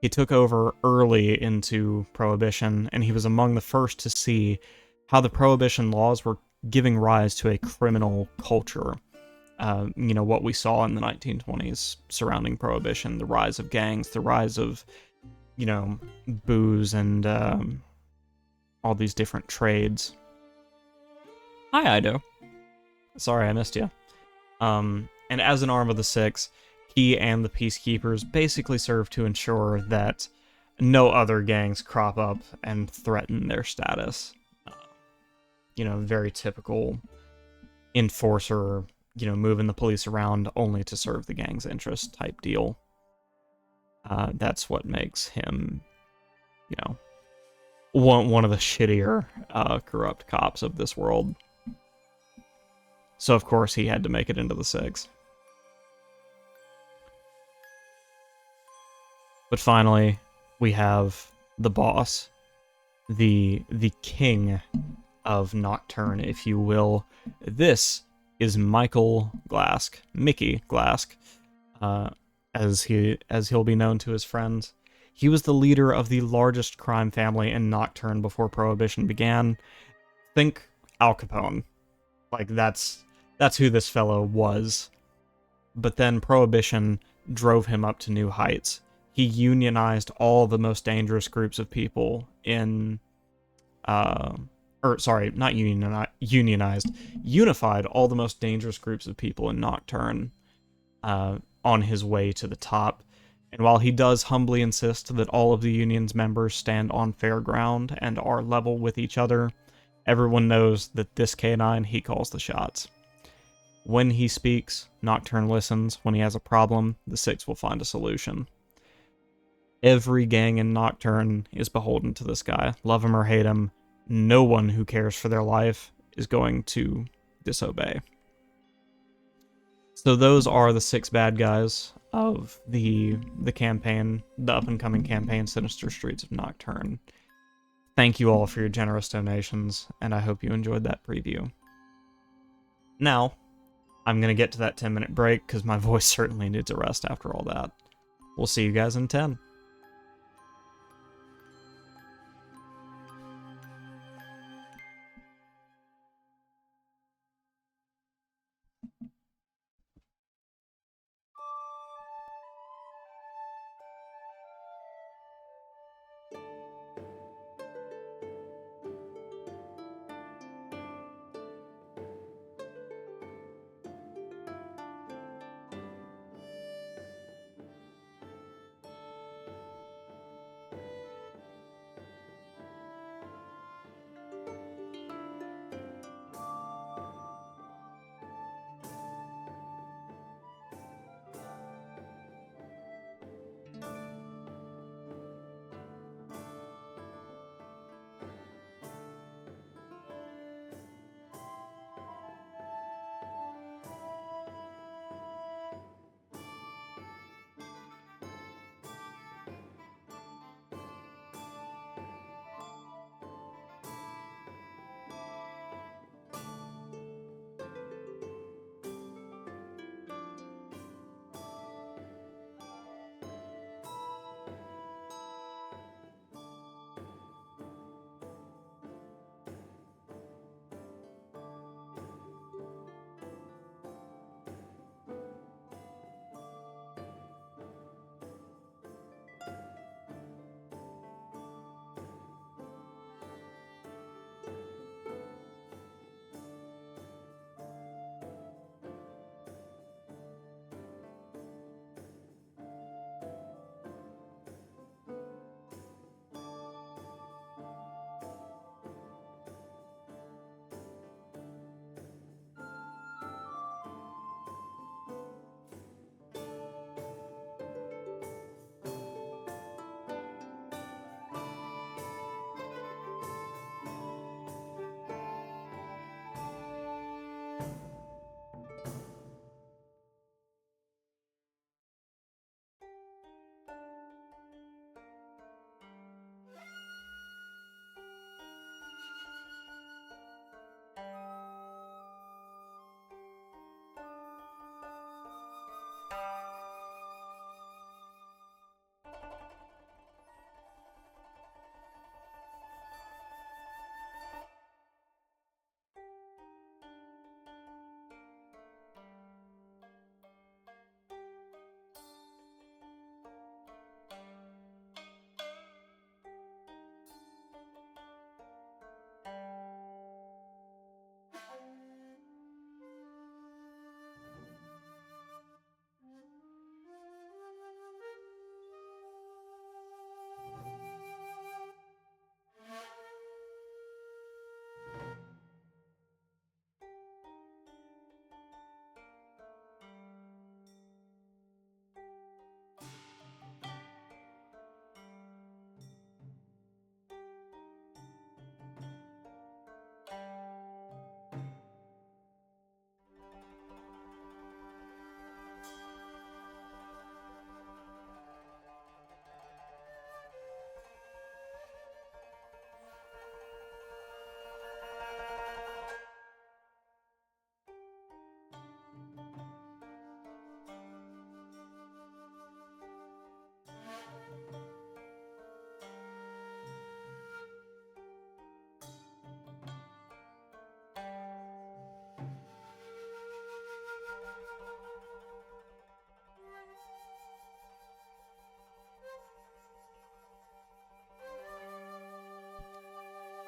He took over early into Prohibition, and he was among the first to see how the Prohibition laws were giving rise to a criminal culture. What we saw in the 1920s surrounding Prohibition, the rise of gangs, the rise of, booze and all these different trades. Hi, Ido. Sorry I missed you. And as an arm of the 6, he and the Peacekeepers basically serve to ensure that no other gangs crop up and threaten their status. Very typical enforcer, moving the police around only to serve the gang's interest type deal. That's what makes him, one of the shittier corrupt cops of this world. So of course he had to make it into the 6. But finally, we have the boss, the king of Nocturne, if you will. This is Michael Glask, Mickey Glask, as he'll be known to his friends. He was the leader of the largest crime family in Nocturne before Prohibition began. Think Al Capone. Like, that's who this fellow was. But then Prohibition drove him up to new heights. He unionized all the most dangerous groups of people in... unified all the most dangerous groups of people in Nocturne on his way to the top. And while he does humbly insist that all of the Union's members stand on fair ground and are level with each other, everyone knows that this K9, he calls the shots. When he speaks, Nocturne listens. When he has a problem, the 6 will find a solution. Every gang in Nocturne is beholden to this guy. Love him or hate him, no one who cares for their life is going to disobey. So those are the 6 bad guys of the campaign, the up-and-coming campaign, Sinister Streets of Nocturne. Thank you all for your generous donations, and I hope you enjoyed that preview. Now, I'm going to get to that 10-minute break, because my voice certainly needs a rest after all that. We'll see you guys in 10.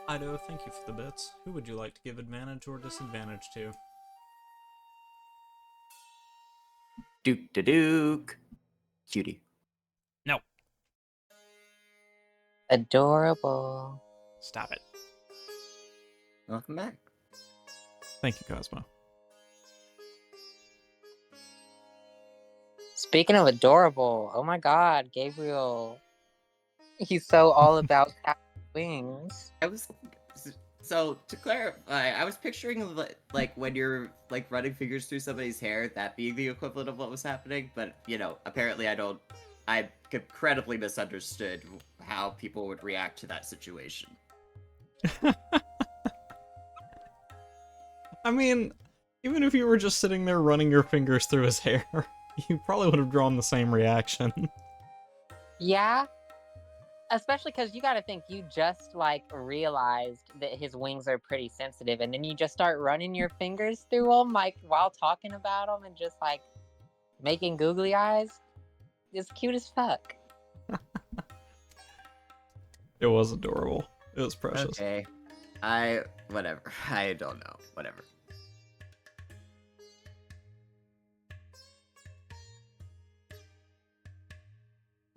Ido, thank you for the bits. Who would you like to give advantage or disadvantage to? Duke to Duke. Cutie. No. Adorable. Stop it. Welcome back. Thank you, Cosmo. Speaking of adorable, oh my god, Gabriel. He's so all about wings. I was so to clarify, I was picturing like when you're like running fingers through somebody's hair, that being the equivalent of what was happening. But apparently I incredibly misunderstood how people would react to that situation. I mean, even if you were just sitting there running your fingers through his hair, you probably would have drawn the same reaction. Yeah. Especially because you gotta think, you just like realized that his wings are pretty sensitive, and then you just start running your fingers through them like while talking about them and just like making googly eyes. It's cute as fuck. It was adorable. It was precious. Okay, whatever. I don't know. Whatever.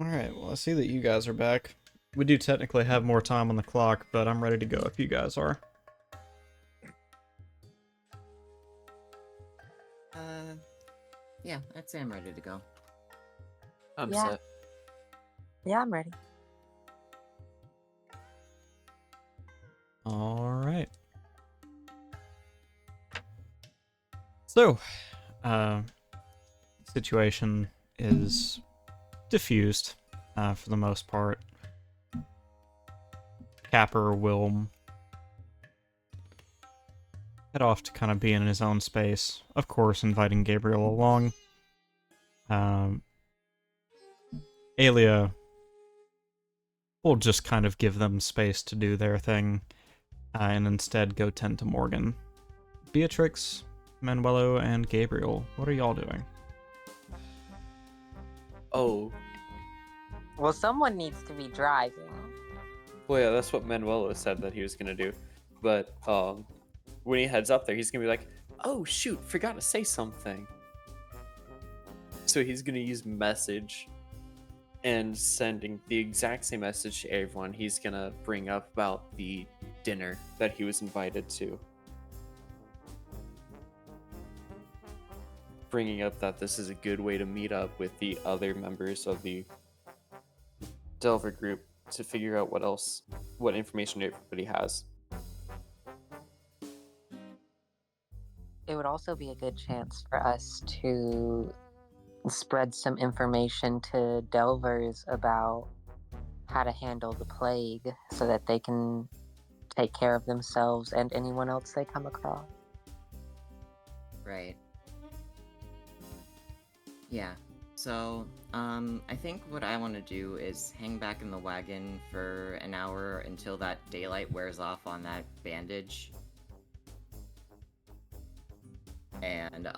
Alright, well, I see that you guys are back. We do technically have more time on the clock, but I'm ready to go if you guys are. Yeah, I'd say I'm ready to go. I'm Yeah. set. Yeah, I'm ready. Alright. So, situation is diffused, for the most part. Capper will head off to kind of be in his own space, of course inviting Gabriel along. Alia will just kind of give them space to do their thing, and instead go tend to Morgan. Beatrix, Manuelo, and Gabriel, what are y'all doing? Oh, Well, someone needs to be driving. well, yeah, that's what Manuelo said that he was gonna do. But when he heads up there, he's gonna be like, "Oh shoot, forgot to say something." So he's gonna use message and sending the exact same message to everyone. He's gonna bring up about the dinner that he was invited to. Bringing up that this is a good way to meet up with the other members of the Delver group to figure out what information everybody has. It would also be a good chance for us to spread some information to Delvers about how to handle the plague so that they can take care of themselves and anyone else they come across. Right. Yeah. So, I think what I want to do is hang back in the wagon for an hour until that daylight wears off on that bandage. And,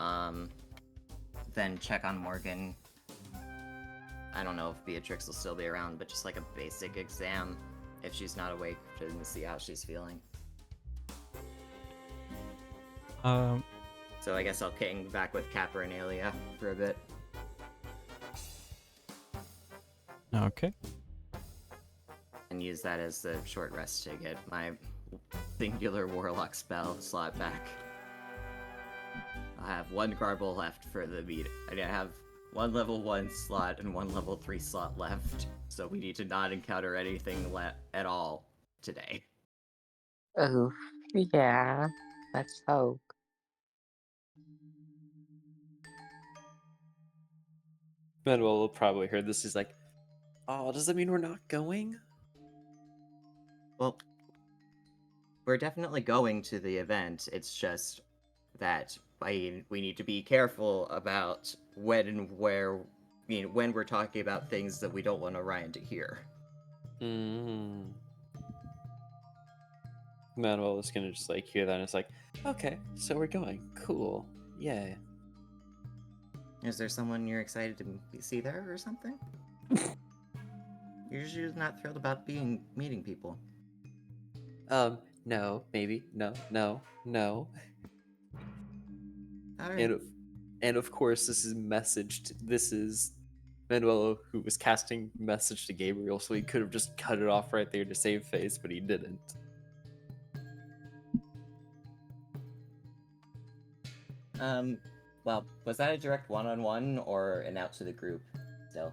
then check on Morgan. I don't know if Beatrix will still be around, but just like a basic exam if she's not awake to see how she's feeling. So I guess I'll hang back with Capper and Alia for a bit. Okay. And use that as the short rest to get my singular warlock spell slot back. I have one garble left for the meet. I have one level 1 slot and one level 3 slot left, so we need to not encounter anything at all today. Oh, yeah. Let's hope. Manuel will probably hear this. He's like, "Oh, does that mean we're not going?" Well, we're definitely going to the event. It's just that we need to be careful about when and where. When we're talking about things that we don't want Orion to hear. Manuel is gonna just like hear that and it's like, "Okay, so we're going. Cool. Yay." Is there someone you're excited to see there or something? You're usually not thrilled about meeting people. No, maybe, no. All And right. of course, this is messaged. This is Manuelo who was casting message to Gabriel, so he could have just cut it off right there to save face, but he didn't. Well, was that a direct one-on-one or an out to the group still?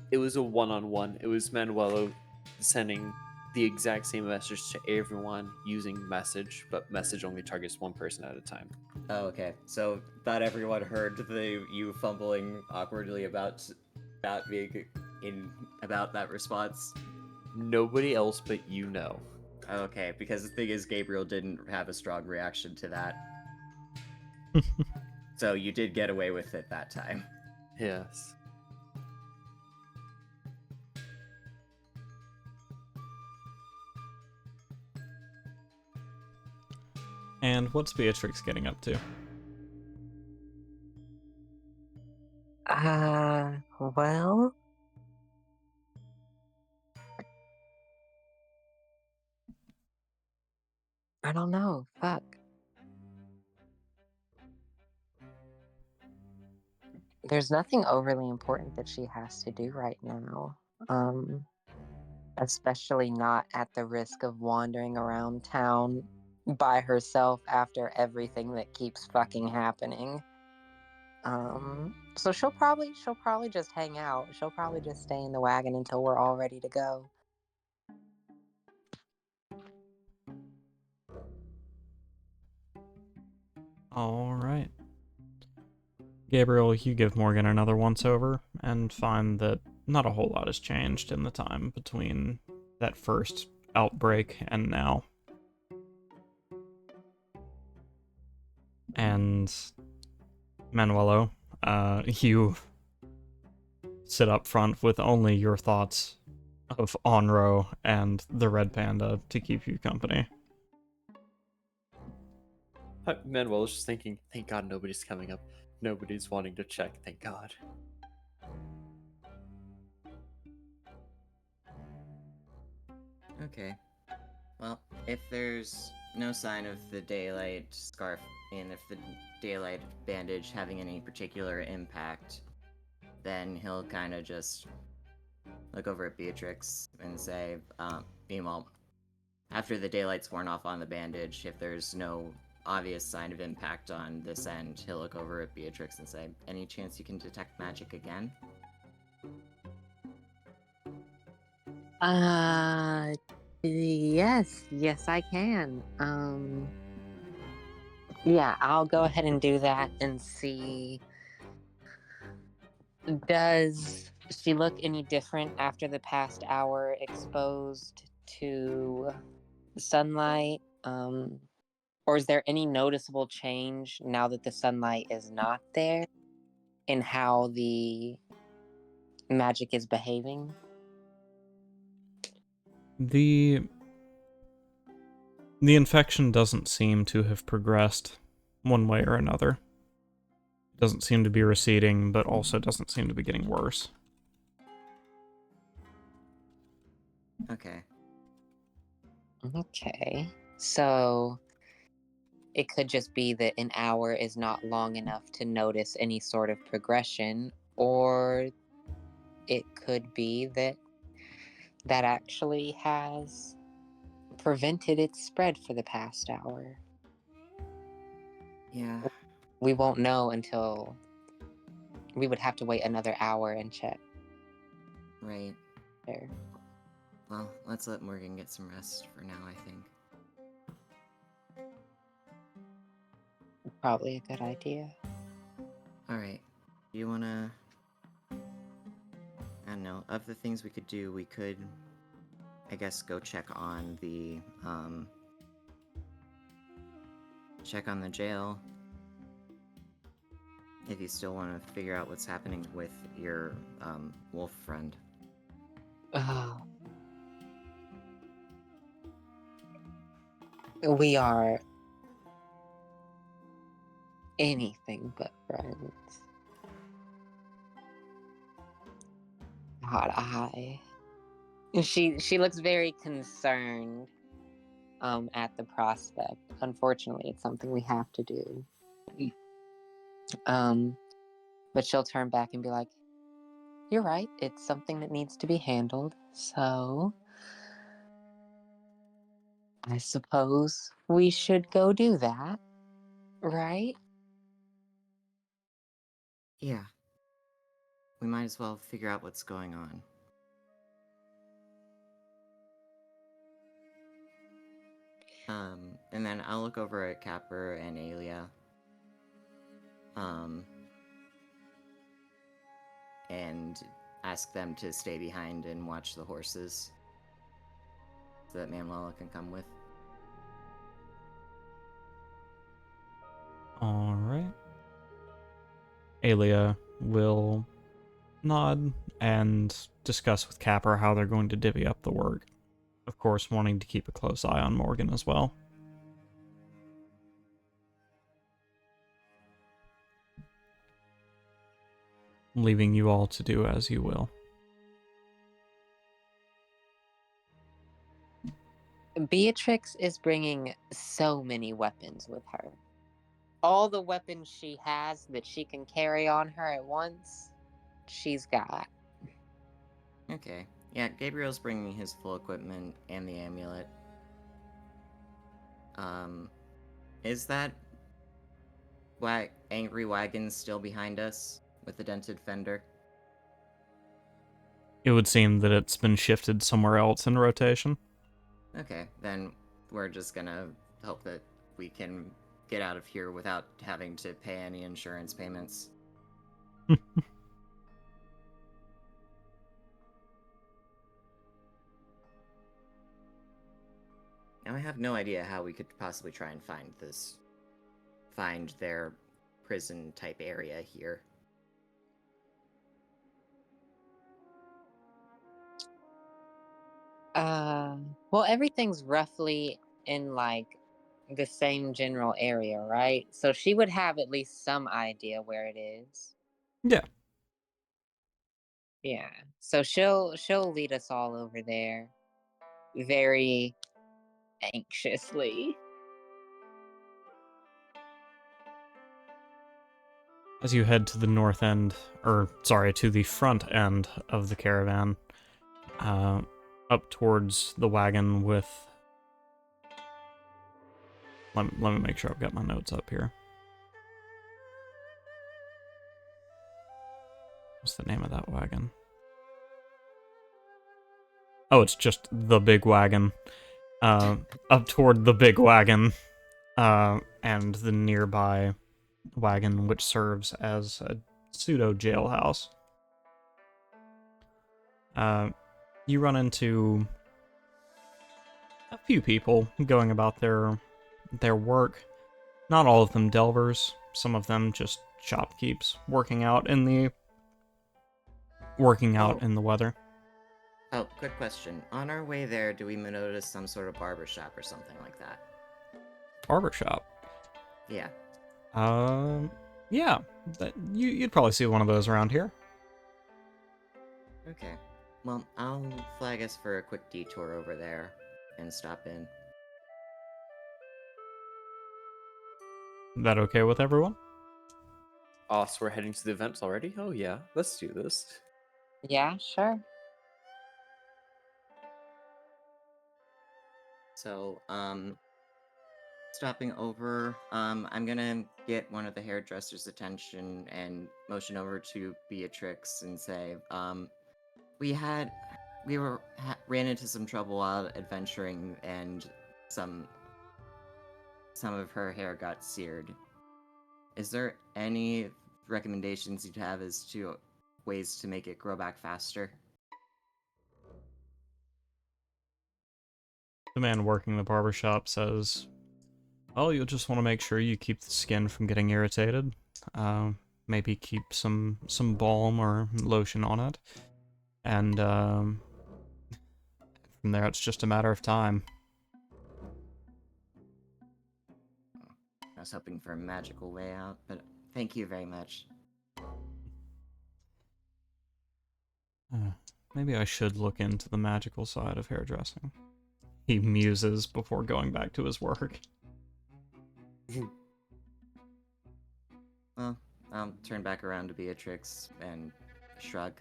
It was a one-on-one. It was Manuelo sending the exact same message to everyone using message, but message only targets one person at a time. Oh, okay. So not everyone heard you fumbling awkwardly about being about that response. Nobody else but you know. Okay, because the thing is, Gabriel didn't have a strong reaction to that. So you did get away with it that time. Yes. And what's Beatrix getting up to? Well, I don't know. Fuck. There's nothing overly important that she has to do right now. Especially not at the risk of wandering around town by herself after everything that keeps fucking happening. So she'll probably just hang out. She'll probably just stay in the wagon until we're all ready to go. All right. Gabriel, you give Morgan another once over and find that not a whole lot has changed in the time between that first outbreak and now. And Manuelo, you sit up front with only your thoughts of Onro and the Red Panda to keep you company. Manuel's just thinking, thank God nobody's coming up. Nobody's wanting to check, thank God. Okay. Well, if there's no sign of the daylight scarf, and if the daylight bandage having any particular impact, then he'll kind of just look over at Beatrix and say, meanwhile, after the daylight's worn off on the bandage, if there's no obvious sign of impact on this end, he'll look over at Beatrix and say, any chance you can detect magic again? Yes, I can. Yeah, I'll go ahead and do that and see. Does she look any different after the past hour exposed to sunlight? Or is there any noticeable change now that the sunlight is not there in how the magic is behaving? The infection doesn't seem to have progressed one way or another. It doesn't seem to be receding, but also doesn't seem to be getting worse. Okay. Okay. So it could just be that an hour is not long enough to notice any sort of progression, or it could be that actually has prevented its spread for the past hour. Yeah. We won't know until we would have to wait another hour and check Right. there. Well, let's let Morgan get some rest for now, I think. Probably a good idea. Alright. Do you wanna... I don't know. Of the things we could do, we could... I guess go check on the, check on the jail. If you still want to figure out what's happening with your, wolf friend. We are anything but friends. Hot eye. She looks very concerned. at the prospect. Unfortunately, it's something we have to do. But she'll turn back and be like, "You're right. It's something that needs to be handled. So I suppose we should go do that, right?" Yeah, we might as well figure out what's going on. And then I'll look over at Capper and Alia. And ask them to stay behind and watch the horses so that Manuela can come with. Alright. Alia will nod and discuss with Capper how they're going to divvy up the work. Of course, wanting to keep a close eye on Morgan as well. Leaving you all to do as you will. Beatrix is bringing so many weapons with her. All the weapons she has that she can carry on her at once, she's got. Okay. Yeah, Gabriel's bringing his full equipment and the amulet. Is that angry wagon still behind us with the dented fender? It would seem that it's been shifted somewhere else in rotation. Okay, then we're just gonna hope that we can get out of here without having to pay any insurance payments. Now I have no idea how we could possibly try and find their prison type area here. Well, everything's roughly in like the same general area, right? So she would have at least some idea where it is. Yeah. Yeah. So she'll lead us all over there very anxiously. As you head to the north end, to the front end of the caravan, up towards the wagon with... Let me make sure I've got my notes up here. What's the name of that wagon? Oh, it's just the big wagon. Up toward the big wagon, and the nearby wagon, which serves as a pseudo jailhouse. You run into a few people going about their work. Not all of them delvers. Some of them just shopkeeps working out in the weather. Oh, quick question. On our way there, do we notice some sort of barber shop or something like that? Barbershop. Yeah. Yeah. You'd probably see one of those around here. Okay. Well, I'll flag us for a quick detour over there and stop in. That okay with everyone? Oh, so we're heading to the event already? Oh yeah, let's do this. Yeah, sure. So, stopping over, I'm gonna get one of the hairdresser's attention and motion over to Beatrix and say, ran into some trouble while adventuring, and some of her hair got seared. Is there any recommendations you'd have as to ways to make it grow back faster? The man working the barbershop says, well, you'll just want to make sure you keep the skin from getting irritated. Maybe keep some balm or lotion on it. And from there, it's just a matter of time. I was hoping for a magical way out, but thank you very much. Maybe I should look into the magical side of hairdressing. He muses before going back to his work. Well, I'll turn back around to Beatrix and shrug.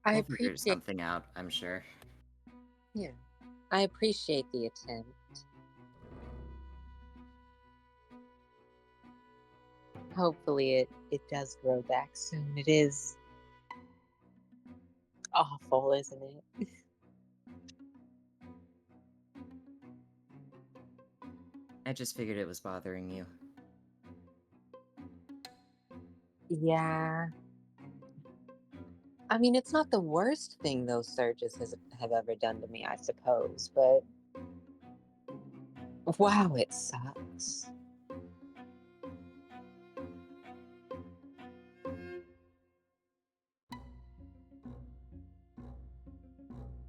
I We'll figure appreciate, something out, I'm sure. yeah, I appreciate the attempt. Hopefully it does grow back soon. It is awful, isn't it? I just figured it was bothering you. Yeah. I mean, it's not the worst thing those surges have ever done to me, I suppose, but wow, it sucks.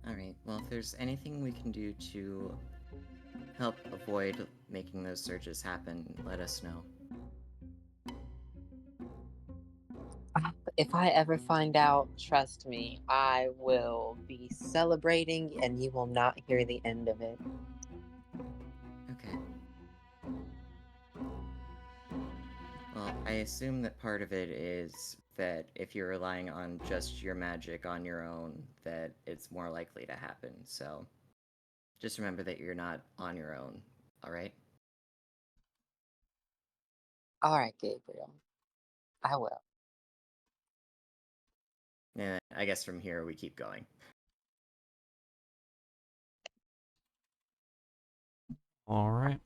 Alright, well, if there's anything we can do to help avoid making those surges happen, let us know. If I ever find out, trust me, I will be celebrating and you will not hear the end of it. Okay. Well, I assume that part of it is that if you're relying on just your magic on your own, that it's more likely to happen, so just remember that you're not on your own, alright? All right, Gabriel. I will. And I guess from here we keep going. All right.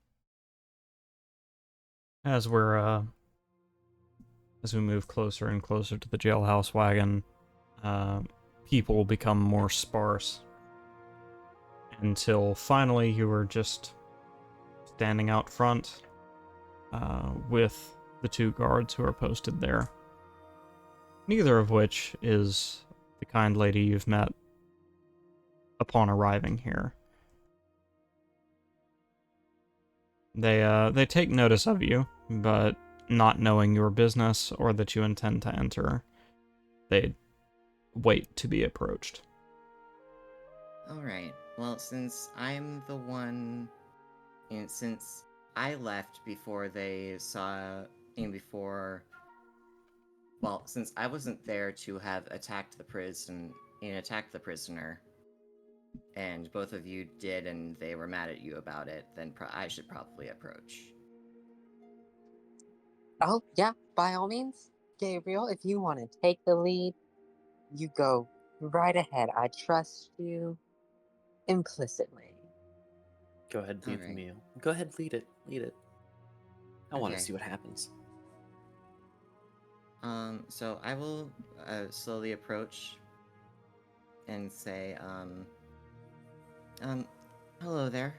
As we move closer and closer to the jailhouse wagon, people become more sparse until finally you are just standing out front with the two guards who are posted there. Neither of which is the kind lady you've met upon arriving here. They take notice of you, but not knowing your business or that you intend to enter, they wait to be approached. Alright, well, since I'm the one, and since I left before they saw, and before, well, since I wasn't there to have attacked the prison, and attacked the prisoner, and both of you did and they were mad at you about it, then I should probably approach. Oh, yeah, by all means. Gabriel, if you want to take the lead, you go right ahead. I trust you implicitly. Go ahead, lead the Alright. meal. Go ahead, lead it. Lead it. I want to Okay. see what happens. So I will slowly approach and say, hello there.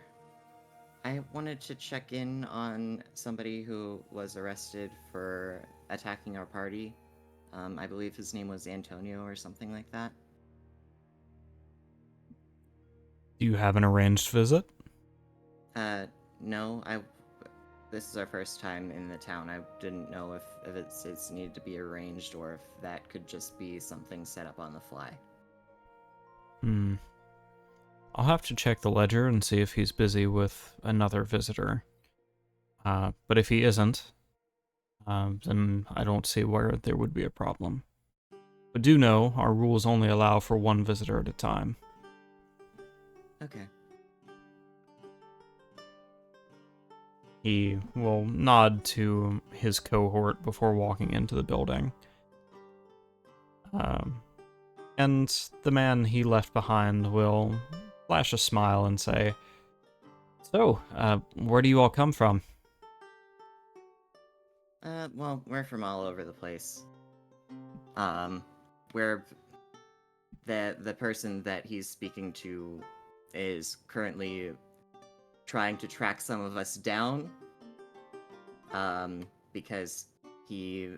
I wanted to check in on somebody who was arrested for attacking our party. I believe his name was Antonio or something like that. Do you have an arranged visit? No, this is our first time in the town. I didn't know if it's needed to be arranged or if that could just be something set up on the fly. I'll have to check the ledger and see if he's busy with another visitor. But if he isn't, then I don't see where there would be a problem. But do know, our rules only allow for one visitor at a time. Okay. He will nod to his cohort before walking into the building. And the man he left behind will flash a smile and say, "So, where do you all come from?" Well, we're from all over the place. We're the person that he's speaking to is currently trying to track some of us down. Because he,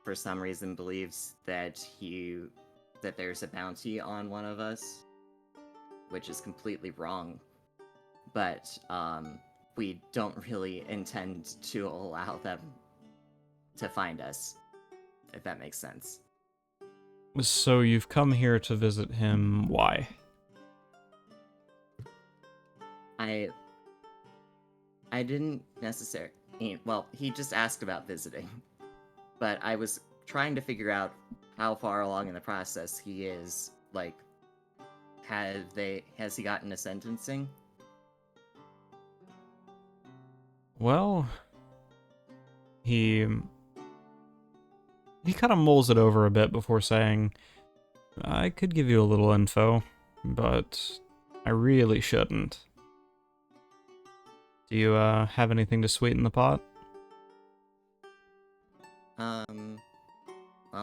for some reason, believes that there's a bounty on one of us, which is completely wrong. But, we don't really intend to allow them to find us, if that makes sense. So you've come here to visit him, why? I didn't necessarily. Well, he just asked about visiting, but I was trying to figure out how far along in the process he is. Like, has he gotten a sentencing? Well, he kind of mulls it over a bit before saying, I could give you a little info, but I really shouldn't. Do you have anything to sweeten the pot? Well,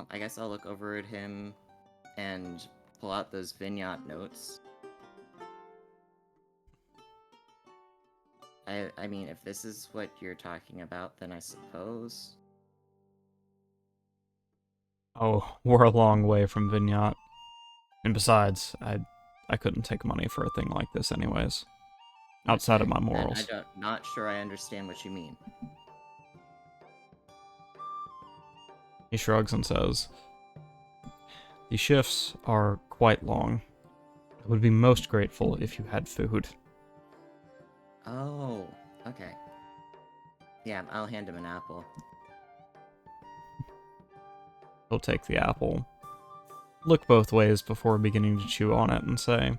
I guess I'll look over at him and pull out those vignette notes. I mean, if this is what you're talking about, then I suppose. Oh, we're a long way from Vignette. And besides, I couldn't take money for a thing like this anyways. Outside of my And morals. I'm not sure I understand what you mean. He shrugs and says, the shifts are quite long. I would be most grateful if you had food. Oh, okay. Yeah, I'll hand him an apple. He'll take the apple, look both ways before beginning to chew on it, and say,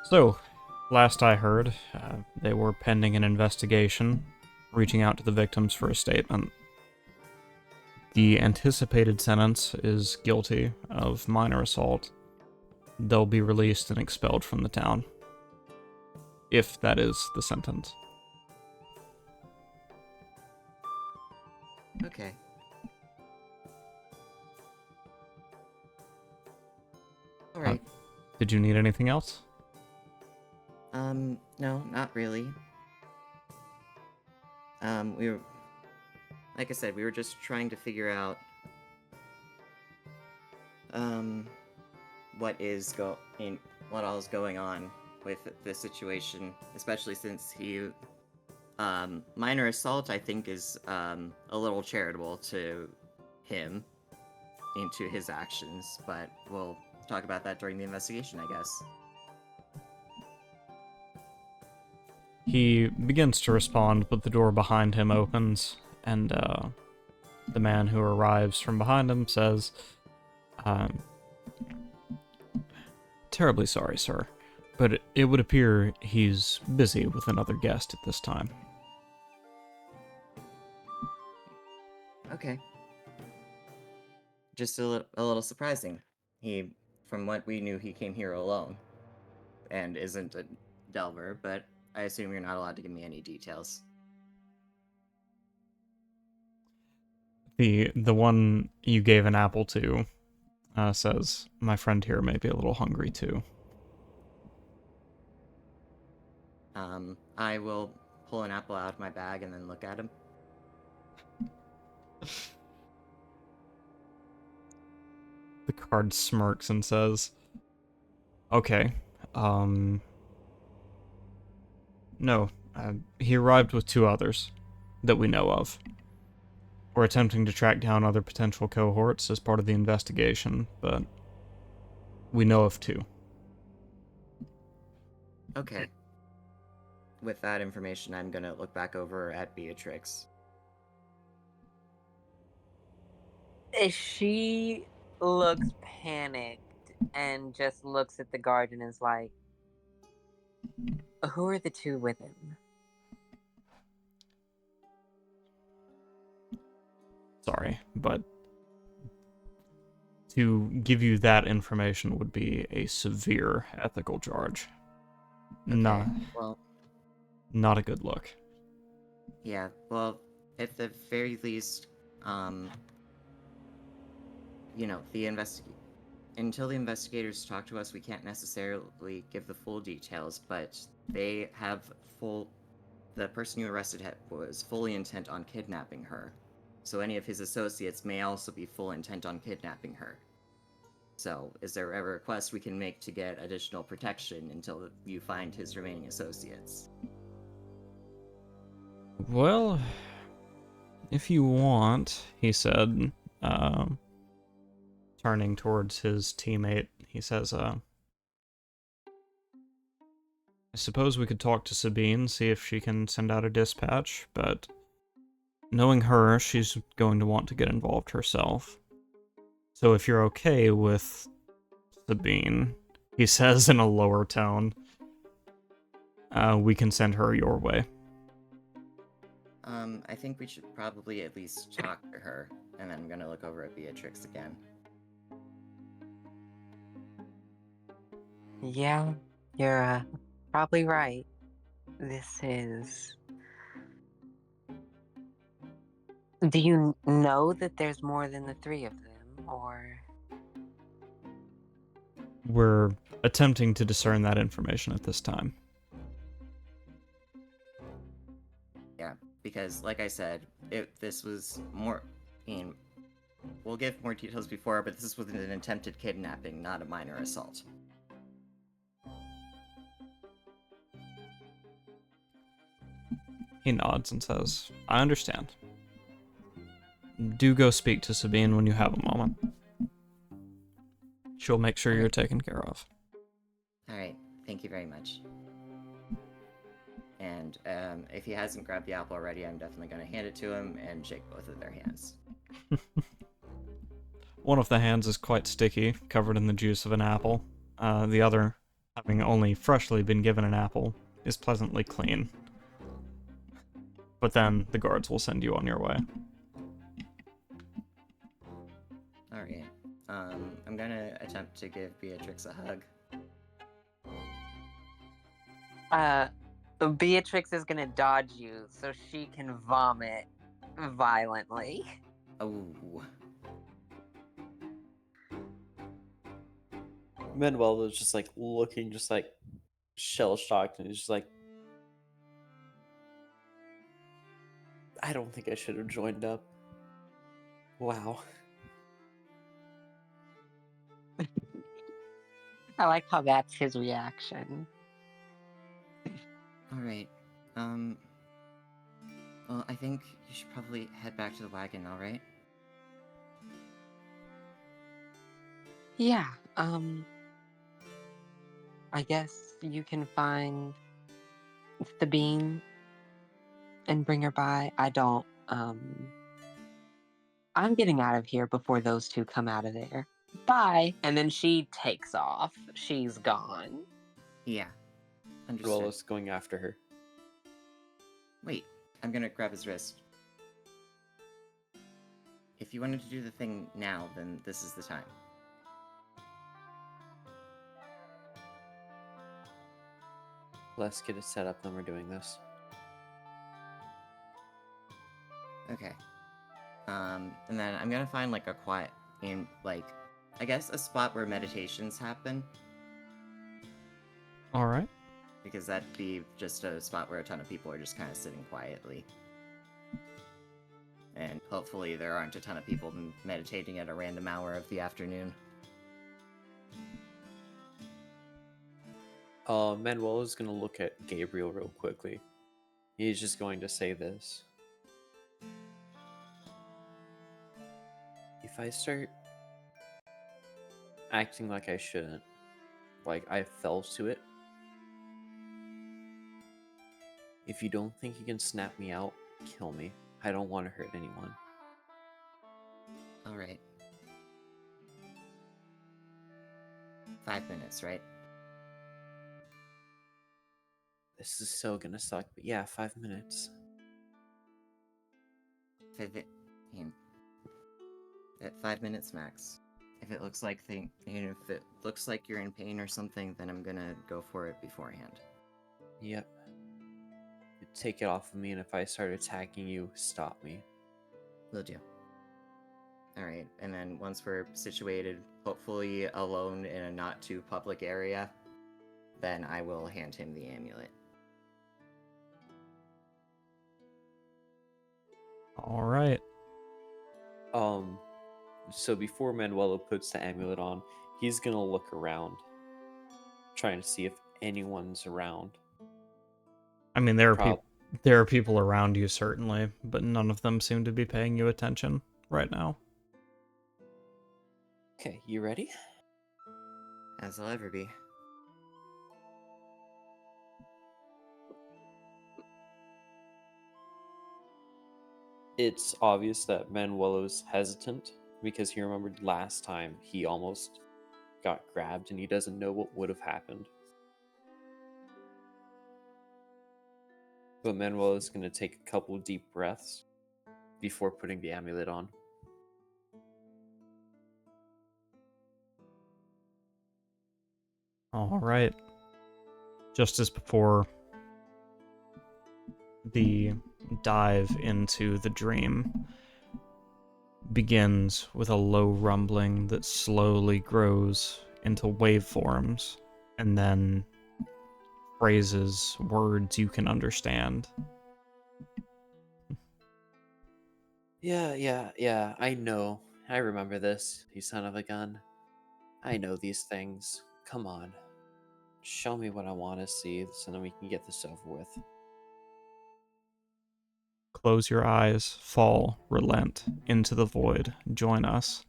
so, last I heard, they were pending an investigation, reaching out to the victims for a statement. The anticipated sentence is guilty of minor assault. They'll be released and expelled from the town. If that is the sentence. Okay. Alright. Did you need anything else? No, not really. We were... Like I said, we were just trying to figure out, what all is going on with this situation, especially since minor assault, I think, is, a little charitable to him, into his actions, but we'll talk about that during the investigation, I guess. He begins to respond, but the door behind him opens, and the man who arrives from behind him says, terribly sorry, sir, but it would appear he's busy with another guest at this time. Okay. Just a little surprising. From what we knew, he came here alone, and isn't a Delver, but I assume you're not allowed to give me any details. The one you gave an apple to says, my friend here may be a little hungry too. I will pull an apple out of my bag and then look at him. The card smirks and says, okay, no, he arrived with 2 others that we know of. We're attempting to track down other potential cohorts as part of the investigation, but we know of 2. Okay. With that information, I'm gonna look back over at Beatrix. She looks panicked and just looks at the guard and is like, who are the 2 with him? Sorry, but to give you that information would be a severe ethical charge. Okay, well, not a good look. yeah, well, at the very least, until the investigators talk to us, we can't necessarily give the full details, but they have the person you arrested was fully intent on kidnapping her. So any of his associates may also be full intent on kidnapping her. So, is there a request we can make to get additional protection until you find his remaining associates? Well, if you want, he said, turning towards his teammate, he says, I suppose we could talk to Sabine, see if she can send out a dispatch, but knowing her, she's going to want to get involved herself. So if you're okay with Sabine, he says in a lower tone, we can send her your way. I think we should probably at least talk to her, and then I'm gonna look over at Beatrix again. Yeah, you're probably right. This is. Do you know that there's more than the three of them, or? We're attempting to discern that information at this time. Yeah, because like I said, this was more. I mean, we'll give more details before, but this was an attempted kidnapping, not a minor assault. He nods and says, I understand. Do go speak to Sabine when you have a moment. She'll make sure you're taken care of. Alright, thank you very much. And if he hasn't grabbed the apple already, I'm definitely going to hand it to him and shake both of their hands. One of the hands is quite sticky, covered in the juice of an apple. The other, having only freshly been given an apple, is pleasantly clean. But then the guards will send you on your way. Alright. I'm going to attempt to give Beatrix a hug. Beatrix is gonna dodge you so she can vomit violently. Oh. Manuel is just like looking just like shell shocked, and he's just like, I don't think I should have joined up. Wow. I like how that's his reaction. Alright. Well, I think you should probably head back to the wagon, alright? Yeah, I guess you can find Sabine and bring her by. I'm getting out of here before those two come out of there. Bye. And then she takes off. She's gone. Yeah. Understood. Manuel is going after her. Wait, I'm gonna grab his wrist. If you wanted to do the thing now, then this is the time. Let's get it set up, then we're doing this. Okay. And then I'm gonna find like a quiet, I guess a spot where meditations happen, Alright. because that'd be just a spot where a ton of people are just kind of sitting quietly. And hopefully there aren't a ton of people meditating at a random hour of the afternoon. Manuel is gonna look at Gabriel real quickly. He's just going to say this. If I start acting like I shouldn't, like I fell to it, if you don't think you can snap me out, kill me. I don't want to hurt anyone. Alright. 5 minutes, right? This is so gonna suck, but yeah, 5 minutes. At 5 minutes max. If it looks like if it looks like you're in pain or something, then I'm gonna go for it beforehand. Yep. Take it off of me, and if I start attacking you, stop me. Will do. Alright, and then once we're situated, hopefully alone in a not too public area, then I will hand him the amulet. Alright. So before Manuelo puts the amulet on, he's gonna look around, trying to see if anyone's around. I mean, there are people around you, certainly, but none of them seem to be paying you attention right now. Okay, you ready? As I'll ever be. It's obvious that Manuelo's hesitant because he remembered last time he almost got grabbed and he doesn't know what would have happened. But Manuel is going to take a couple deep breaths before putting the amulet on. All right. Just as before the dive into the dream begins with a low rumbling that slowly grows into waveforms and then phrases, words you can understand. Yeah, I know. I remember this, you son of a gun. I know these things. Come on. Show me what I want to see so then we can get this over with. Close your eyes, fall, relent, into the void, join us.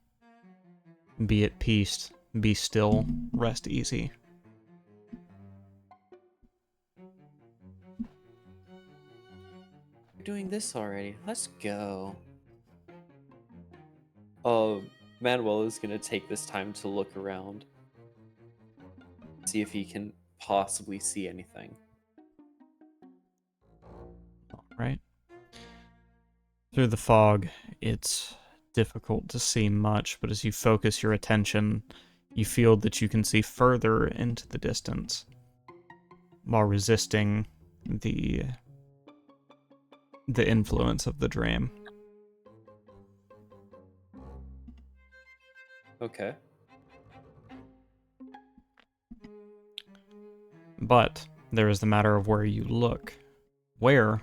Be at peace, be still, rest easy. We're doing this already. Let's go. Manuel is going to take this time to look around. See if he can possibly see anything. Right? Through the fog, it's difficult to see much, but as you focus your attention, you feel that you can see further into the distance, while resisting the influence of the dream. Okay. But there is the matter of where you look. Where,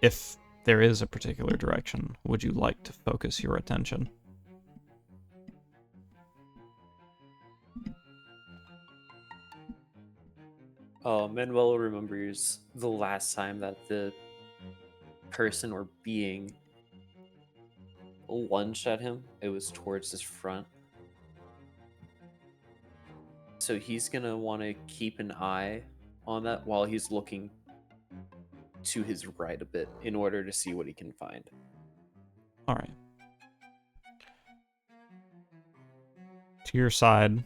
if there is a particular direction, would you like to focus your attention? Manuel remembers the last time that the person or being lunged at him. It was towards his front. So he's gonna want to keep an eye on that while he's looking to his right a bit in order to see what he can find. All right. To your side,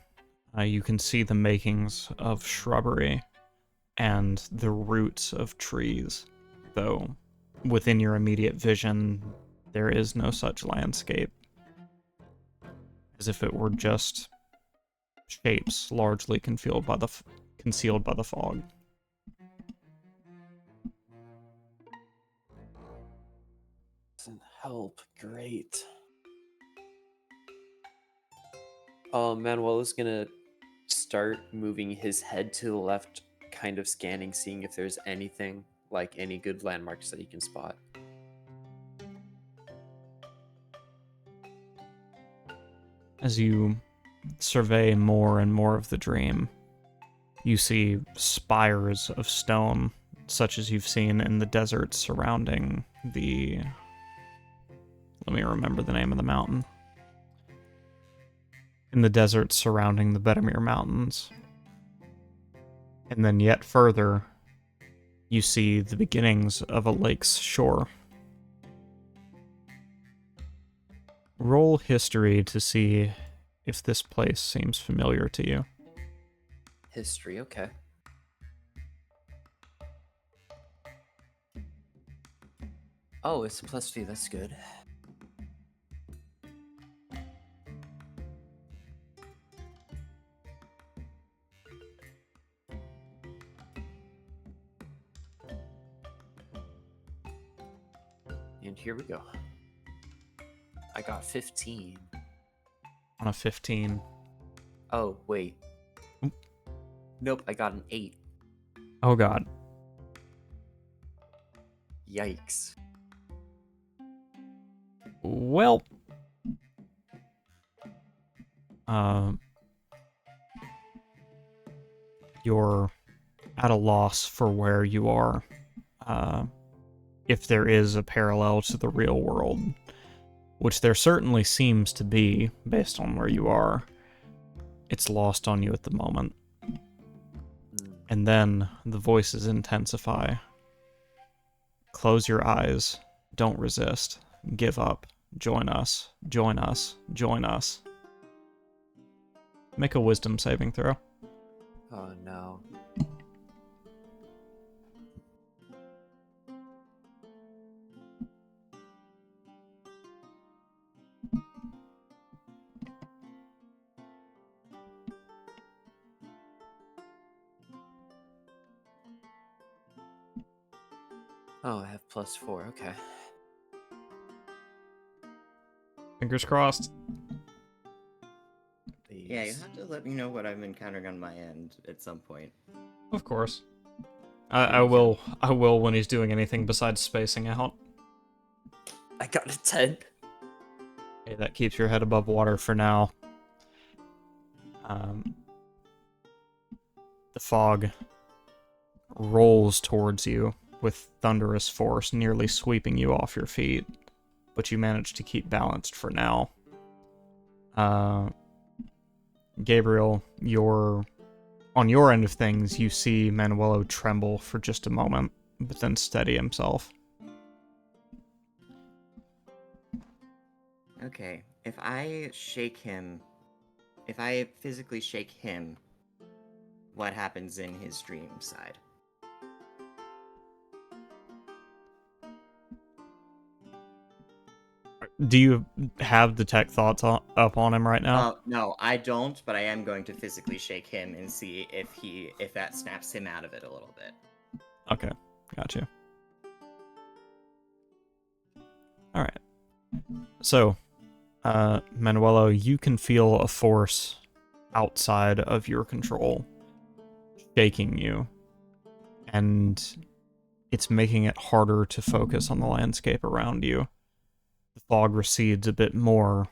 you can see the makings of shrubbery and the roots of trees, though within your immediate vision, there is no such landscape. As if it were just shapes largely concealed by the fog. Doesn't help. Great. Manuel is gonna start moving his head to the left, kind of scanning, seeing if there's anything, like any good landmarks that he can spot. As you survey more and more of the dream, you see spires of stone, such as you've seen in the deserts surrounding the... Let me remember the name of the mountain. In the deserts surrounding the Bedamir Mountains. And then yet further, you see the beginnings of a lake's shore. Roll history to see if this place seems familiar to you. History, okay. Oh, it's a +2, that's good. And here we go. I got 15. On a 15. Oh, wait. Oop. Nope, I got an 8. Oh god. Yikes. Well... You're at a loss for where you are. If there is a parallel to the real world, which there certainly seems to be based on where you are, it's lost on you at the moment. And then the voices intensify. Close your eyes, don't resist, give up. Join us. Join us. Join us. Make a wisdom saving throw. Oh no. Oh, I have +4. Okay. Fingers crossed. Yeah, you have to let me know what I'm encountering on my end at some point. Of course. I will when he's doing anything besides spacing out. I got a 10. Okay, that keeps your head above water for now. The fog rolls towards you with thunderous force, nearly sweeping you off your feet, but you manage to keep balanced for now. Gabriel, on your end of things, you see Manuelo tremble for just a moment, but then steady himself. Okay, if I physically shake him, what happens in his dream side? Do you have detect thoughts up on him right now? No, I don't, but I am going to physically shake him and see if that snaps him out of it a little bit. Okay, gotcha. Alright. So, Manuelo, you can feel a force outside of your control shaking you, and it's making it harder to focus on the landscape around you. The fog recedes a bit more,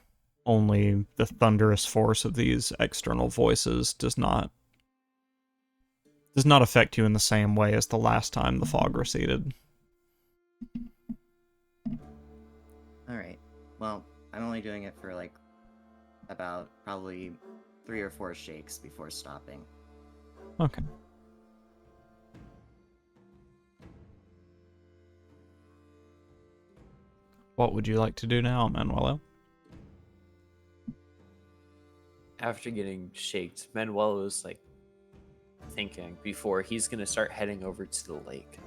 only the thunderous force of these external voices does not affect you in the same way as the last time the fog receded. Alright, well, I'm only doing it for like about probably 3 or 4 shakes before stopping. Okay. What would you like to do now, Manuelo? After getting shaked, Manuel is like thinking before he's gonna start heading over to the lake.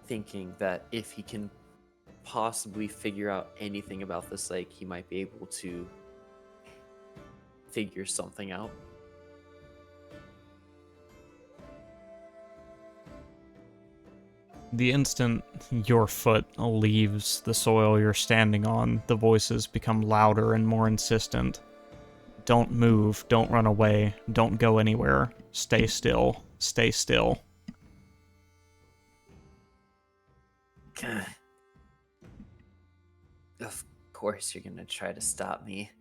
Thinking that if he can possibly figure out anything about this lake, he might be able to figure something out. The instant your foot leaves the soil you're standing on, the voices become louder and more insistent. Don't move, don't run away, don't go anywhere, stay still, stay still. Of course you're gonna try to stop me.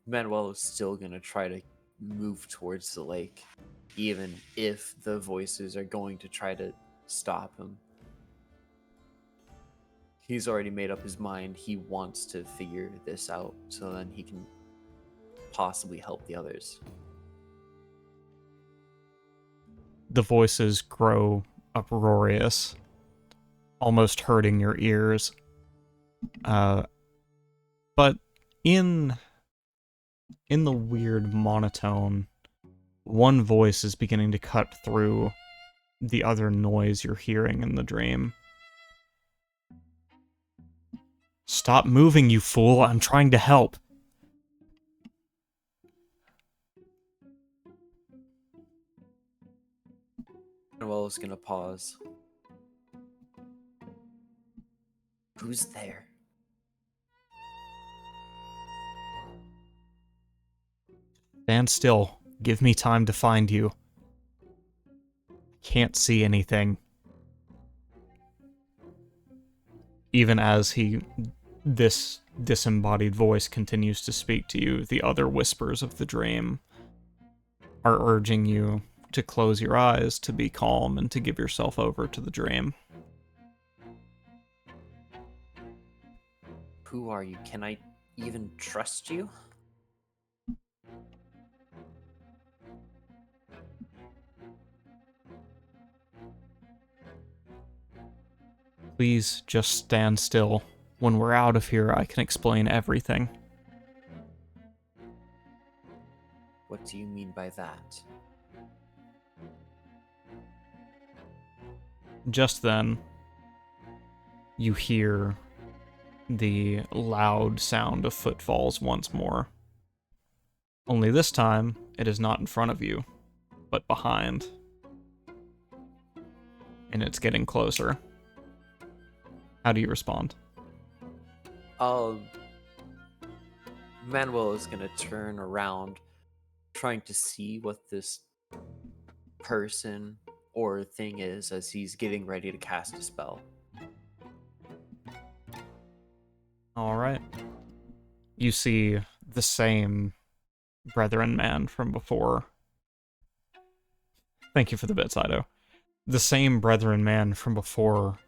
Manuel is still gonna try to move towards the lake, even if the voices are going to try to stop him. He's already made up his mind. He wants to figure this out so then he can possibly help the others. The voices grow uproarious, almost hurting your ears. But in the weird monotone, one voice is beginning to cut through the other noise you're hearing in the dream. Stop moving, you fool! I'm trying to help! Manuel is gonna pause. Who's there? Stand still. Give me time to find you. Can't see anything. Even as this disembodied voice continues to speak to you, the other whispers of the dream are urging you to close your eyes, to be calm, and to give yourself over to the dream. Who are you? Can I even trust you? Please just stand still. When we're out of here, I can explain everything. What do you mean by that? Just then, you hear the loud sound of footfalls once more. Only this time, it is not in front of you, but behind. And it's getting closer. How do you respond? Manuel is gonna turn around, trying to see what this person or thing is as he's getting ready to cast a spell. Alright. You see the same brethren man from before. Thank you for the bit, Saito. The same brethren man from before,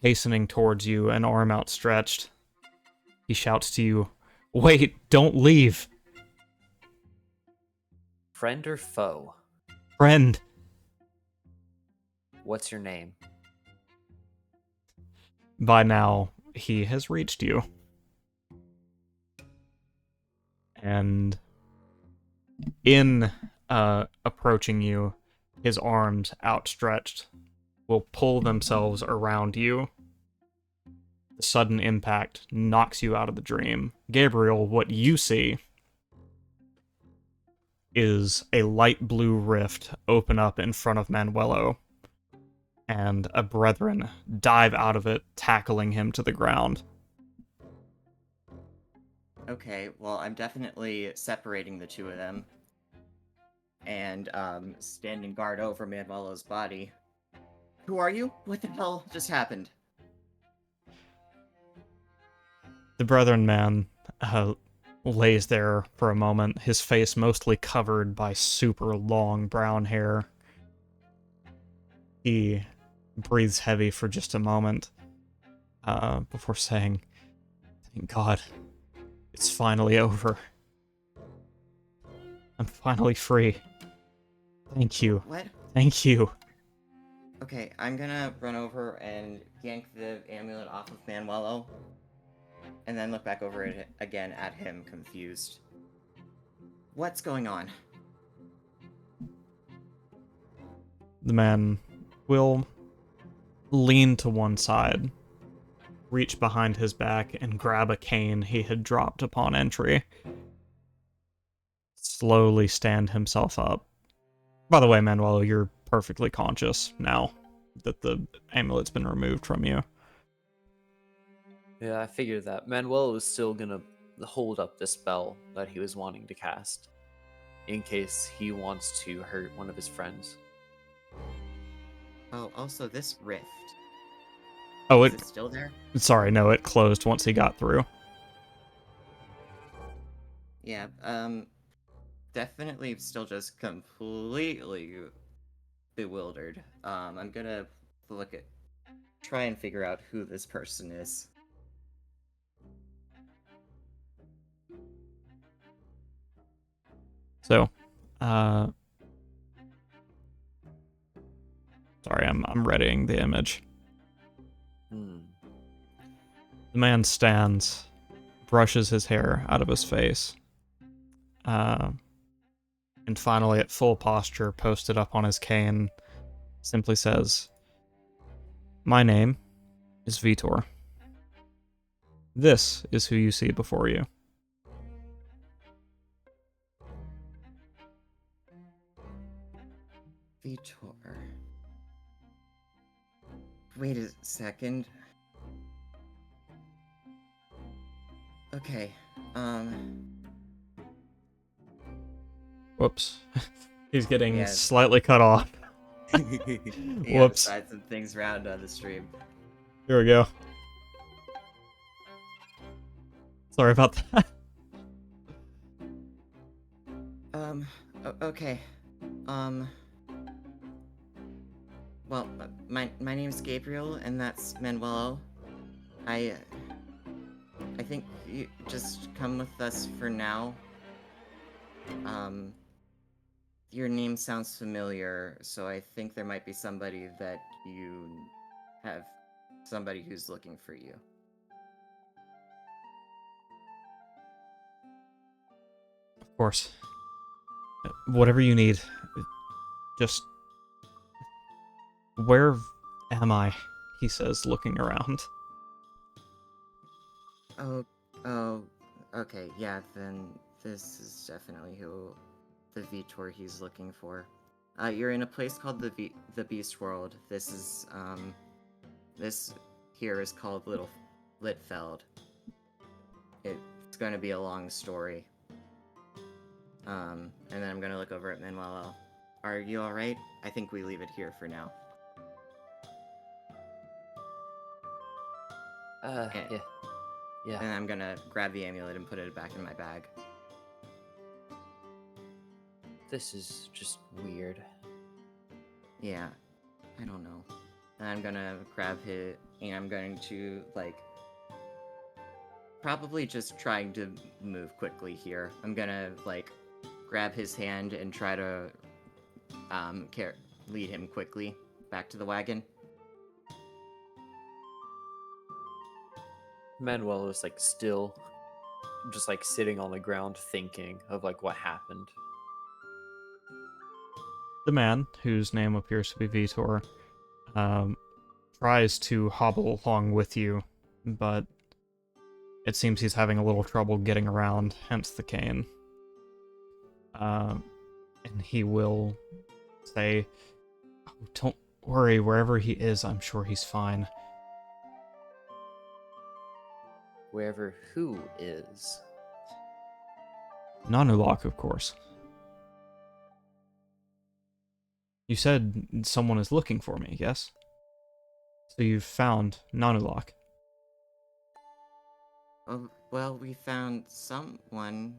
hastening towards you, an arm outstretched. He shouts to you, "Wait, don't leave!" Friend or foe? Friend! What's your name? By now, he has reached you. And in approaching you, his arms outstretched will pull themselves around you. The sudden impact knocks you out of the dream. Gabriel, what you see is a light blue rift open up in front of Manuelo, and a brethren dive out of it, tackling him to the ground. Okay, well, I'm definitely separating the two of them. And, standing guard over Manuelo's body. Who are you? What the hell just happened? The brethren man lays there for a moment, his face mostly covered by super long brown hair. He breathes heavy for just a moment before saying, "Thank God, it's finally over. I'm finally free. Thank you. What? Thank you." Okay, I'm gonna run over and yank the amulet off of Manuelo. And then look back over it again at him, confused. What's going on? The man will lean to one side, reach behind his back, and grab a cane he had dropped upon entry. Slowly stand himself up. By the way, Manuelo, you're perfectly conscious now that the amulet's been removed from you. Yeah, I figured that. Manuel was still gonna hold up the spell that he was wanting to cast, in case he wants to hurt one of his friends. Oh, also this rift. Oh, Is it still there? sorry, no, it closed once he got through. Yeah, definitely still just completely bewildered. I'm gonna try and figure out who this person is. So, sorry, I'm readying the image. The man stands, brushes his hair out of his face, and finally, at full posture, posted up on his cane, simply says, "My name is Vitor. This is who you see before you." Vitor. Wait a second. Okay, Whoops. He's getting Yes. slightly cut off. yeah, Whoops. slide some things around on the stream. Here we go. Sorry about that. Okay. Well, my name's Gabriel, and that's Manuelo. I think you just come with us for now. Your name sounds familiar, so I think there might be somebody that you have, somebody who's looking for you. Of course. Whatever you need. Just... Where am I? He says, looking around. Oh, okay, yeah, then this is definitely who the Vitor he's looking for. You're in a place called the Beast World. This is, this here is called Little Litfeld. It's going to be a long story. And then I'm going to look over at Manuel. Are you alright? I think we leave it here for now. Yeah. Yeah. And I'm going to grab the amulet and put it back in my bag. This is just weird. Yeah, I don't know. And I'm gonna grab his, and I'm going to, like, probably just trying to move quickly here. I'm gonna, like, grab his hand and try to, lead him quickly back to the wagon. Manuel is like still just like sitting on the ground thinking of like what happened. The man, whose name appears to be Vitor, tries to hobble along with you, but it seems he's having a little trouble getting around, hence the cane. And he will say, "Oh, don't worry, wherever he is, I'm sure he's fine." Wherever who is. Nanulok, of course. You said someone is looking for me, yes? So you've found Nanulok. Oh, well, we found someone,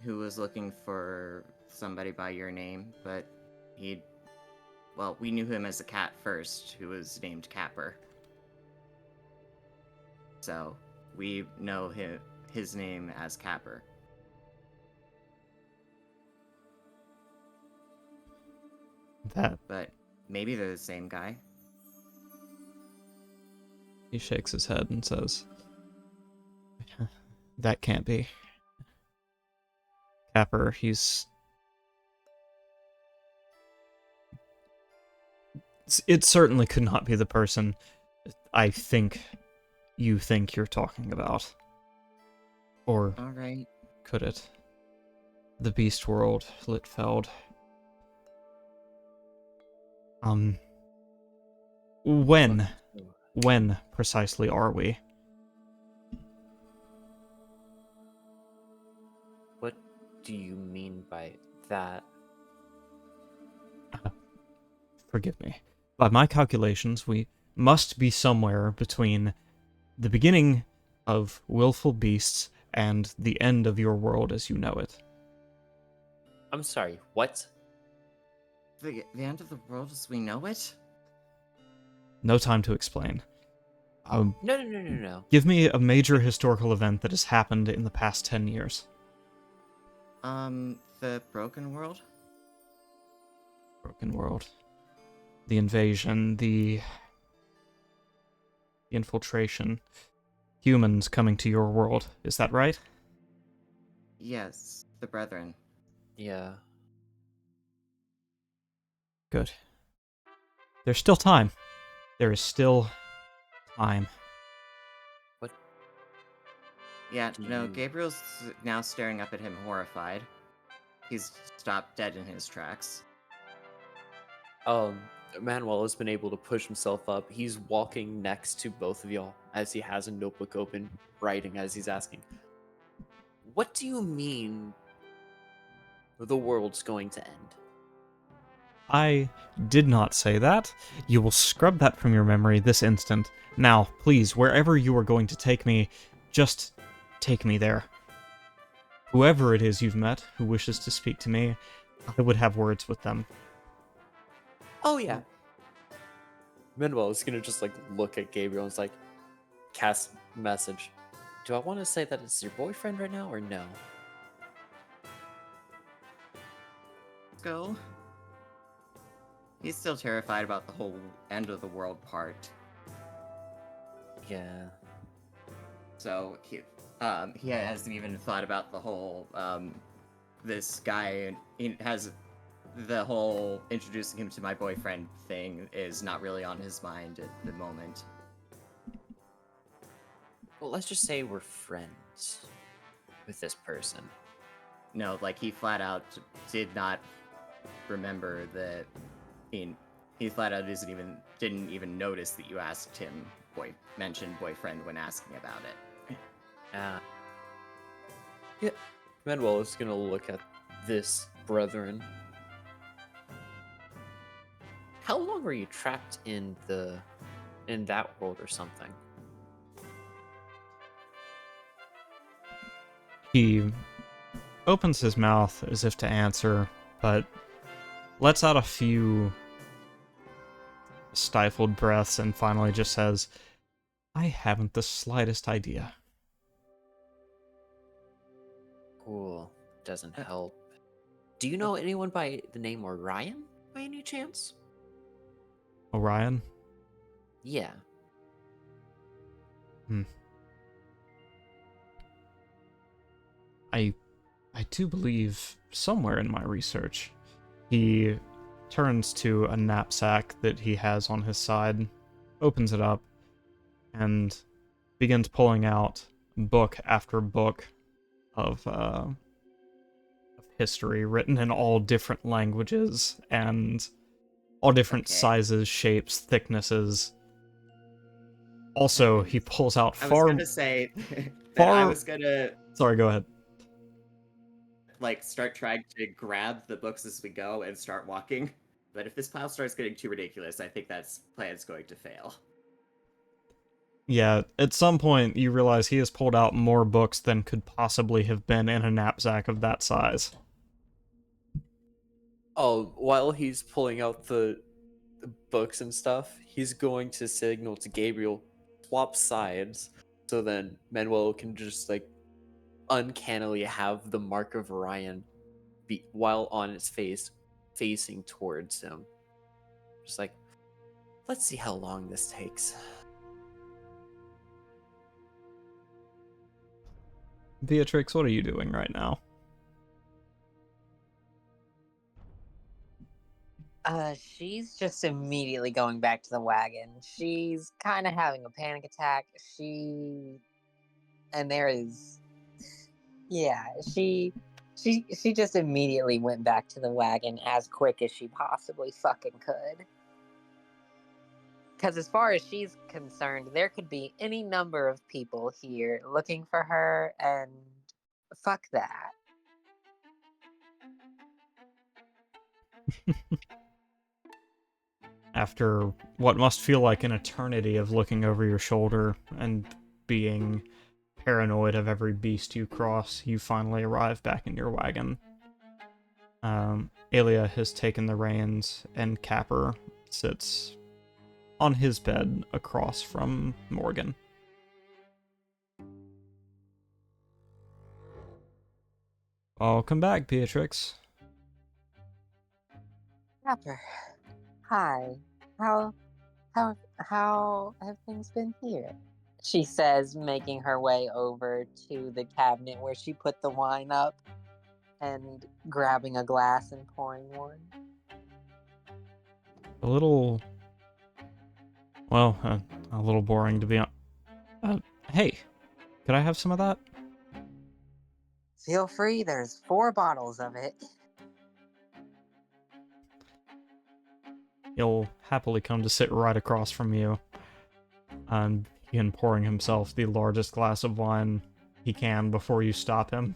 who was looking for somebody by your name, but we knew him as a cat first, who was named Capper. So, we know his name as Capper. That... But maybe they're the same guy. He shakes his head and says, "That can't be. Capper, he's... It certainly could not be the person I think you think you're talking about. Or Alright. could it? The Beast World, Litfeld. When precisely are we?" What do you mean by that? Forgive me. By my calculations, we must be somewhere between the beginning of Willful Beasts and the end of your world as you know it. I'm sorry, what? The end of the world as we know it? No time to explain. No. Give me a major historical event that has happened in the past 10 years. The Broken World? Broken World. The invasion, the infiltration. Humans coming to your world. Is that right? Yes, the Brethren. Yeah. Good. There's still time. There is still time. What? Yeah, Do no, you- Gabriel's now staring up at him horrified. He's stopped dead in his tracks. Manuel has been able to push himself up. He's walking next to both of y'all as he has a notebook open, writing as he's asking, "What do you mean the world's going to end?" I did not say that. You will scrub that from your memory this instant. Now, please, wherever you are going to take me, just take me there. Whoever it is you've met who wishes to speak to me, I would have words with them. Oh yeah. Manuel is gonna just like look at Gabriel and is like cast message. Do I want to say that it's your boyfriend right now or no? Go. He's still terrified about the whole end of the world part. Yeah. So he hasn't even thought about the whole this guy. He has the whole introducing him to my boyfriend thing is not really on his mind at the moment. Well, let's just say we're friends with this person. No, like he flat out did not remember that. He flat out didn't even notice that you asked him mentioned boyfriend when asking about it. Yeah. Manuel is gonna look at this brethren. How long were you trapped in that world or something? He opens his mouth as if to answer, but lets out a few stifled breaths and finally just says, I haven't the slightest idea. Cool. Doesn't help. Do you know anyone by the name Orion, by any chance? Orion? Yeah. I do believe somewhere in my research. He turns to a knapsack that he has on his side, opens it up, and begins pulling out book after book of history written in all different languages and all different Okay. sizes, shapes, thicknesses. Also, he pulls out I was gonna say that I was gonna Sorry, go ahead. start trying to grab the books as we go and start walking. But if this pile starts getting too ridiculous, I think that plan's going to fail. Yeah, at some point you realize he has pulled out more books than could possibly have been in a knapsack of that size. Oh, while he's pulling out the books and stuff, he's going to signal to Gabriel, swap sides, so then Manuel can just uncannily have the mark of Orion be while on its face, facing towards him. Just let's see how long this takes. Beatrix, what are you doing right now? She's just immediately going back to the wagon. She's kind of having a panic attack. And there is, yeah, she just immediately went back to the wagon as quick as she possibly fucking could. Because as far as she's concerned, there could be any number of people here looking for her, and fuck that. After what must feel like an eternity of looking over your shoulder and being paranoid of every beast you cross, you finally arrive back in your wagon. Alia has taken the reins, and Capper sits on his bed across from Morgan. Welcome back, Beatrix. Rapper, hi. How how have things been here? She says, making her way over to the cabinet where she put the wine up and grabbing a glass and pouring one. A little boring to be honest. Hey, could I have some of that? Feel free, there's 4 bottles of it. He'll happily come to sit right across from you and begin pouring himself the largest glass of wine he can before you stop him.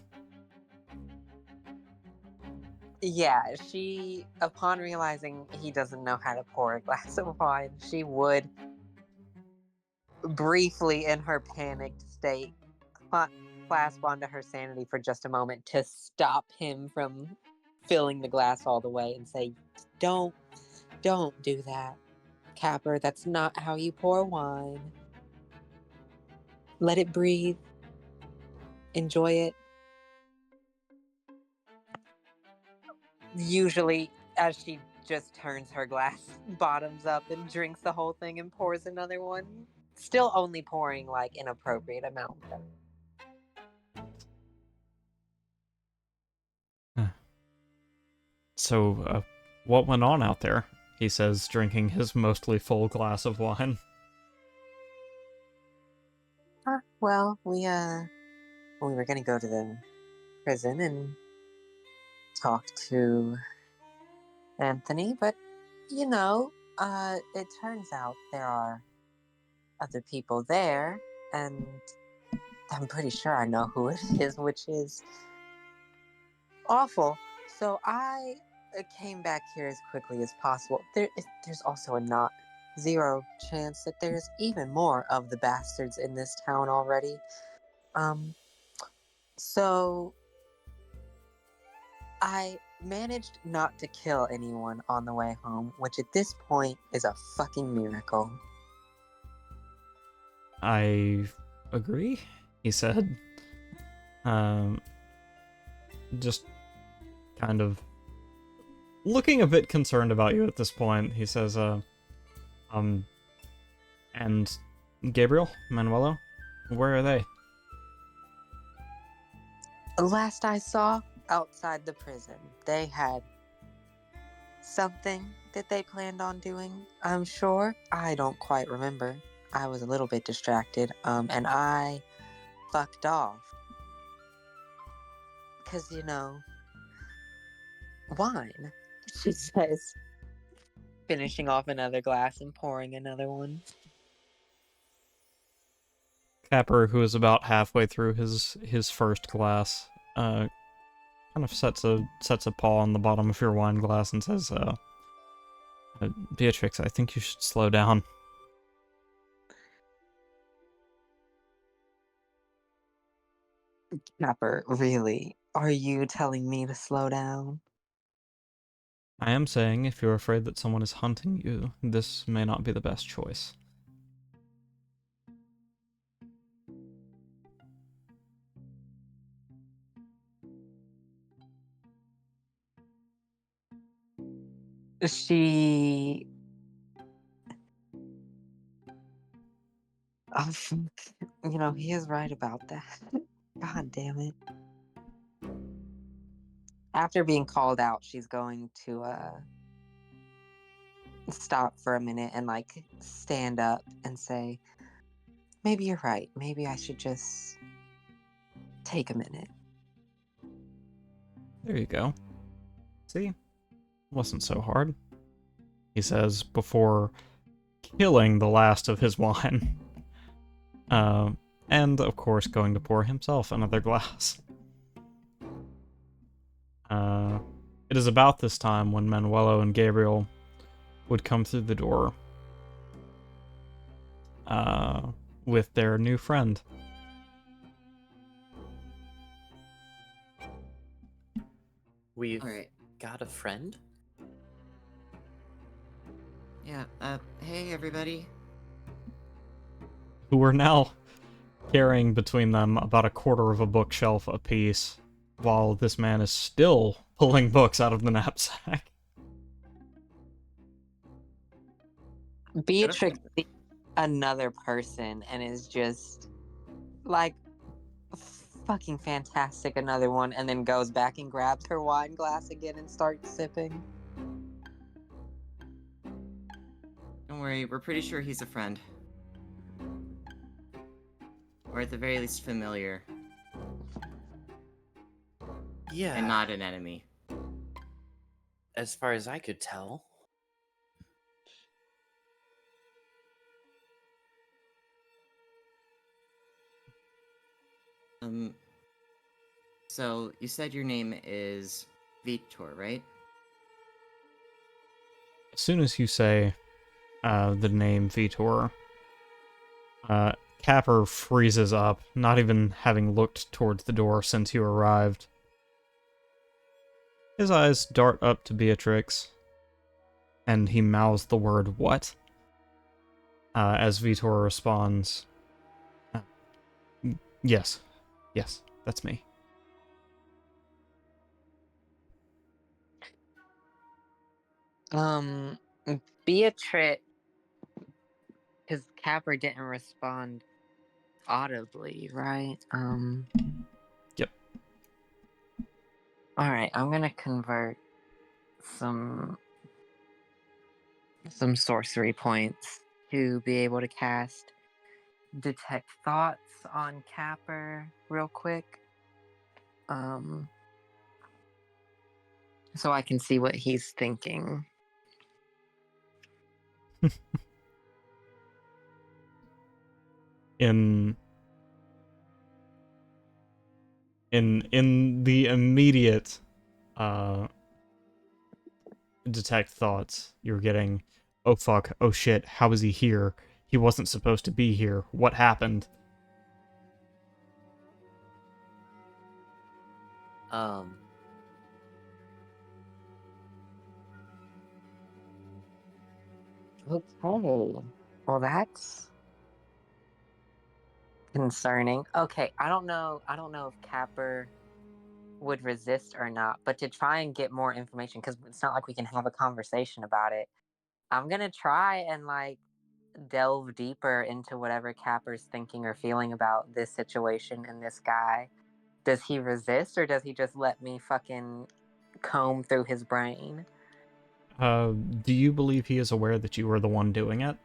Yeah, she, upon realizing he doesn't know how to pour a glass of wine, she would briefly, in her panicked state, clasp onto her sanity for just a moment to stop him from filling the glass all the way and say, Don't do that, Capper. That's not how you pour wine. let it breathe, enjoy it. Usually, as she just turns her glass bottoms up and drinks the whole thing and pours another one, still only pouring like an appropriate amount. So, what went on out there? He says, drinking his mostly full glass of wine. Well, we were gonna go to the prison and talk to Anthony, but it turns out there are other people there, and I'm pretty sure I know who it is, which is awful. So I came back here as quickly as possible. There's also a not zero chance that there's even more of the bastards in this town already. So I managed not to kill anyone on the way home, which at this point is a fucking miracle. I agree, he said. Just kind of looking a bit concerned about you at this point. He says, and Gabriel, Manuelo, where are they? Last I saw, outside the prison, they had something that they planned on doing, I'm sure. I don't quite remember. I was a little bit distracted, and I fucked off. Because, wine, she says, finishing off another glass and pouring another one. Capper, who is about halfway through his first glass, kind of sets a paw on the bottom of your wine glass and says, Beatrix, I think you should slow down. Capper, really? Are you telling me to slow down? I am saying if you're afraid that someone is hunting you, this may not be the best choice. She... he is right about that. God damn it. After being called out, she's going to stop for a minute and stand up and say, maybe you're right. Maybe I should just take a minute. There you go. See? Wasn't so hard. He says before killing the last of his wine. And of course going to pour himself another glass. It is about this time when Manuelo and Gabriel would come through the door with their new friend. We've All right. got a friend? Yeah, hey everybody. Who are now carrying between them about a quarter of a bookshelf apiece, while this man is still pulling books out of the knapsack. Beatrix sees another person and is just fucking fantastic, another one, and then goes back and grabs her wine glass again and starts sipping. Don't worry, we're pretty sure he's a friend. Or at the very least familiar, Yeah. and not an enemy. As far as I could tell. So you said your name is Vitor, right? As soon as you say the name Vitor, Capper freezes up, not even having looked towards the door since you arrived. His eyes dart up to Beatrix, and he mouths the word, "What?" As Vitor responds, Yes. Yes, that's me. Beatrix, because Capper didn't respond audibly, right? Yep. All right, I'm gonna convert some sorcery points to be able to cast detect thoughts on Capper real quick. So I can see what he's thinking. In the immediate detect thoughts, you're getting, oh fuck, oh shit, how is he here? He wasn't supposed to be here. What happened? Okay. Well, that's concerning. Okay, I don't know if Capper would resist or not, but to try and get more information, because it's not like we can have a conversation about it, I'm gonna try and like delve deeper into whatever Capper's thinking or feeling about this situation and this guy. Does he resist or does he just let me fucking comb through his brain? Do you believe he is aware that you were the one doing it?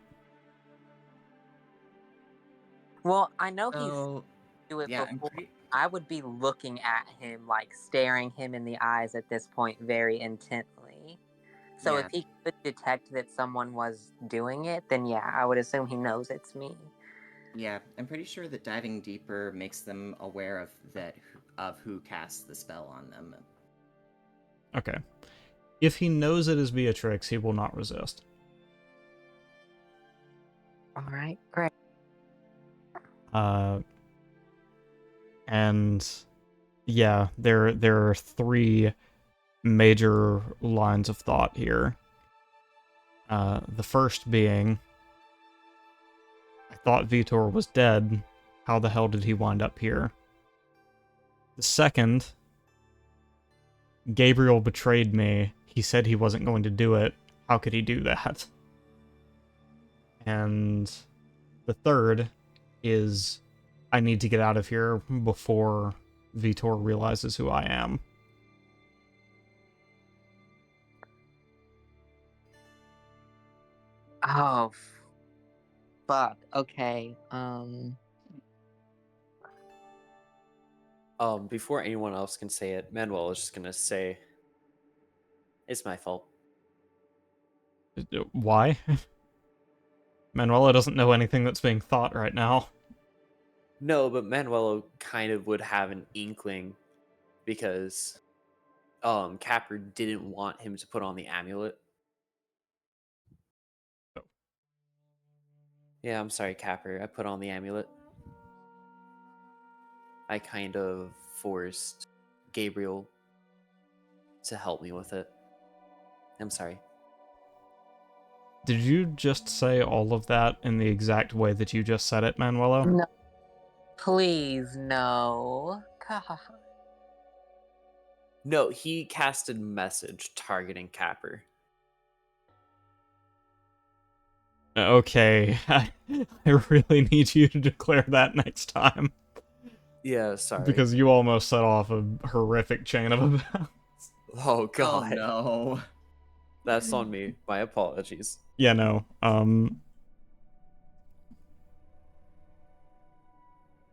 Well, I know he's So, do it yeah, I'm before. pretty. I would be looking at him, like staring him in the eyes at this point very intently. So Yeah. if he could detect that someone was doing it, then yeah, I would assume he knows it's me. Yeah, I'm pretty sure that diving deeper makes them aware of who casts the spell on them. Okay. If he knows it is Beatrix, he will not resist. All right, great. And yeah, there are three major lines of thought here. The first being, I thought Vitor was dead. How the hell did he wind up here? The second, Gabriel betrayed me. He said he wasn't going to do it. How could he do that? And the third is, I need to get out of here before Vitor realizes who I am. Oh, fuck. Okay. Before anyone else can say it, Manuel is just gonna say, "It's my fault." Why? Manuela doesn't know anything that's being thought right now. No, but Manuelo kind of would have an inkling because Capper didn't want him to put on the amulet. Oh. Yeah, I'm sorry, Capper. I put on the amulet. I kind of forced Gabriel to help me with it. I'm sorry. Did you just say all of that in the exact way that you just said it, Manuelo? No. Please, no. God. No, he casted message targeting Capper. Okay, I really need you to declare that next time. Yeah, sorry. Because you almost set off a horrific chain of events. Oh god. Oh no. That's on me. My apologies. Yeah, no.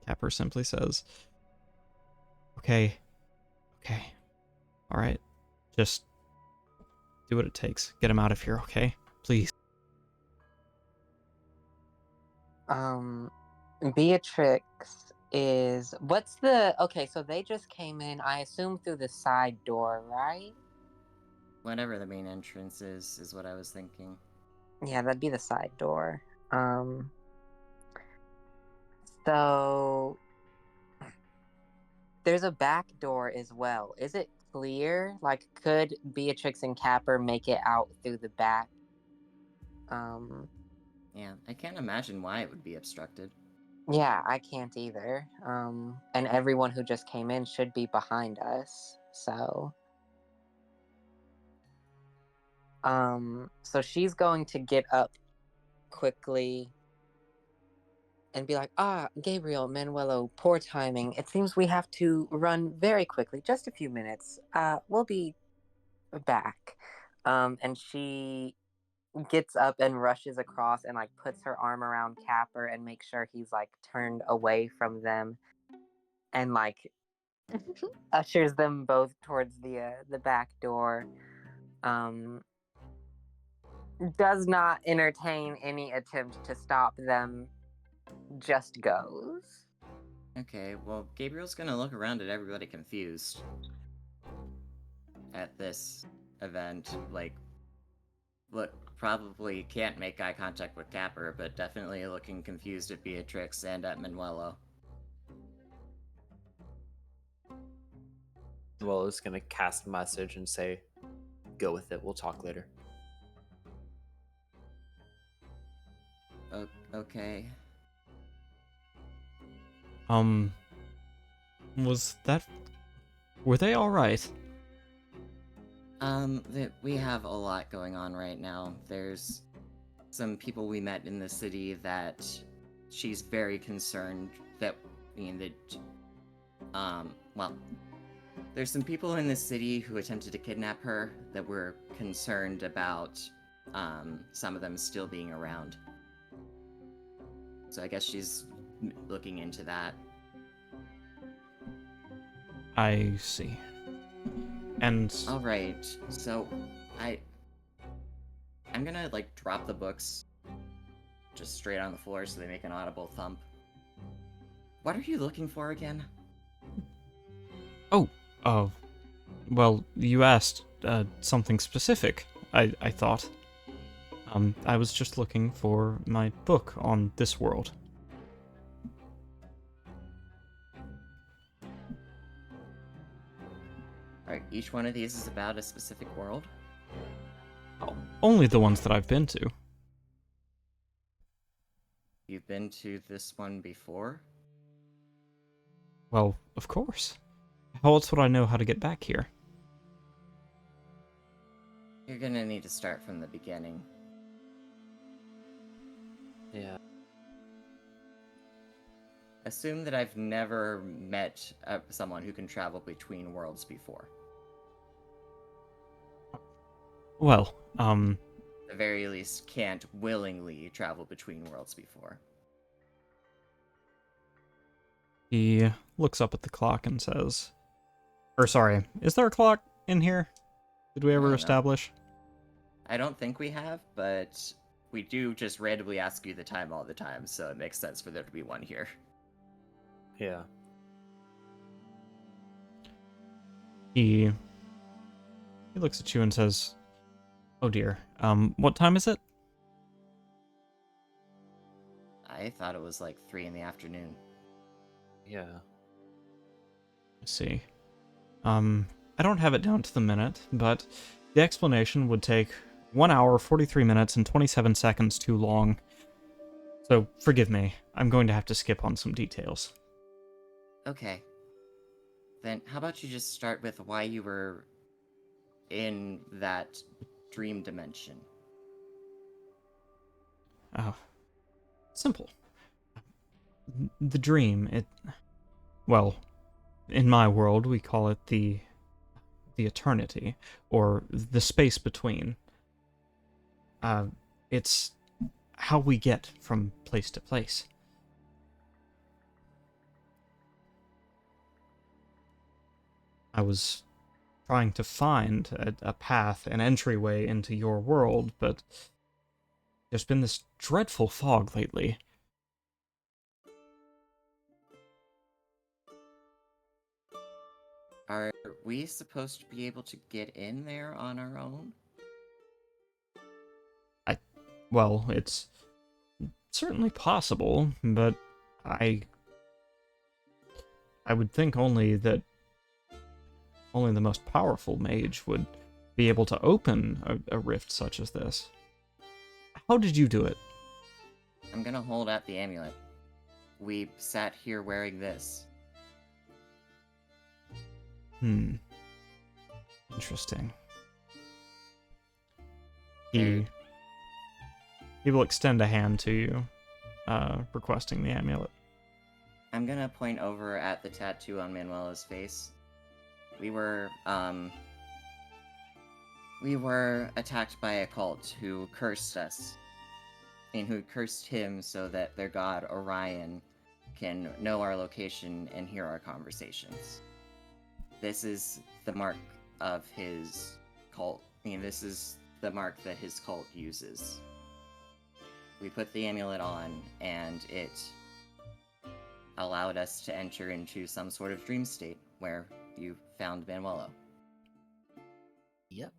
Capper simply says, okay, alright. Just do what it takes. Get him out of here, okay? Please. Beatrix is what's the okay, so they just came in, I assume through the side door, right? Whatever the main entrance is what I was thinking. Yeah, that'd be the side door. So there's a back door as well. Is it clear? Like, could Beatrix and Capper make it out through the back? Yeah, I can't imagine why it would be obstructed. Yeah, I can't either. And everyone who just came in should be behind us. So she's going to get up quickly and be like, Gabriel, Manuelo, poor timing. It seems we have to run very quickly, just a few minutes. We'll be back. And she gets up and rushes across and like puts her arm around Capper and makes sure he's like turned away from them and like ushers them both towards the back door. Does not entertain any attempt to stop them, just goes. Okay, well, Gabriel's gonna look around at everybody confused at this event. Like, look, probably can't make eye contact with Capper, but definitely looking confused at Beatrix and at Manuelo. Well, it's gonna cast a message and say, "Go with it. We'll talk later." Okay. Were they alright? We have a lot going on right now. There's some people we met in the city that she's very concerned that, well, there's some people in the city who attempted to kidnap her that we're concerned about, some of them still being around. So I guess she's looking into that. I see. And Alright, so I'm gonna, like, drop the books just straight on the floor so they make an audible thump. What are you looking for again? well, you asked something specific, I thought. I was just looking for my book on this world. Alright, each one of these is about a specific world? Only the ones that I've been to. You've been to this one before? Well, of course. How else would I know how to get back here? You're gonna need to start from the beginning. Yeah. Assume that I've never met someone who can travel between worlds before. Well, At the very least, can't willingly travel between worlds before. he looks up at the clock and says... Or sorry, is there a clock in here? Did we ever No. establish? I don't think we have, but we do just randomly ask you the time all the time, so it makes sense for there to be one here. Yeah. He looks at you and says, "Oh dear, what time is it?" I thought it was like 3 in the afternoon. Yeah. I see. I don't have it down to the minute, but the explanation would take 1 hour, 43 minutes, and 27 seconds too long. So, forgive me, I'm going to have to skip on some details. Okay. Then how about you just start with why you were in that dream dimension? Oh, simple. The dream, well, in my world, we call it the eternity, or the space between. It's how we get from place to place. I was trying to find a path, an entryway into your world, but there's been this dreadful fog lately. Are we supposed to be able to get in there on our own? Well, it's certainly possible, but I would think only the most powerful mage would be able to open a rift such as this. How did you do it? I'm gonna hold out the amulet. we sat here wearing this. Interesting. There- He will extend a hand to you, requesting the amulet. I'm gonna point over at the tattoo on Manuela's face. We were attacked by a cult who cursed us. And who cursed him so that their god Orion can know our location and hear our conversations. This is the mark of his cult. This is the mark that his cult uses. We put the amulet on, and it allowed us to enter into some sort of dream state where you found Manuelo. Yep.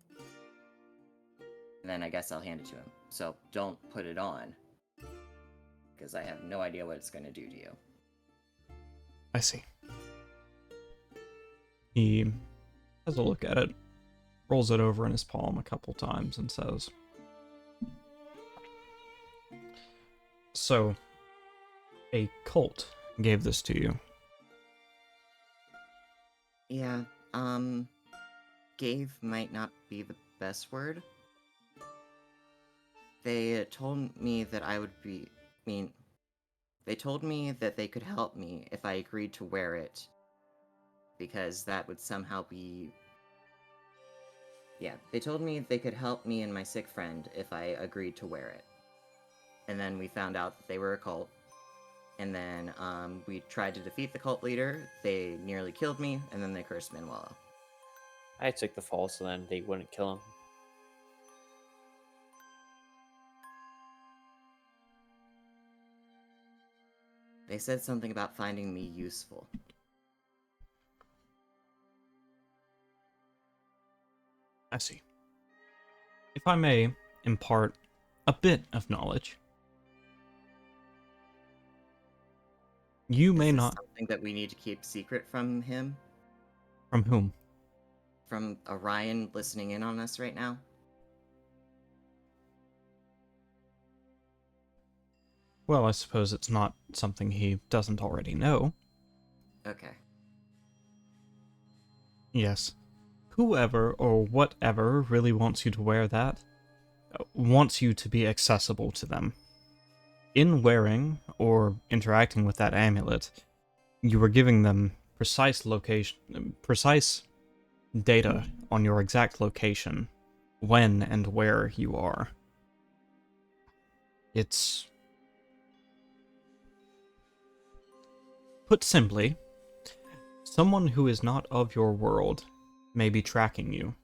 And then I guess I'll hand it to him. So don't put it on, because I have no idea what it's going to do to you. I see. He has a look at it, rolls it over in his palm a couple times, and says, "So, a cult gave this to you." Yeah, gave might not be the best word. They told me that they told me that they could help me if I agreed to wear it. Because that would somehow be... Yeah, they told me they could help me and my sick friend if I agreed to wear it. And then we found out that they were a cult. And then, we tried to defeat the cult leader, they nearly killed me, and then they cursed Manuelo. I took the fall so then they wouldn't kill him. They said something about finding me useful. I see. If I may impart a bit of knowledge, you may Is this not... something that we need to keep secret from him? From whom? From Orion listening in on us right now? Well, I suppose it's not something he doesn't already know. Okay. Yes. Whoever or whatever really wants you to wear that, wants you to be accessible to them. In wearing or interacting with that amulet, you are giving them precise data on your exact location, when and where you are. It's... Put simply, someone who is not of your world may be tracking you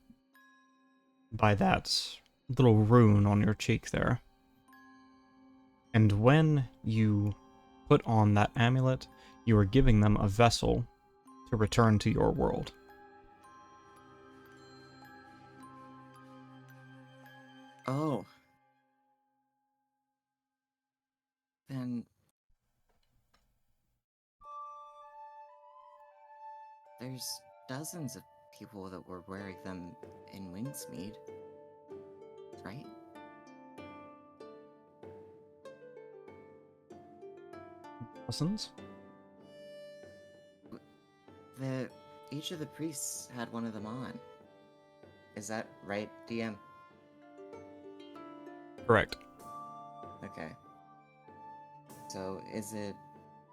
by that little rune on your cheek there. And when you put on that amulet, you are giving them a vessel to return to your world. Oh. Then... There's dozens of people that were wearing them in Wingsmead, right? Lessons? Each of the priests had one of them on. Is that right, DM? Correct. Okay. So, is it...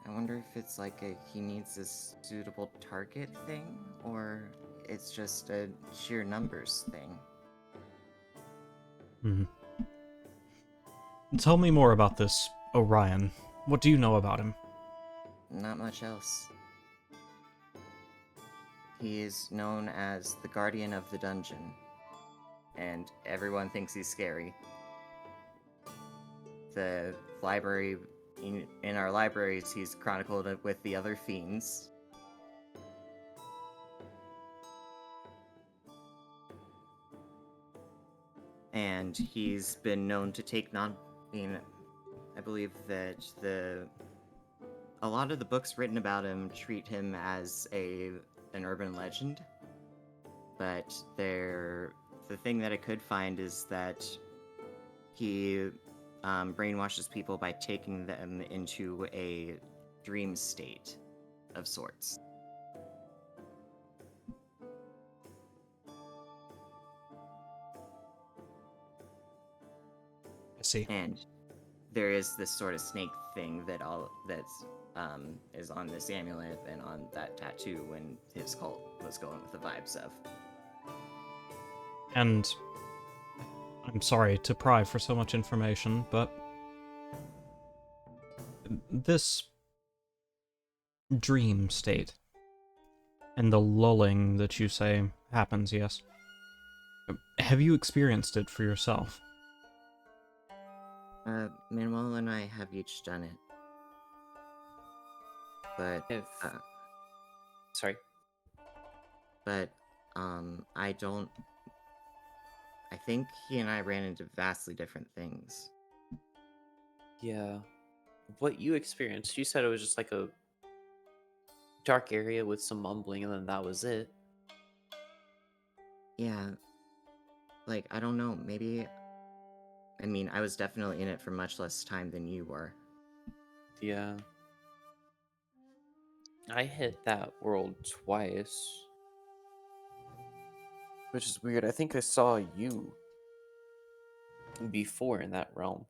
I wonder if it's like he needs a suitable target thing, or it's just a sheer numbers thing? Tell me more about this Orion. What do you know about him? Not much else. He is known as the Guardian of the Dungeon, and everyone thinks he's scary. The library... In our libraries, he's chronicled with the other fiends. And he's been known to take I believe that a lot of the books written about him treat him as an urban legend. But the thing that I could find is that he brainwashes people by taking them into a dream state of sorts. I see. And there is this sort of snake thing that's is on this amulet and on that tattoo when his cult was going with the vibes of. And I'm sorry to pry for so much information, but this dream state and the lulling that you say happens, yes. Have you experienced it for yourself? Manuel and I have each done it. But, If sorry, but, I don't... I think he and I ran into vastly different things. yeah, what you experienced, you said it was just like a dark area with some mumbling, and then that was it. Yeah, like, I don't know, maybe... I mean, I was definitely in it for much less time than you were. Yeah. I hit that world twice. Which is weird. I think I saw you before in that realm.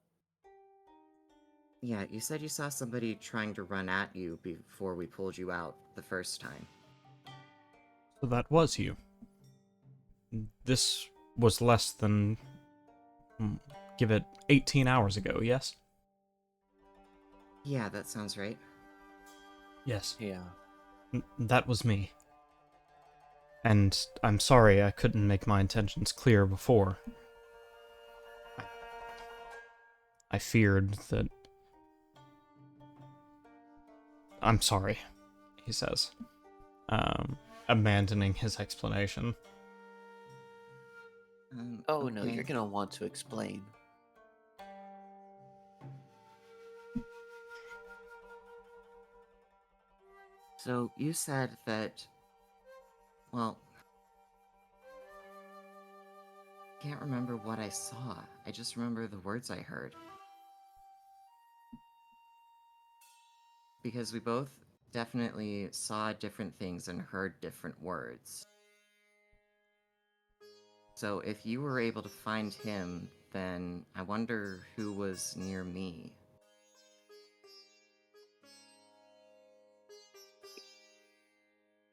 Yeah, you said you saw somebody trying to run at you before we pulled you out the first time. So that was you. This was less than, give it 18 hours ago, yes? Yeah, that sounds right. Yes. Yeah. That was me. And I'm sorry I couldn't make my intentions clear before. I feared that... I'm sorry, he says, abandoning his explanation. Oh no, Okay. you're gonna want to explain. So, you said that... Well... I can't remember what I saw. I just remember the words I heard. Because we both definitely saw different things and heard different words. So if you were able to find him, then I wonder who was near me.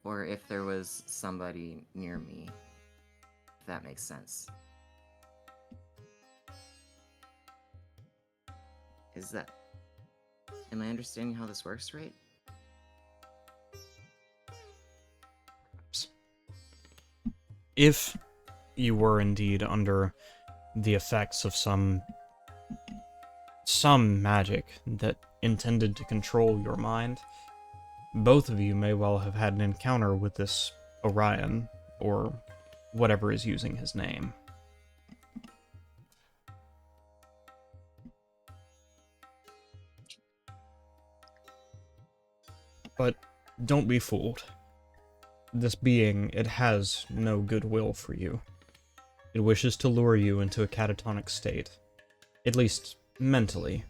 Or if there was somebody near me. If that makes sense. Is that... Am I understanding how this works right? If you were indeed under the effects of some magic that intended to control your mind, both of you may well have had an encounter with this Orion, or whatever is using his name. But don't be fooled. This being, it has no goodwill for you. It wishes to lure you into a catatonic state, at least mentally,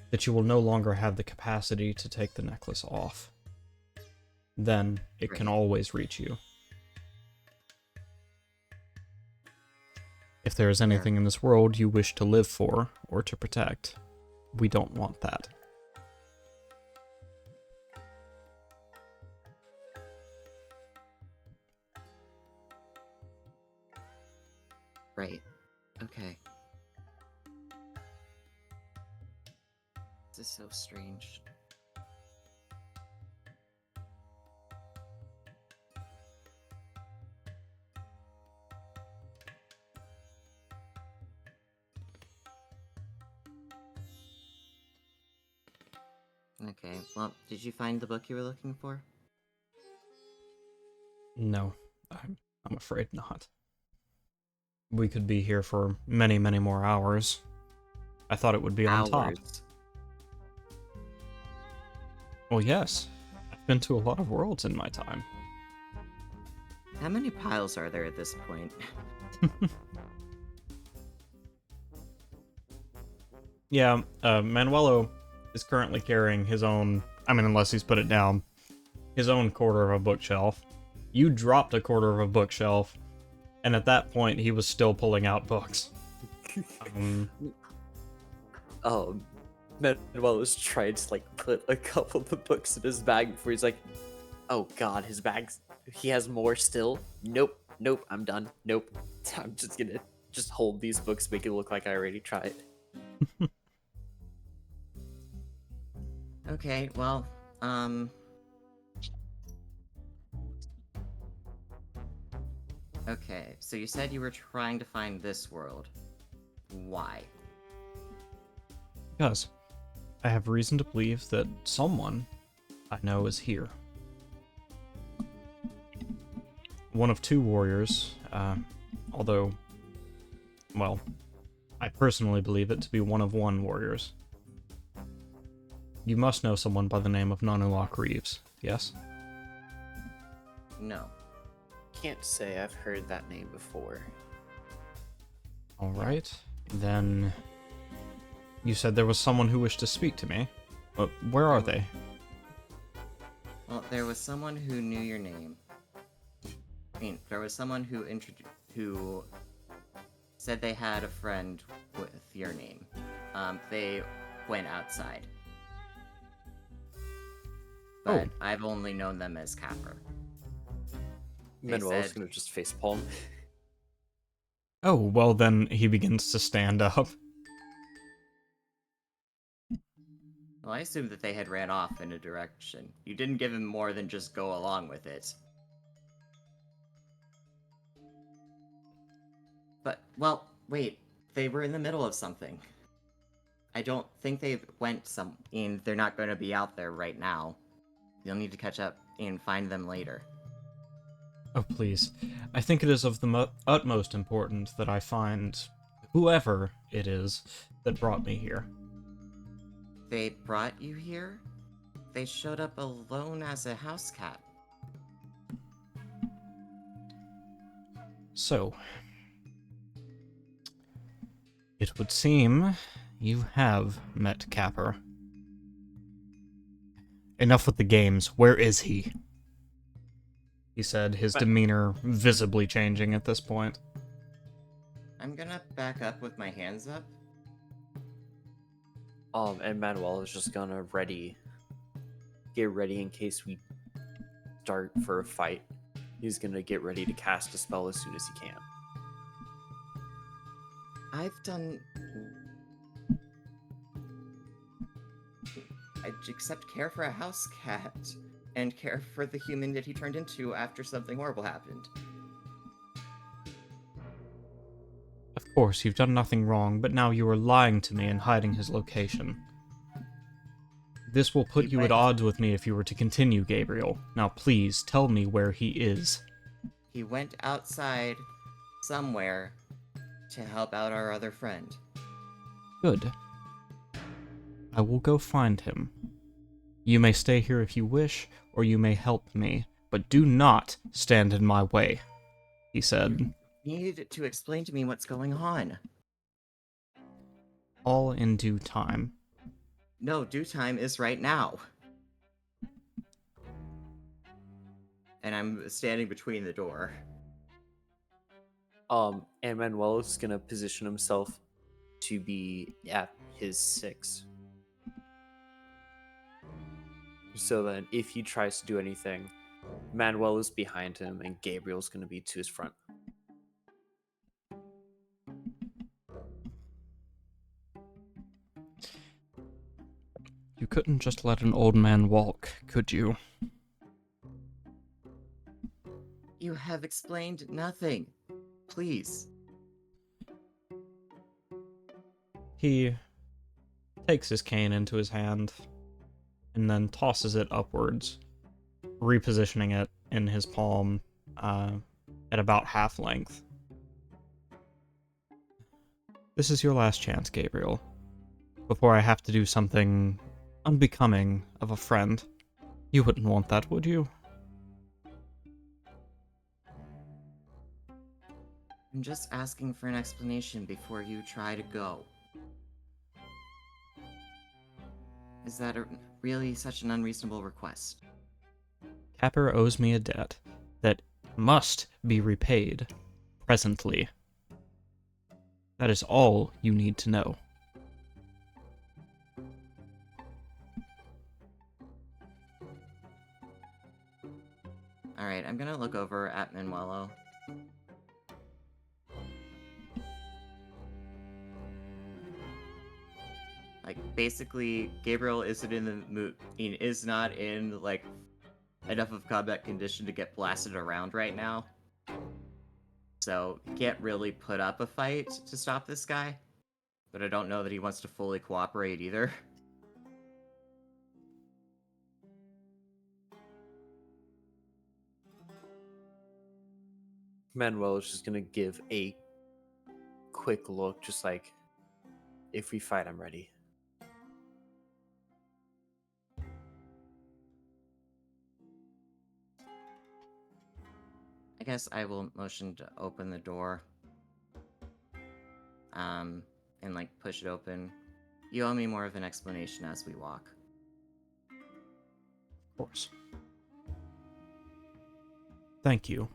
that you will no longer have the capacity to take the necklace off. Then it can always reach you. If there is anything in this world you wish to live for or to protect, we don't want that. Right. Okay. This is so strange. Okay, well, did you find the book you were looking for? No, I'm afraid not. We could be here for many, many more hours. I thought it would be on top. Hours. Well, yes. I've been to a lot of worlds in my time. How many piles are there at this point? Yeah, Manuelo is currently carrying his own I mean, unless he's put it down, his own quarter of a bookshelf. You dropped a quarter of a bookshelf, and at that point, he was still pulling out books. Manuel was trying to like put a couple of the books in his bag before he's like, oh god, his bag's, he has more still. Nope, I'm done. Nope, I'm just gonna just hold these books, make it look like I already tried. Okay, well, okay, so you said you were trying to find this world. Why? Because I have reason to believe that someone I know is here. One of two warriors, although, well, I personally believe it to be one of one warriors. You must know someone by the name of Nanulok Reeves, yes? No. Can't say I've heard that name before. Alright, then... You said there was someone who wished to speak to me. Where are they? Well, there was someone who knew your name. I mean, there was someone who said they had a friend with your name. They went outside. But I've only known them as Capper. Manuel's gonna just facepalm. Oh, well then he begins to stand up. Well, I assumed that they had ran off in a direction. You didn't give him more than just go along with it. But, well, wait. They were in the middle of something. I don't think they went and they're not going to be out there right now. You'll need to catch up and find them later. Oh, please. I think it is of the utmost importance that I find whoever it is that brought me here. They brought you here? They showed up alone as a house cat. So, it would seem you have met Capper. Enough with the games. Where is he? He said, his demeanor visibly changing at this point. I'm gonna back up with my hands up. And Manuel is just gonna get ready in case we start for a fight. He's gonna get ready to cast a spell as soon as he can. I accept care for a house cat and care for the human that he turned into after something horrible happened. Of course, you've done nothing wrong, but now you are lying to me and hiding his location. This will put you at odds with me if you were to continue, Gabriel. Now please, tell me where he is. He went outside somewhere to help out our other friend. Good. I will go find him. You may stay here if you wish, or you may help me, but do not stand in my way, he said. You need to explain to me what's going on. All in due time. No, due time is right now. And I'm standing between the door. And Manuel is gonna position himself to be at his 6. So then, if he tries to do anything, Manuel is behind him, and Gabriel's gonna be to his front. You couldn't just let an old man walk, could you? You have explained nothing. Please. He takes his cane into his hand and then tosses it upwards, repositioning it in his palm at about half length. This is your last chance, Gabriel, before I have to do something unbecoming of a friend. You wouldn't want that, would you? I'm just asking for an explanation before you try to go. Is that really such an unreasonable request? Capper owes me a debt that must be repaid presently. That is all you need to know. Alright, I'm gonna look over at Manuelo. Like, basically, Gabriel isn't in the mood, is not in, like, enough of combat condition to get blasted around right now. So, he can't really put up a fight to stop this guy. But I don't know that he wants to fully cooperate either. Manuel is just gonna give a quick look, just like, if we fight, I'm ready. I guess I will motion to open the door. And like push it open. You owe me more of an explanation as we walk. Of course. Thank you,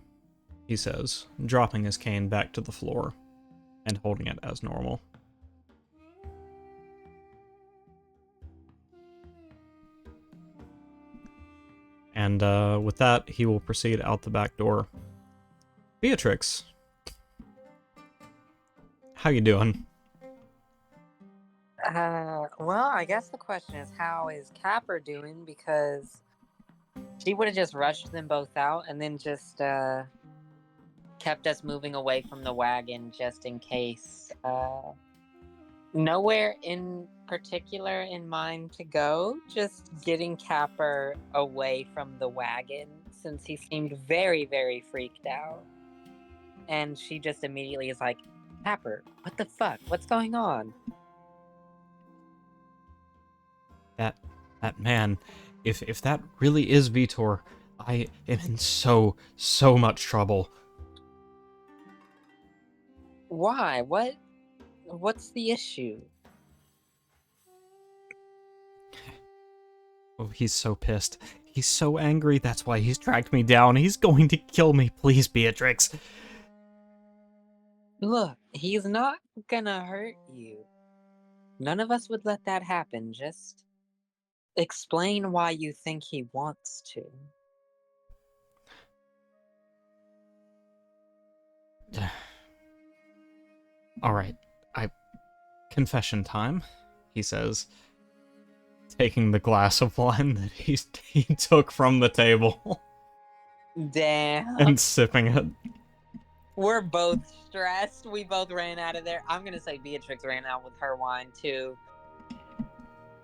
he says, dropping his cane back to the floor and holding it as normal. And with that, he will proceed out the back door. Beatrix, how you doing? Well, I guess the question is, how is Capper doing? Because she would have just rushed them both out and then just kept us moving away from the wagon just in case. Nowhere in particular in mind to go, just getting Capper away from the wagon since he seemed very, very freaked out. And she just immediately is like, Capper, what the fuck? What's going on? That man, if that really is Vitor, I am in so much trouble. Why? What's the issue? Oh, he's so pissed. He's so angry, that's why he's tracked me down. He's going to kill me. Please, Beatrix. Look, he's not gonna hurt you. None of us would let that happen. Just explain why you think he wants to. Alright, confession time, he says, taking the glass of wine that he took from the table Damn. and sipping it. We're both stressed. We both ran out of there. I'm gonna say Beatrix ran out with her wine too.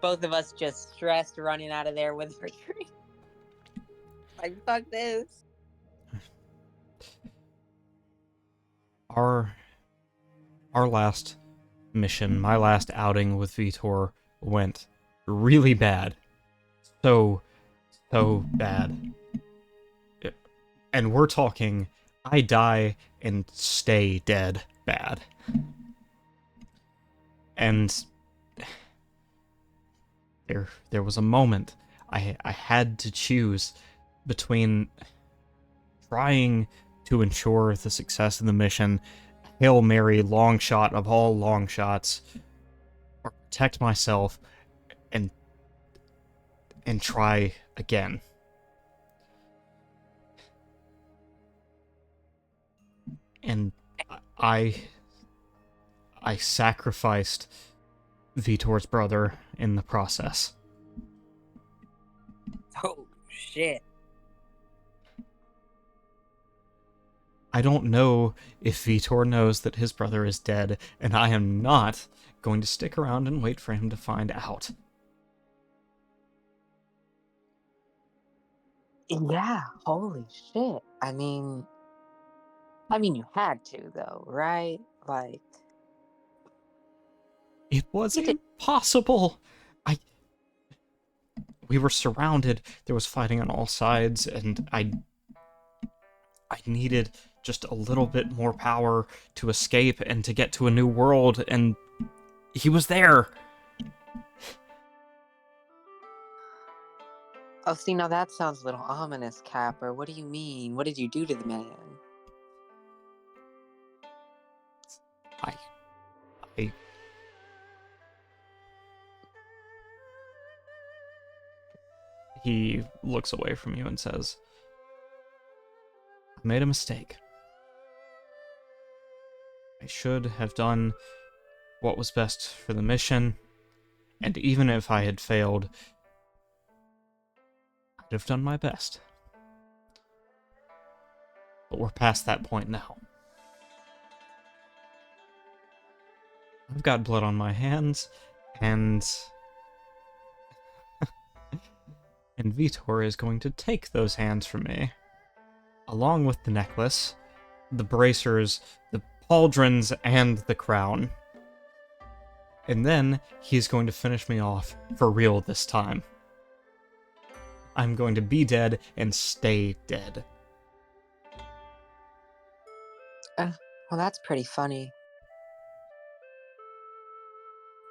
Both of us just stressed running out of there with her drink. Like, fuck this. Our last mission, my last outing with Vitor went really bad. So bad. And we're talking, I die and stay dead bad. And there was a moment I had to choose between trying to ensure the success of the mission, Hail Mary, long shot of all long shots, or protect myself and try again. And I sacrificed Vitor's brother in the process. Oh, shit. I don't know if Vitor knows that his brother is dead, and I am not going to stick around and wait for him to find out. Yeah, holy shit. I mean, you had to, though, right? Like, It was You did- impossible. We were surrounded. There was fighting on all sides, and I needed just a little bit more power to escape and to get to a new world, and he was there. Oh, see, now that sounds a little ominous, Capper. What do you mean? What did you do to the man? I, I. He looks away from you and says, I made a mistake. I should have done what was best for the mission, and even if I had failed, I'd have done my best. But we're past that point now. I've got blood on my hands, and Vitor is going to take those hands from me, along with the necklace, the bracers, the pauldrons, and the crown. And then he's going to finish me off for real this time. I'm going to be dead and stay dead. Well, that's pretty funny.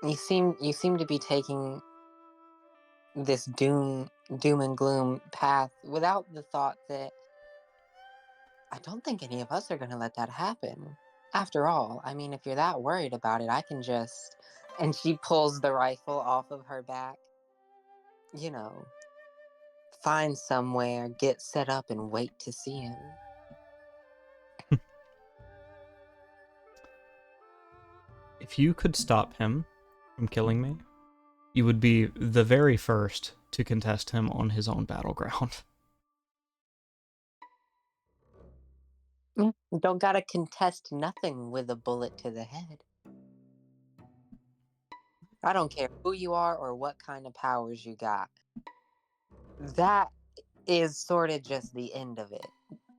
You seem to be taking this doom and gloom path without the thought that I don't think any of us are going to let that happen. After all, I mean, if you're that worried about it, I can just... And she pulls the rifle off of her back. You know, find somewhere, get set up, and wait to see him. If you could stop him from killing me, you would be the very first to contest him on his own battleground. Don't gotta contest nothing with a bullet to the head. I don't care who you are or what kind of powers you got. That is sort of just the end of it,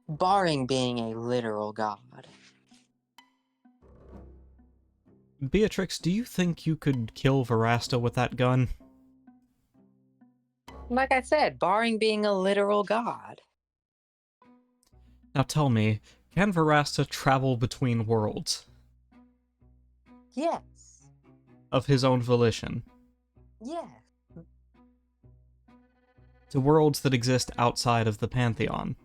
barring being a literal god. Beatrix, do you think you could kill Verasta with that gun? Like I said, barring being a literal god. Now tell me, can Verasta travel between worlds? Yes. Of his own volition? Yes. To worlds that exist outside of the Pantheon?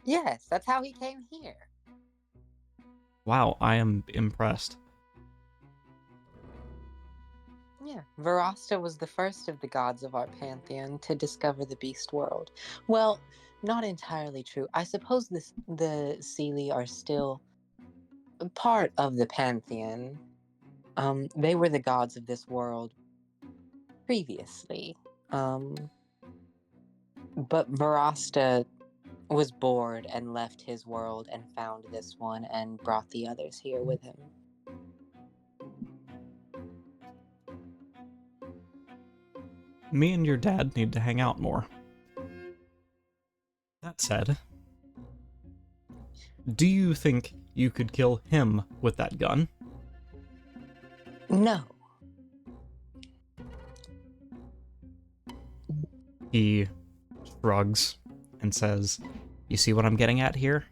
Yes, that's how he came here. Wow, I am impressed. Yeah, Verasta was the first of the gods of our pantheon to discover the beast world. Well, not entirely true. I suppose the Seelie are still part of the pantheon. They were the gods of this world previously. But Verasta was bored and left his world and found this one and brought the others here with him. Me and your dad need to hang out more. That said, do you think you could kill him with that gun? No. He shrugs and says, you see what I'm getting at here?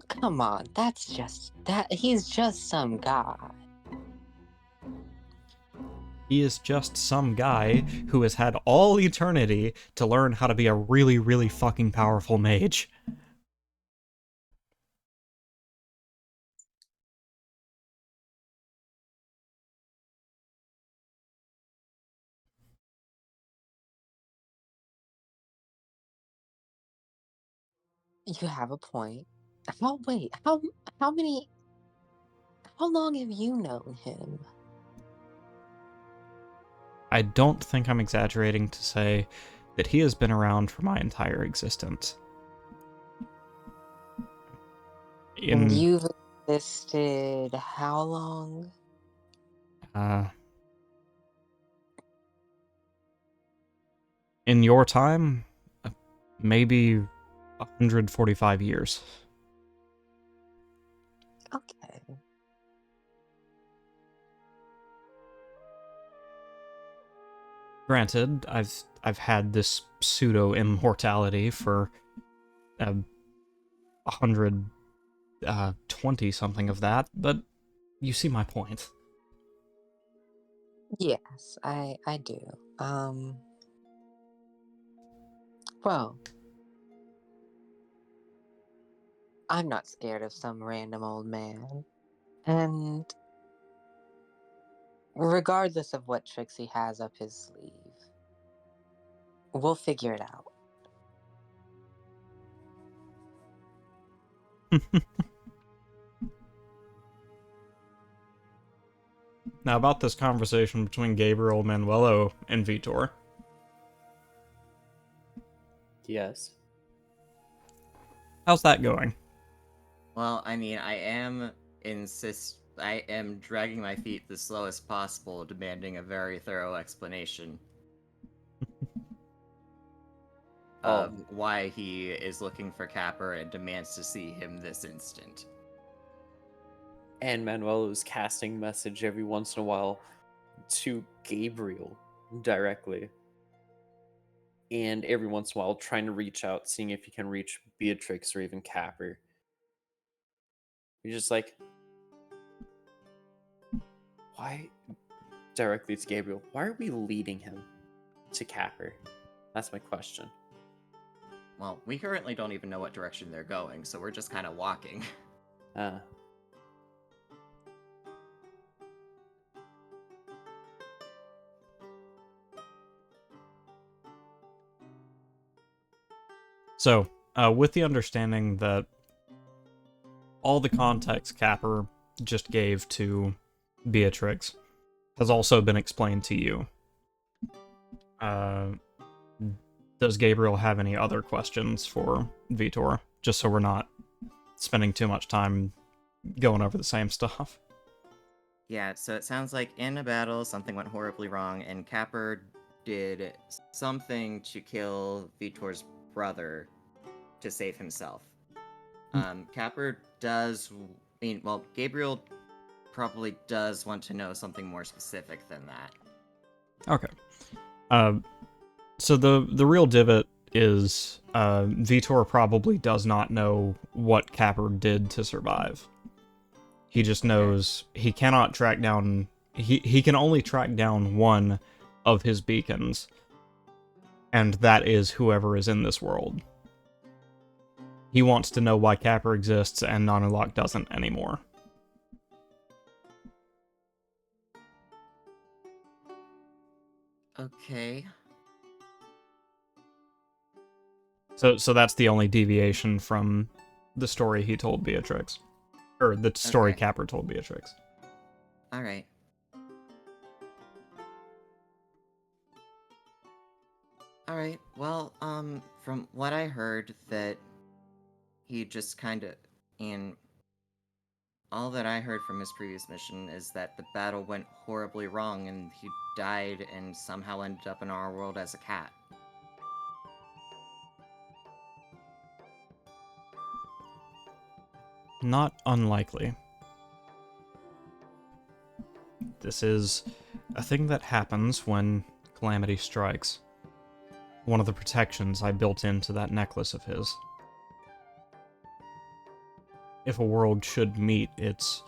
Come on, he's just some guy. He is just some guy who has had all eternity to learn how to be a really, really fucking powerful mage. You have a point. How long have you known him? I don't think I'm exaggerating to say that he has been around for my entire existence. And you've existed how long? In your time, maybe 145 years. Okay. Granted, I've had this pseudo immortality for 120 something of that, but you see my point. Yes, I do. Well, I'm not scared of some random old man. And regardless of what tricks he has up his sleeve, we'll figure it out. Now, about this conversation between Gabriel, Manuelo, and Vitor. Yes. How's that going? Well, I mean, I am dragging my feet the slowest possible, demanding a very thorough explanation of why he is looking for Capper and demands to see him this instant. And Manuel is casting message every once in a while to Gabriel directly. And every once in a while trying to reach out, seeing if he can reach Beatrix or even Capper. You're just like, why, directly to Gabriel, why are we leading him to Capper? That's my question. Well, we currently don't even know what direction they're going, so we're just kind of walking. So, with the understanding that all the context Capper just gave to Beatrix has also been explained to you, does Gabriel have any other questions for Vitor? Just so we're not spending too much time going over the same stuff. Yeah, so it sounds like in a battle, something went horribly wrong, and Capper did something to kill Vitor's brother to save himself. Capper does... Gabriel probably does want to know something more specific than that. Okay. So the real divot is Vitor probably does not know what Capper did to survive. He just knows he cannot track down... He can only track down one of his beacons, and that is whoever is in this world. He wants to know why Capper exists and Nanulok doesn't anymore. Okay. So that's the only deviation from the story he told Beatrix. Or the story Okay. Capper told Beatrix. Alright. Alright, well, from what I heard, that he just kinda... And all that I heard from his previous mission is that the battle went horribly wrong and he died and somehow ended up in our world as a cat. Not unlikely. This is a thing that happens when calamity strikes. One of the protections I built into that necklace of his. If a world should meet its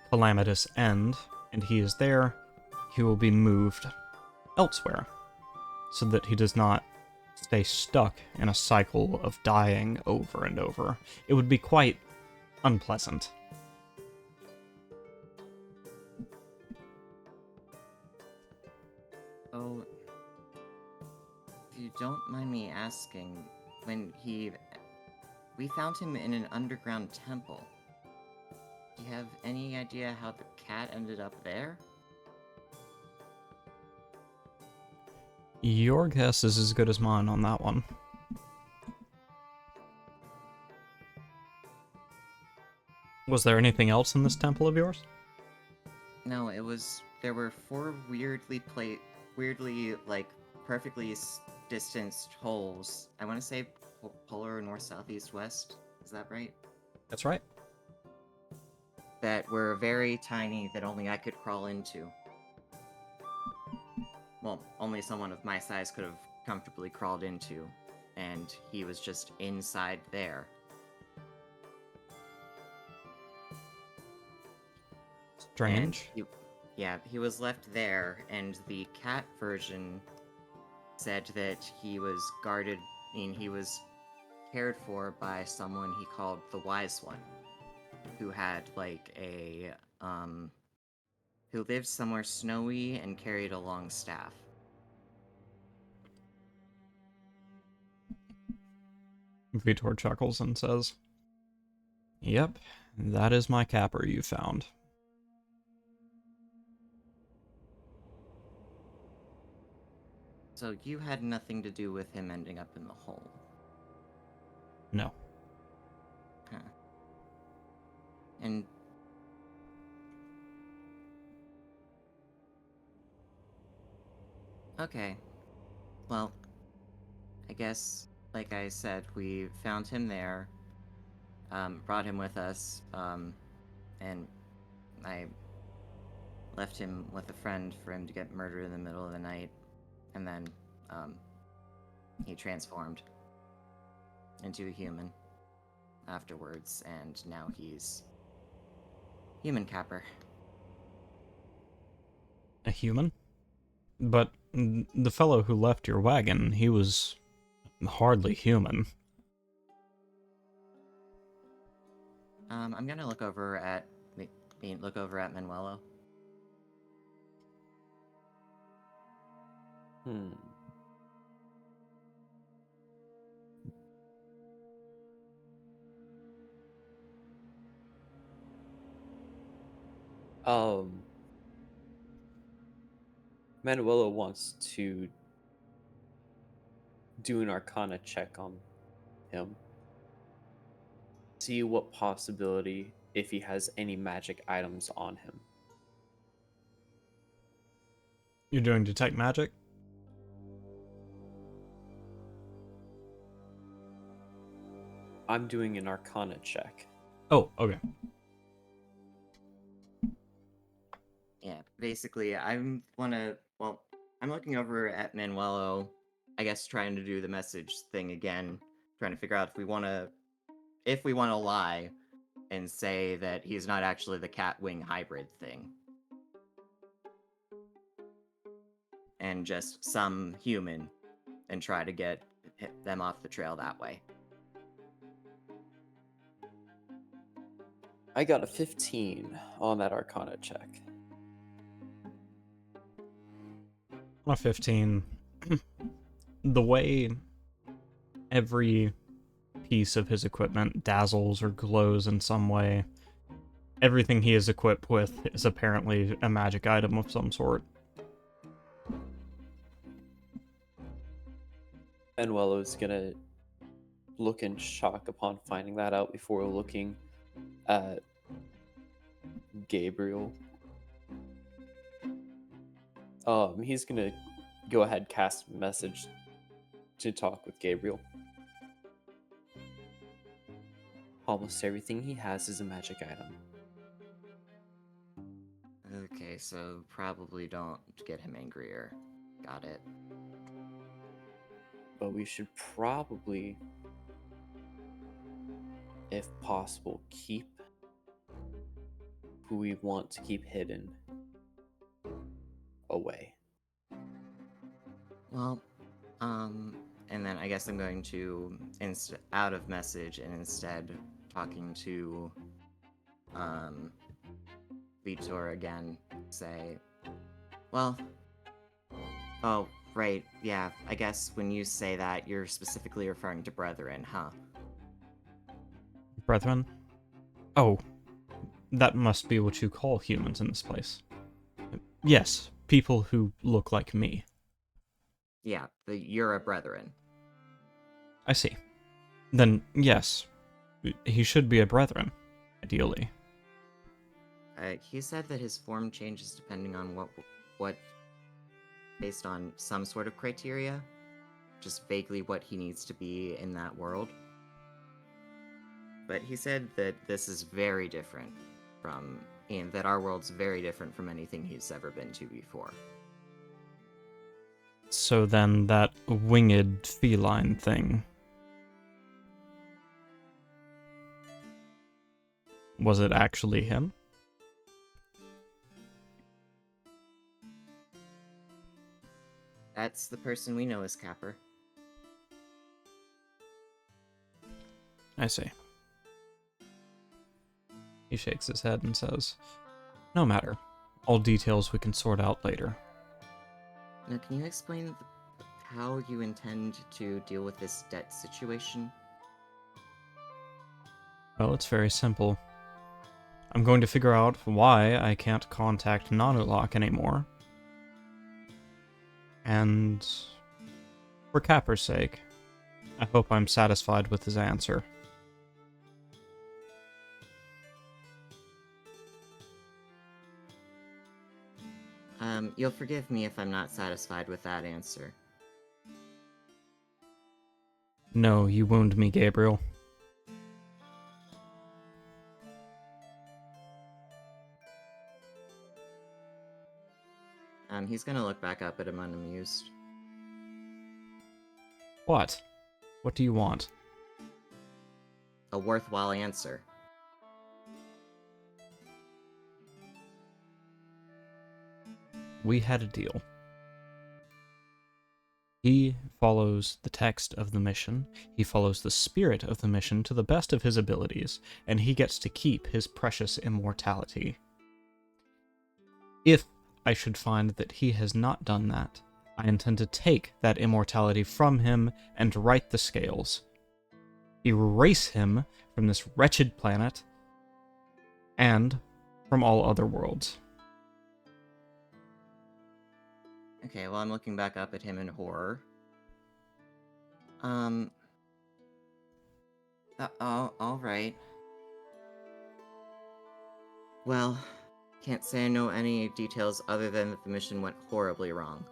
calamitous end, and he is there, he will be moved elsewhere, so that he does not stay stuck in a cycle of dying over and over. It would be quite unpleasant. Oh, if you don't mind me asking, we found him in an underground temple. Do you have any idea how the cat ended up there? Your guess is as good as mine on that one. Was there anything else in this temple of yours? No, there were four perfectly distanced holes. I want to say polar, north, south, east, west. Is that right? That's right. That were very tiny that only I could crawl into. Well, only someone of my size could have comfortably crawled into, and he was just inside there. Strange. He was left there, and the cat version said that he was guarded he was cared for by someone he called the Wise One, who had who lived somewhere snowy and carried a long staff. Vitor chuckles and says, "Yep, that is my capper you found." So you had nothing to do with him ending up in the hole? No. Huh. And... Okay. Well, I guess, like I said, we found him there, brought him with us, and I left him with a friend for him to get murdered in the middle of the night, and then, he transformed into a human afterwards, and now he's human capper. A human? But the fellow who left your wagon, he was hardly human. I'm gonna look over at Manuelo. Manuelo wants to do an Arcana check on him. See what possibility, if he has any magic items on him. You're doing detect magic? I'm doing an Arcana check. Oh, okay. Yeah, basically, I'm looking over at Manuelo, I guess trying to do the message thing again, trying to figure out if we want to lie and say that he's not actually the cat wing hybrid thing. And just some human, and try to get them off the trail that way. I got a 15 on that Arcana check. On a 15, the way every piece of his equipment dazzles or glows in some way, everything he is equipped with is apparently a magic item of some sort. Manuelo's gonna look in shock upon finding that out before looking at Gabriel. He's gonna go ahead, cast message to talk with Gabriel. Almost everything he has is a magic item. Okay, so probably don't get him angrier. Got it. But we should probably, if possible, keep who we want to keep hidden away. Well, and then I guess I'm going to out of message and instead talking to Vitor again, say, well, oh, right, yeah, I guess when you say that, you're specifically referring to brethren, huh? Brethren? Oh, that must be what you call humans in this place. Yes, people who look like me. Yeah, you're a brethren. I see. Then, yes, he should be a brethren, ideally. He said that his form changes depending on what, based on some sort of criteria, just vaguely what he needs to be in that world. But he said that this is very different and that our world's very different from anything he's ever been to before. So then that winged feline thing, was it actually him? That's the person we know as Capper. I see. He shakes his head and says, "No matter. All details we can sort out later." Now, can you explain how you intend to deal with this debt situation? Well, it's very simple. I'm going to figure out why I can't contact Nanulok anymore. And for Capper's sake, I hope I'm satisfied with his answer. You'll forgive me if I'm not satisfied with that answer. No, you wound me, Gabriel. He's gonna look back up at him unamused. What? What do you want? A worthwhile answer. We had a deal. He follows the text of the mission, he follows the spirit of the mission to the best of his abilities, and he gets to keep his precious immortality. If I should find that he has not done that, I intend to take that immortality from him and right the scales. Erase him from this wretched planet and from all other worlds. Okay, well, I'm looking back up at him in horror. Alright. Well, can't say I know any details other than that the mission went horribly wrong.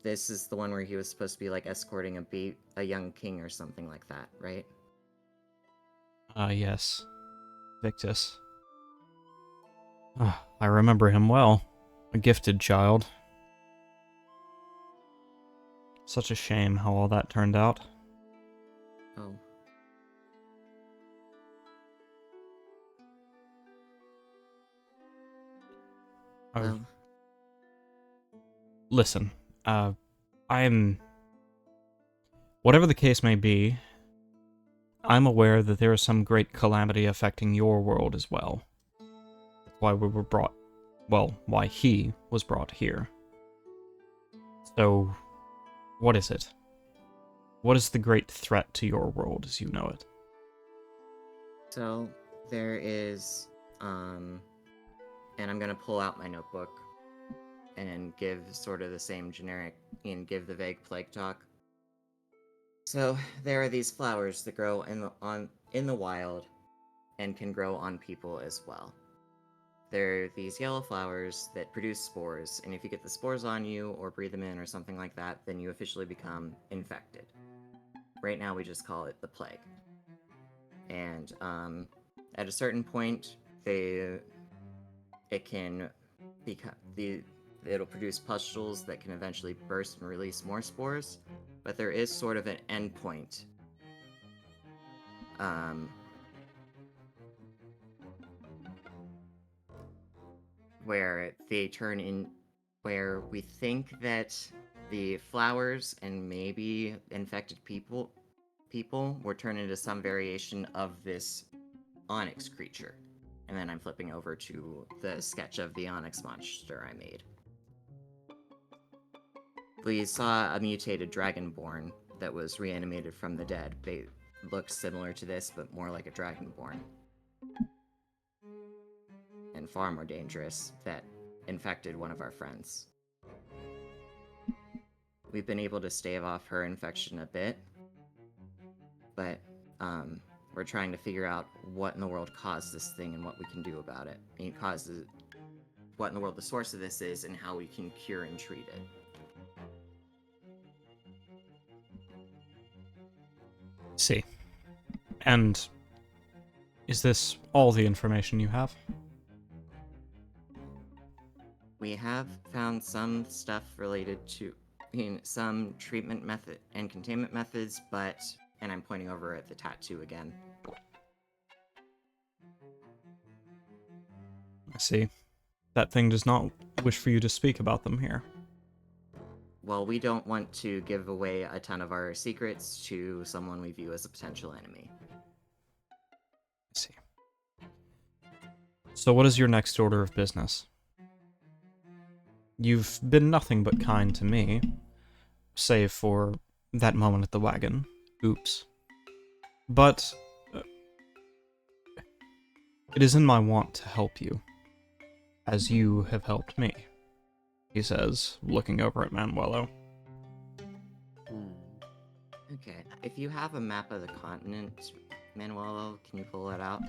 This is the one where he was supposed to be, like, escorting a young king or something like that, right? Yes. Victus. I remember him well. A gifted child. Such a shame how all that turned out. Oh. Well. Listen, I'm... Whatever the case may be, I'm aware that there is some great calamity affecting your world as well. That's why we were brought... Well, why he was brought here. So, what is it? What is the great threat to your world as you know it? So, there is, and I'm gonna pull out my notebook and give sort of the same generic, and give the vague plague talk. So, there are these flowers that grow in the wild and can grow on people as well. They're these yellow flowers that produce spores, and if you get the spores on you or breathe them in or something like that, then you officially become infected. Right now we just call it the plague. And at a certain point, it'll produce pustules that can eventually burst and release more spores, but there is sort of an end point. Where they turn in, where we think that the flowers and maybe infected people were turned into some variation of this onyx creature. And then I'm flipping over to the sketch of the onyx monster I made. We saw a mutated dragonborn that was reanimated from the dead. They looked similar to this, but more like a dragonborn. And far more dangerous, that infected one of our friends. We've been able to stave off her infection a bit, but we're trying to figure out what in the world caused this thing and what we can do about it. And what in the world the source of this is and how we can cure and treat it. See. And is this all the information you have? We have found some stuff related to some treatment method and containment methods, but, and I'm pointing over at the tattoo again. I see. That thing does not wish for you to speak about them here. well, we don't want to give away a ton of our secrets to someone we view as a potential enemy. I see. So what is your next order of business? You've been nothing but kind to me, save for that moment at the wagon. Oops. But it is in my want to help you, as you have helped me, he says, looking over at Manuelo. Okay, if you have a map of the continent, Manuelo, can you pull it out?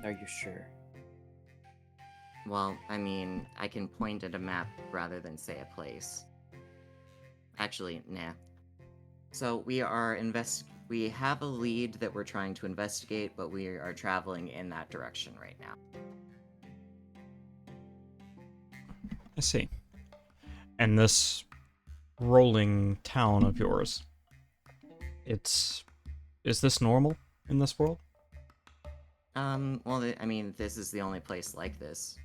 Are you sure? Well, I mean, I can point at a map rather than say a place. Actually, nah. So we have a lead that we're trying to investigate, but we are traveling in that direction right now. I see. And this rolling town of yours, is this normal in this world? Well, I mean, this is the only place like this.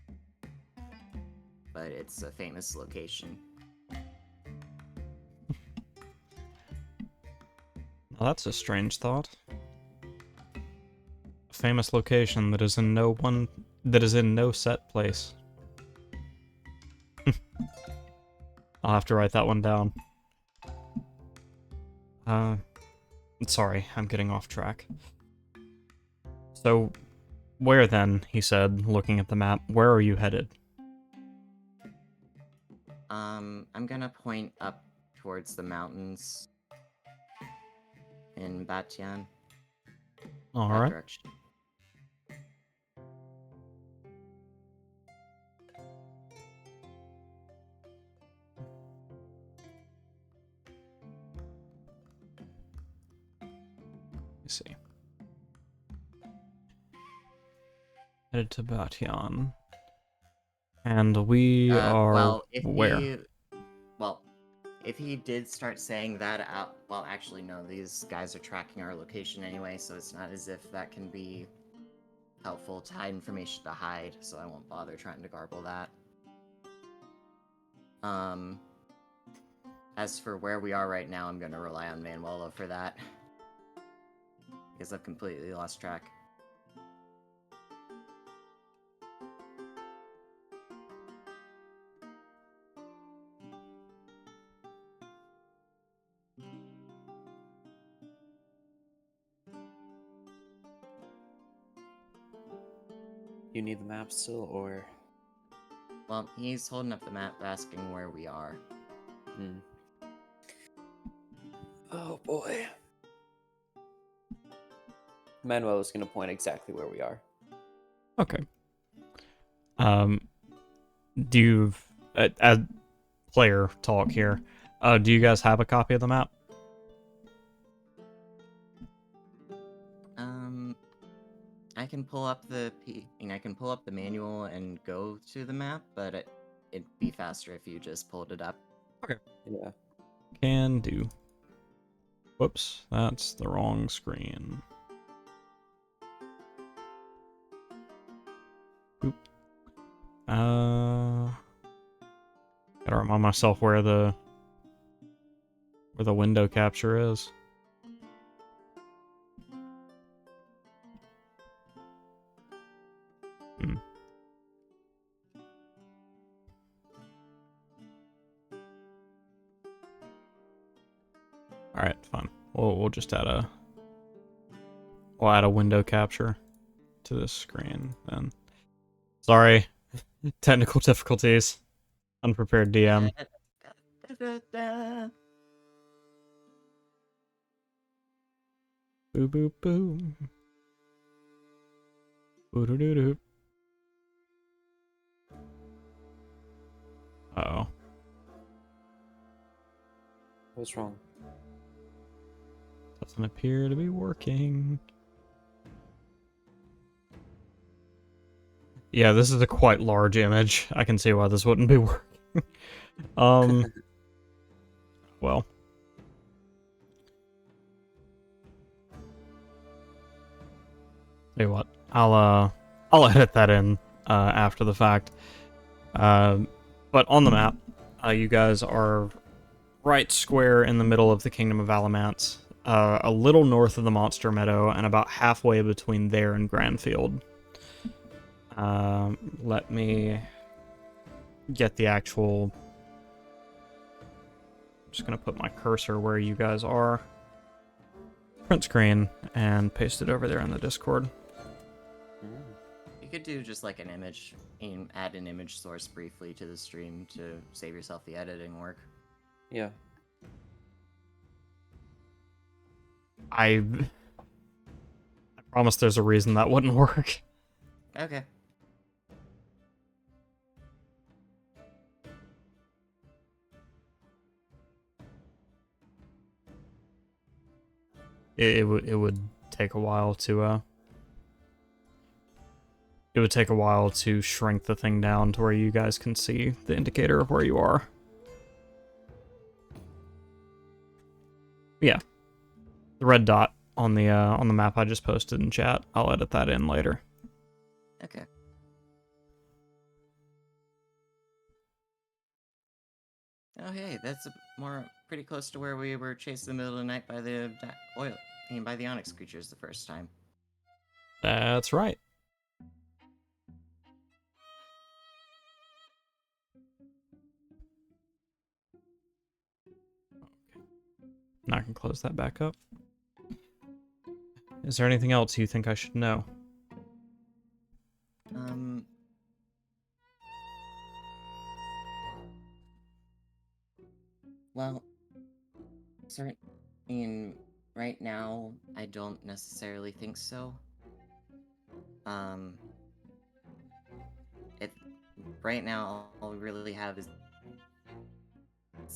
But it's a famous location. Well, that's a strange thought. A famous location that is in no set place. I'll have to write that one down. Sorry, I'm getting off track. So, where then, he said, looking at the map, where are you headed? I'm gonna point up towards the mountains in Batian. That Alright. direction. Let's see. Headed to Batian. And we are Well, where? if he did start saying that out, well, actually, no, these guys are tracking our location anyway, so it's not as if that can be helpful to hide information to hide, so I won't bother trying to garble that. As for where we are right now, I'm gonna rely on Manuelo for that. Because I've completely lost track. You need the map still, or? Well, he's holding up the map asking where we are. Oh boy. Manuel is going to point exactly where we are. Okay. Do you, as player talk here, do you guys have a copy of the map? I can pull up the manual and go to the map, but it'd be faster if you just pulled it up. Okay. Yeah. Can do. Whoops, that's the wrong screen. Oop. Gotta remind myself where the window capture is. Alright, fine. We'll just add a window capture to this screen then. Sorry. Technical difficulties. Unprepared DM. Boo boo boo. Boo doo doo doo. Uh-oh. What's wrong? Doesn't appear to be working. Yeah, this is a quite large image. I can see why this wouldn't be working. Well. Tell you what, I'll edit that in after the fact. But on the map, you guys are right square in the middle of the Kingdom of Alamance, a little north of the Monster Meadow, and about halfway between there and Grandfield. Let me get the actual... I'm just going to put my cursor where you guys are. Print screen, and paste it over there in the Discord. You could do just like an image, and add an image source briefly to the stream to save yourself the editing work. Yeah. I promise there's a reason that wouldn't work. Okay. It would take a while to it would take a while to shrink the thing down to where you guys can see the indicator of where you are. Yeah. The red dot on the map I just posted in chat. I'll edit that in later. Okay. Oh hey, that's pretty close to where we were chased in the middle of the night by the by the Onyx creatures the first time. That's right. Now I can close that back up. Is there anything else you think I should know? Well, right now, I don't necessarily think so. Right now, all we really have is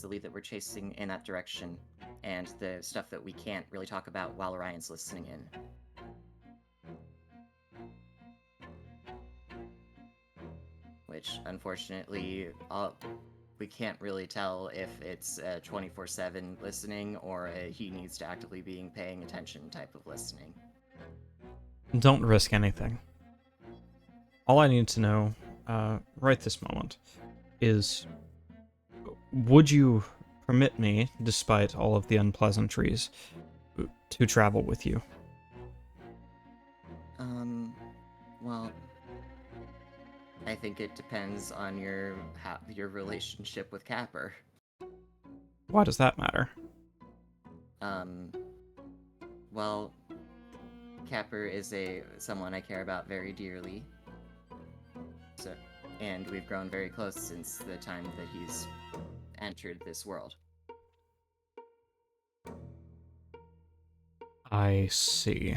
the lead that we're chasing in that direction, and the stuff that we can't really talk about while Orion's listening in. Which, unfortunately, we can't really tell if it's a 24/7 listening or he needs to actively be paying attention type of listening. Don't risk anything. All I need to know, right this moment, is would you permit me, despite all of the unpleasantries, to travel with you? Well, I think it depends on your relationship with Capper. Why does that matter? Well, Capper is someone I care about very dearly. And we've grown very close since the time that he's entered this world. I see.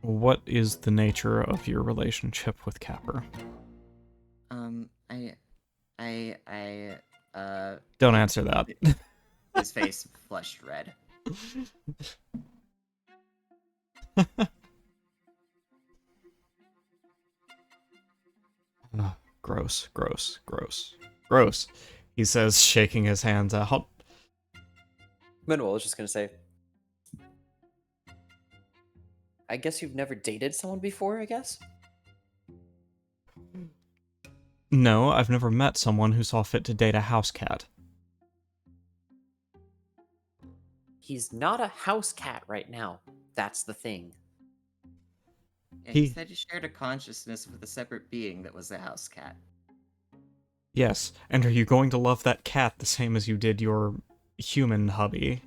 What is the nature of your relationship with Capper? Don't answer that. His face flushed red. Gross, gross, gross, gross. He says, shaking his hands out. Manuel was just gonna say, I guess you've never dated someone before, I guess? No, I've never met someone who saw fit to date a house cat. He's not a house cat right now. That's the thing. He said he shared a consciousness with a separate being that was a house cat. Yes, and are you going to love that cat the same as you did your human hubby?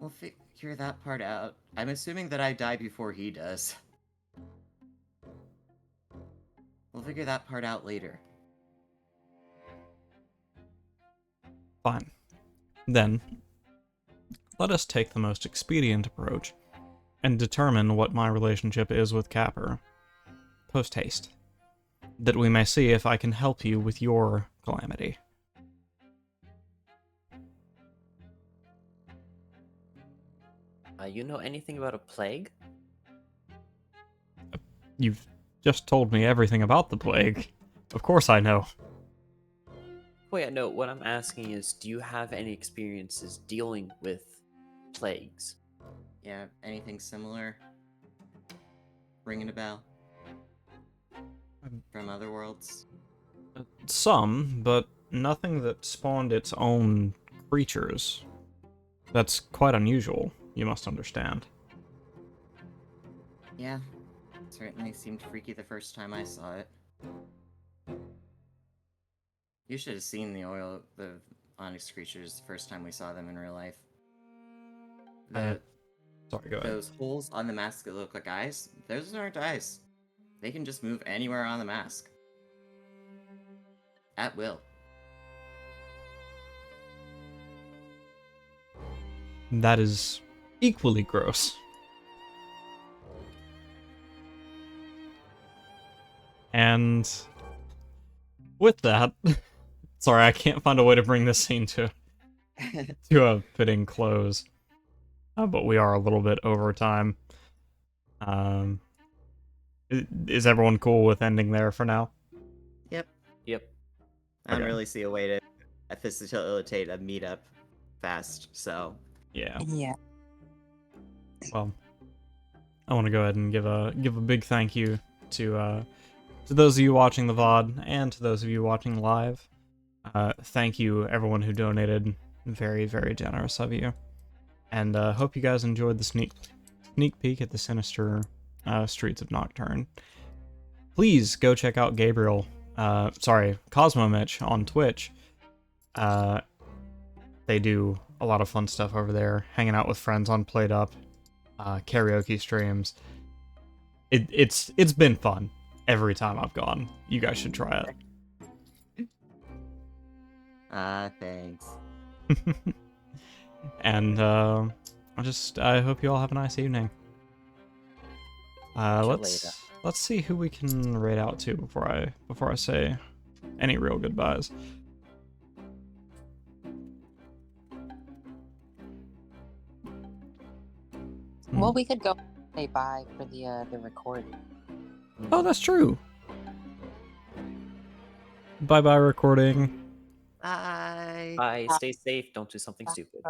We'll figure that part out. I'm assuming that I die before he does. We'll figure that part out later. Fine. Then, let us take the most expedient approach and determine what my relationship is with Capper, post-haste, that we may see if I can help you with your calamity. You know anything about a plague? You've just told me everything about the plague. Of course I know. Well, yeah, no, what I'm asking is, do you have any experiences dealing with plagues? Yeah, anything similar? ringing a bell? From other worlds? Some, but nothing that spawned its own creatures. That's quite unusual, you must understand. Yeah, certainly seemed freaky the first time I saw it. You should have seen the Onyx creatures the first time we saw them in real life. Sorry, go ahead. Those holes on the mask that look like eyes, those aren't eyes. They can just move anywhere on the mask. At will. That is equally gross. And with that, sorry, I can't find a way to bring this scene to a fitting close. But we are a little bit over time. Is everyone cool with ending there for now? Yep. I Okay. don't really see a way to facilitate a meetup fast, so. Yeah. Yeah. Well, I want to go ahead and give a big thank you to those of you watching the VOD and to those of you watching live. Thank you, everyone who donated. Very, very generous of you. And hope you guys enjoyed the sneak peek at the sinister streets of Nocturne. Please go check out KosmoMitch on Twitch. They do a lot of fun stuff over there, hanging out with friends on Played Up, karaoke streams. It's been fun every time I've gone. You guys should try it. Thanks. And I hope you all have a nice evening. Let's see who we can raid out to before I say any real goodbyes. Well, we could go say bye for the recording. Oh, that's true. Bye recording. Bye. Bye. Stay safe. Don't do something stupid.